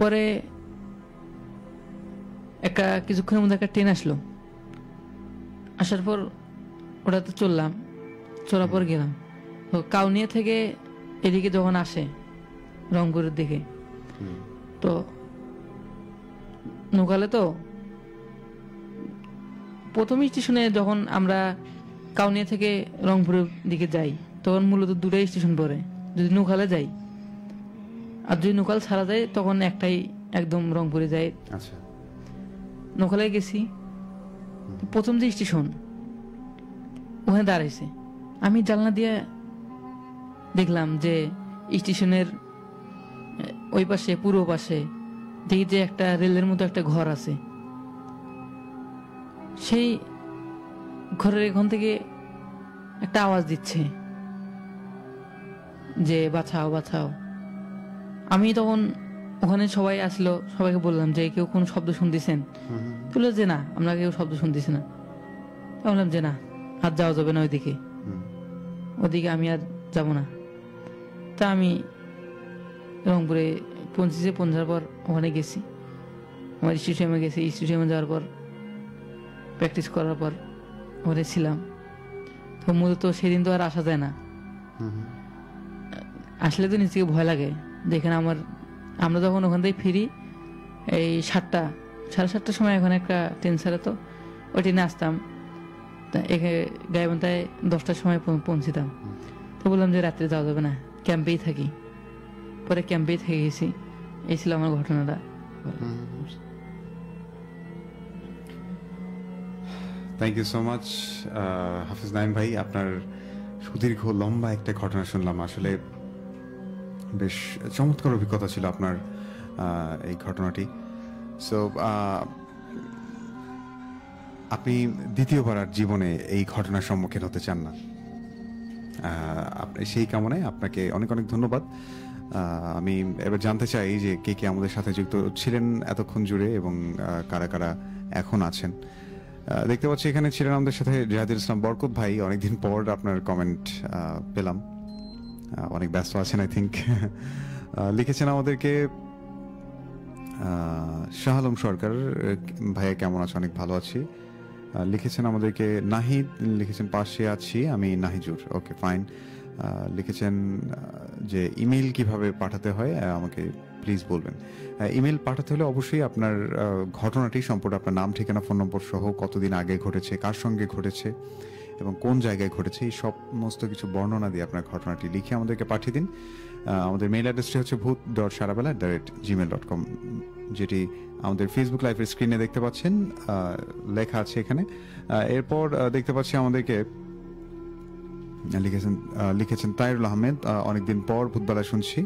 পরে কিছুক্ষণের মধ্যে একটা ট্রেন আসলো। আসার পর ওটাতে চললাম, চলার পর গেলাম। তো কাউনিয়া থেকে এদিকে যখন আসে রংপুরের দিকে, তো নৌকালে তো প্রথম স্টেশনে যখন আমরা কাউনিয়া থেকে রংপুরের দিকে যাই তখন মূলত 2টাই স্টেশন পড়ে, যদি নৌকালে যাই। আর যদি নৌকাল ছাড়া যায় তখন একটাই, একদম রংপুরে যাই। আচ্ছা, নৌকালে গেছি, প্রথম যে স্টেশন ওখানে দাঁড়াইছে। আমি জানলা দিয়ে দেখলাম যে স্টেশনের ওই পাশে, পূর্ব পাশে দেখি যে একটা রেলের মতো একটা ঘর আছে। সেই ঘরের এখান থেকে একটা আওয়াজ দিচ্ছে যে বাঁচাও বাঁচাও। আমি তখন ওখানে সবাই আসলো, সবাইকে বললাম যে কেউ কোন শব্দ শুনতেছেন? বললো যে না আমরা কেউ শব্দ শুনতেছি না। বললাম যে না আর যাওয়া যাবে না ওইদিকে। ওদিকে আমি আর যাব না। তা আমি রংপুরে পৌঁছার পর ওখানে গেছি, আমার স্টেডিয়ামে গেছি। স্টেডিয়ামে যাওয়ার পর প্র্যাকটিস করার পর ওখানে ছিলাম। তো মূলত সেদিন তো আর আসা যায় না, আসলে তো নিজেকে ভয় লাগে। যেখানে আমরা যখন ওখান থেকে ফিরি এই 7:30 সময়, এখন একটা ট্রেন ছাড়ে, তো ওই ট্রেনে আসতাম। তা গাইবান্ধায় 10টার সময় পৌঁছিতাম। তো বললাম যে রাত্রে যাওয়া যাবে না, ক্যাম্পেই থাকি। পরে ক্যাম্পেই থেকে গেছি। এই ছিল আমার ঘটনাটা। থ্যাংক ইউ সো মাচ হাফিজ নাইম ভাই, আপনার সুদীর্ঘ লম্বা একটা ঘটনা শুনলাম। আসলে বেশ চমৎকার অভিজ্ঞতা ছিল আপনার এই ঘটনাটি। সো আপনি দ্বিতীয়বার আর জীবনে এই ঘটনার সম্মুখীন হতে চান না। সেই কামনায় আপনাকে অনেক অনেক ধন্যবাদ। আমি এবার জানতে চাই যে কে কে আমাদের সাথে যুক্ত ছিলেন এতক্ষণ জুড়ে এবং কারা কারা এখন আছেন। দেখতে পাচ্ছি এখানে ছিলেন আমাদের সাথে জাহিদুল ইসলাম বরকত ভাই। অনেকদিন পর আপনার কমেন্ট পেলাম, অনেক ব্যস্ত আছেন আই থিঙ্ক। লিখেছেন আমাদেরকে শাহ আলম সরকার, ভাইয়া কেমন আছো? অনেক ভালো আছি। লিখেছেন আমাদেরকে নাহিদ, লিখেছেন পাশে আছি আমি নাহিজুর, ওকে ফাইন। লিখেছেন যে ইমেল কিভাবে পাঠাতে হয় আমাকে প্লিজ বলবেন। ইমেল পাঠাতে হলে অবশ্যই আপনার ঘটনাটি সম্পর্কে আপনার নাম, ঠিকানা, ফোন নম্বর সহ কতদিন আগে ঘটেছে, কার সঙ্গে ঘটেছে এবং কোন জায়গায় ঘটেছে, এই সমস্ত কিছু বর্ণনা দিয়ে আপনার ঘটনাটি লিখে আমাদেরকে পাঠিয়ে দিন। আমাদের মেইল অ্যাড্রেসটি হচ্ছে bhoot.sarabela@gmail.com, যেটি আমাদের ফেসবুক লাইভের স্ক্রিনে দেখতে পাচ্ছেন, লেখা আছে এখানে। এরপর দেখতে পাচ্ছি আমাদেরকে লিখেছেন তাইরুল আহমেদ, অনেকদিন পর ভূতবেলা শুনছি।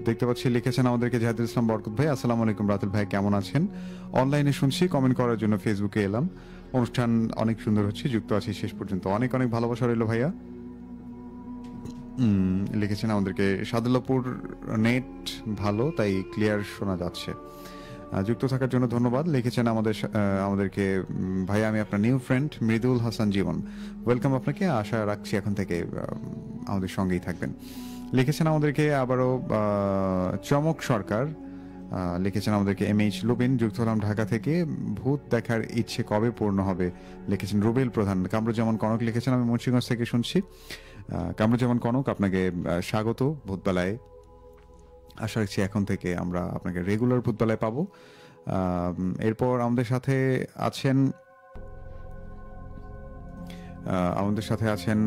দেখতে পাচ্ছি লিখেছেন আমাদেরকে জাহিদুল ইসলাম বরকত ভাই, আসসালামু আলাইকুম রাতুল ভাই, কেমন আছেন? অনলাইনে শুনছি, কমেন্ট করার জন্য ফেসবুকে এলাম। অনুষ্ঠান অনেক সুন্দর হচ্ছে, যুক্ত আছি শেষ পর্যন্ত, অনেক অনেক ভালোবাসা রইল ভাইয়া। লিখেছেন আমাদেরকে সাদুল্লাপুর নেট ভালো, তাই ক্লিয়ার শোনা যাচ্ছে। যুক্ত থাকার জন্য ধন্যবাদ। লিখেছেন আমাদেরকে ভাইয়া আমি আপনার নিউ ফ্রেন্ড মৃদুল হাসান জীবন, ওয়েলকাম আপনাকে, আশা রাখছি এখন থেকে আমাদের সঙ্গেই থাকবেন। লিখেছেন আমাদেরকে আবারও চমক সরকার, লিখেছেন আমাদেরকে MH লুবিন, যুক্ত হলাম ঢাকা থেকে, ভূত দেখার ইচ্ছে কবে পূর্ণ হবে? লিখেছেন রুবেল প্রধান। কামরুজ্জামান কনক লিখেছেন আমি মুন্সিগঞ্জ থেকে শুনছি। কামরুজ্জামান কনক, আপনাকে স্বাগত ভূতবেলায়। আশা রাখছি এখন থেকে আমরা আপনাকে রেগুলার ভূতবেলায় পাবো। এরপর আমাদের সাথে আছেন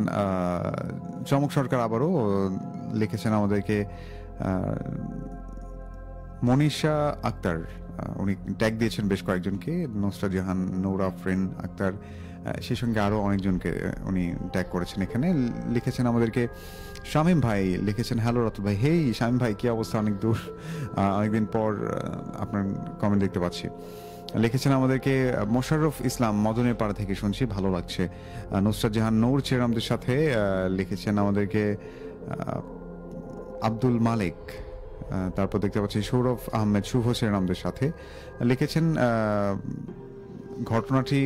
চমক সরকার আবারও লিখেছেন আমাদেরকে মনীষা আক্তার, উনি ট্যাগ দিয়েছেন বেশ কয়েকজনকে, নুসরাত জাহান, নৌরা আফরিন আক্তার, সেই সঙ্গে আরও অনেকজনকে উনি ট্যাগ করেছেন এখানে। লিখেছেন আমাদেরকে শামীম ভাই, লিখেছেন হ্যালো রাতুল ভাই। হেই শামীম ভাই, কি অবস্থা? অনেক দূর, অনেকদিন পর আপনার কমেন্ট দেখতে পাচ্ছি। লিখেছেন আমাদেরকে মোশাররফ ইসলাম, মদনের পাড়া থেকে শুনছি, ভালো লাগছে। নুসরাত জাহান নূর ছিলেন আমাদের সাথে। লিখেছেন আমাদেরকে আব্দুল মালিক, তারপর দেখতে পাচ্ছি সৌরভ আহমেদ শুভ ছিলেন আমাদের সাথে। লিখেছেন ঘটনাটি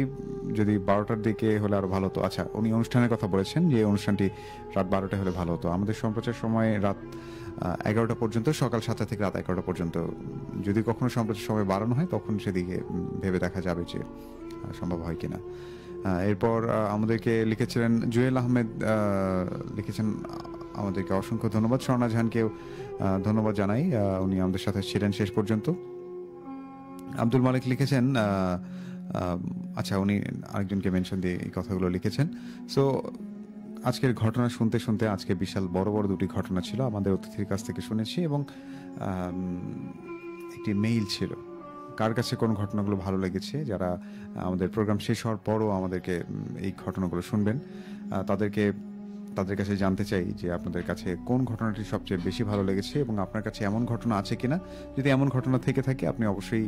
যদি 12টার দিকে হলে আরো ভালো হতো। আচ্ছা, উনি অনুষ্ঠানের কথা বলেছেন যে অনুষ্ঠানটি রাত 12টায় হলে ভালো হতো। আমাদের সম্প্রচার সময় রাত 11টা পর্যন্ত, সকাল 7টা থেকে রাত 11টা পর্যন্ত। যদি কখনো সম্প্রচার সময় বাড়ানো হয় তখন সেদিকে ভেবে দেখা যাবে যে সম্ভব হয় কিনা। এরপর আমাদেরকে লিখেছিলেন জুয়েল আহমেদ, লিখেছেন আমাদেরকে অসংখ্য ধন্যবাদ। স্বর্ণা জাহানকেও ধন্যবাদ জানাই, উনি আমাদের সাথে ছিলেন শেষ পর্যন্ত। আব্দুল মালিক লিখেছেন, আচ্ছা উনি আরেকজনকে মেনশন দিয়ে এই কথাগুলো লিখেছেন। সো আজকের ঘটনা শুনতে শুনতে আজকে বিশাল বড় বড় দুটি ঘটনা ছিল, আমাদের অতিথির কাছ থেকে শুনেছি, এবং একটি মেইল ছিল। কার কাছে কোন ঘটনাগুলো ভালো লেগেছে, যারা আমাদের প্রোগ্রাম শেষ হওয়ার পরও আমাদেরকে এই ঘটনাগুলো শুনবেন, তাদের কাছে জানতে চাই যে আপনাদের কাছে কোন ঘটনাটি সবচেয়ে বেশি ভালো লেগেছে এবং আপনার কাছে এমন ঘটনা আছে কিনা। যদি এমন ঘটনা থেকে থাকে আপনি অবশ্যই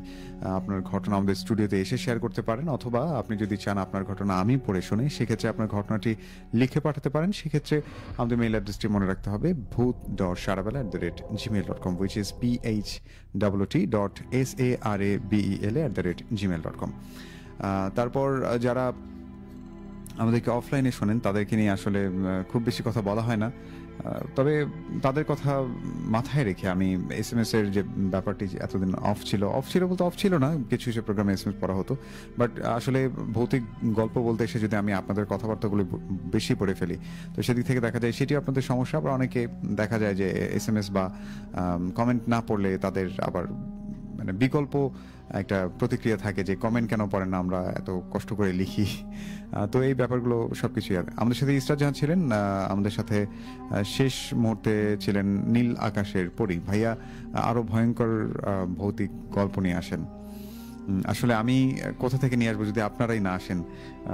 আপনার ঘটনা আমাদের স্টুডিওতে এসে শেয়ার করতে পারেন, অথবা আপনি যদি চান আপনার ঘটনা আমি পড়ে শুনি, সেক্ষেত্রে আপনার ঘটনাটি লিখে পাঠাতে পারেন। সেক্ষেত্রে আমাদের মেইল অ্যাড্রেসটি মনে রাখতে হবে bhoot.sarabela@gmail.com, which is bhoot.sarabela@gmail.com। তারপর যারা আমাদেরকে অফলাইনে শোনেন, তাদেরকে নিয়ে আসলে খুব বেশি কথা বলা হয় না। তবে তাদের কথা মাথায় রেখে আমি SMS এর যে ব্যাপারটি যে এতদিন অফ ছিল বলতে অফ ছিল না, কিছু কিছু প্রোগ্রামে SMS পড়া হতো, বাট আসলে ভৌতিক গল্প বলতে এসে যদি আমি আপনাদের কথাবার্তাগুলো বেশি পড়ে ফেলি, তো সেদিক থেকে দেখা যায় সেটি আপনাদের সমস্যা। আবার অনেকে দেখা যায় যে SMS বা কমেন্ট না পড়লে তাদের আবার মানে বিকল্প একটা প্রতিক্রিয়া থাকে যে কমেন্ট কেন পড়েন না, আমরা এত কষ্ট করে লিখি। তো এই ব্যাপারগুলো সবকিছুই আমাদের সাথে ইসরাত জাহান ছিলেন, আমাদের সাথে শেষ মুহূর্তে ছিলেন নীল আকাশের পরী ভাইয়া। আরো ভয়ঙ্কর ভৌতিক গল্প নিয়ে আসেন। আসলে আমি কোথা থেকে নিয়ে আসবো যদি আপনারাই না আসেন?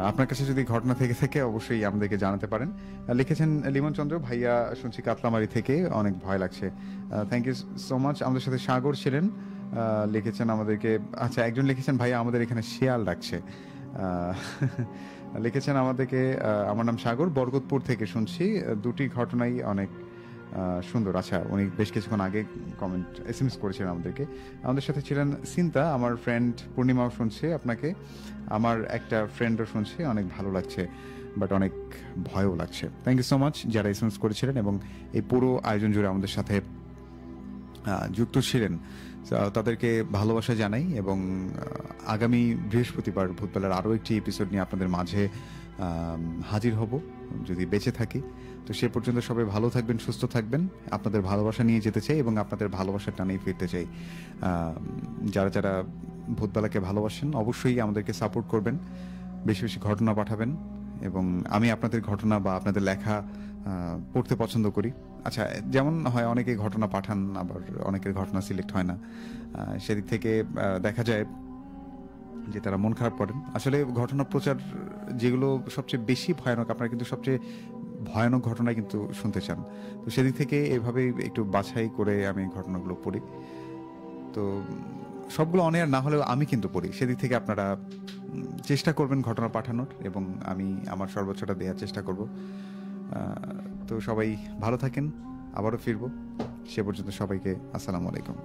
আপনার কাছে যদি ঘটনা থেকে থাকে অবশ্যই আমাদেরকে জানাতে পারেন। লিখেছেন লিমন চন্দ্র ভাইয়া, শুনছি কাতলামারি থেকে, অনেক ভয় লাগছে। Thank you so much. আমাদের সাথে সাগর ছিলেন, লিখেছেন আমাদেরকে, আচ্ছা একজন লিখেছেন ভাইয়া আমাদের এখানে শিয়াল ডাকছে। লিখেছেন আমাদেরকে, আমার নাম সাগর, বরকতপুর থেকে শুনছি, দুটি ঘটনাই অনেক সুন্দর। আচ্ছা, উনি বেশ কিছুক্ষণ আগে কমেন্ট SMS করেছিলেন আমাদেরকে। আমাদের সাথে ছিলেন সিন্তা, আমার ফ্রেন্ড পূর্ণিমাও শুনছে আপনাকে, আমার একটা ফ্রেন্ডও শুনছে, অনেক ভালো লাগছে বাট অনেক ভয়ও লাগছে। থ্যাংক ইউ সো মাচ যারা SMS করেছিলেন এবং এই পুরো আয়োজন জুড়ে আমাদের সাথে যুক্ত ছিলেন, তাদেরকে ভালোবাসা জানাই। এবং আগামী বৃহস্পতিবার ভূতবেলার আরও একটি এপিসোড নিয়ে আপনাদের মাঝে হাজির হব যদি বেঁচে থাকি। তো সে পর্যন্ত সবাই ভালো থাকবেন, সুস্থ থাকবেন। আপনাদের ভালোবাসা নিয়ে যেতে চাই এবং আপনাদের ভালোবাসার টানেই ফিরতে চাই। যারা যারা ভূতবেলাকে ভালোবাসেন অবশ্যই আমাদেরকে সাপোর্ট করবেন, বেশি বেশি ঘটনা পাঠাবেন। এবং আমি আপনাদের ঘটনা বা আপনাদের লেখা পড়তে পছন্দ করি। আচ্ছা, যেমন হয় অনেকে ঘটনা পাঠান, আবার অনেকের ঘটনা সিলেক্ট হয় না, সেদিক থেকে দেখা যায় যে তারা মন খারাপ করেন। আসলে ঘটনা প্রচার যেগুলো সবচেয়ে বেশি ভয়ানক, আপনারা কিন্তু সবচেয়ে ভয়ানক ঘটনা কিন্তু শুনতে চান। তো সেদিক থেকে এভাবেই একটু বাছাই করে আমি ঘটনাগুলো পড়ি। তো সবগুলো অন এয়ার না হলেও আমি কিন্তু পড়ি। সেদিক থেকে আপনারা চেষ্টা করবেন ঘটনা পাঠানোর এবং আমি আমার সর্বোচ্চটা দেওয়ার চেষ্টা করব। তো সবাই ভালো থাকেন, আবারও ফিরবো। সে পর্যন্ত সবাইকে আসসালামু আলাইকুম।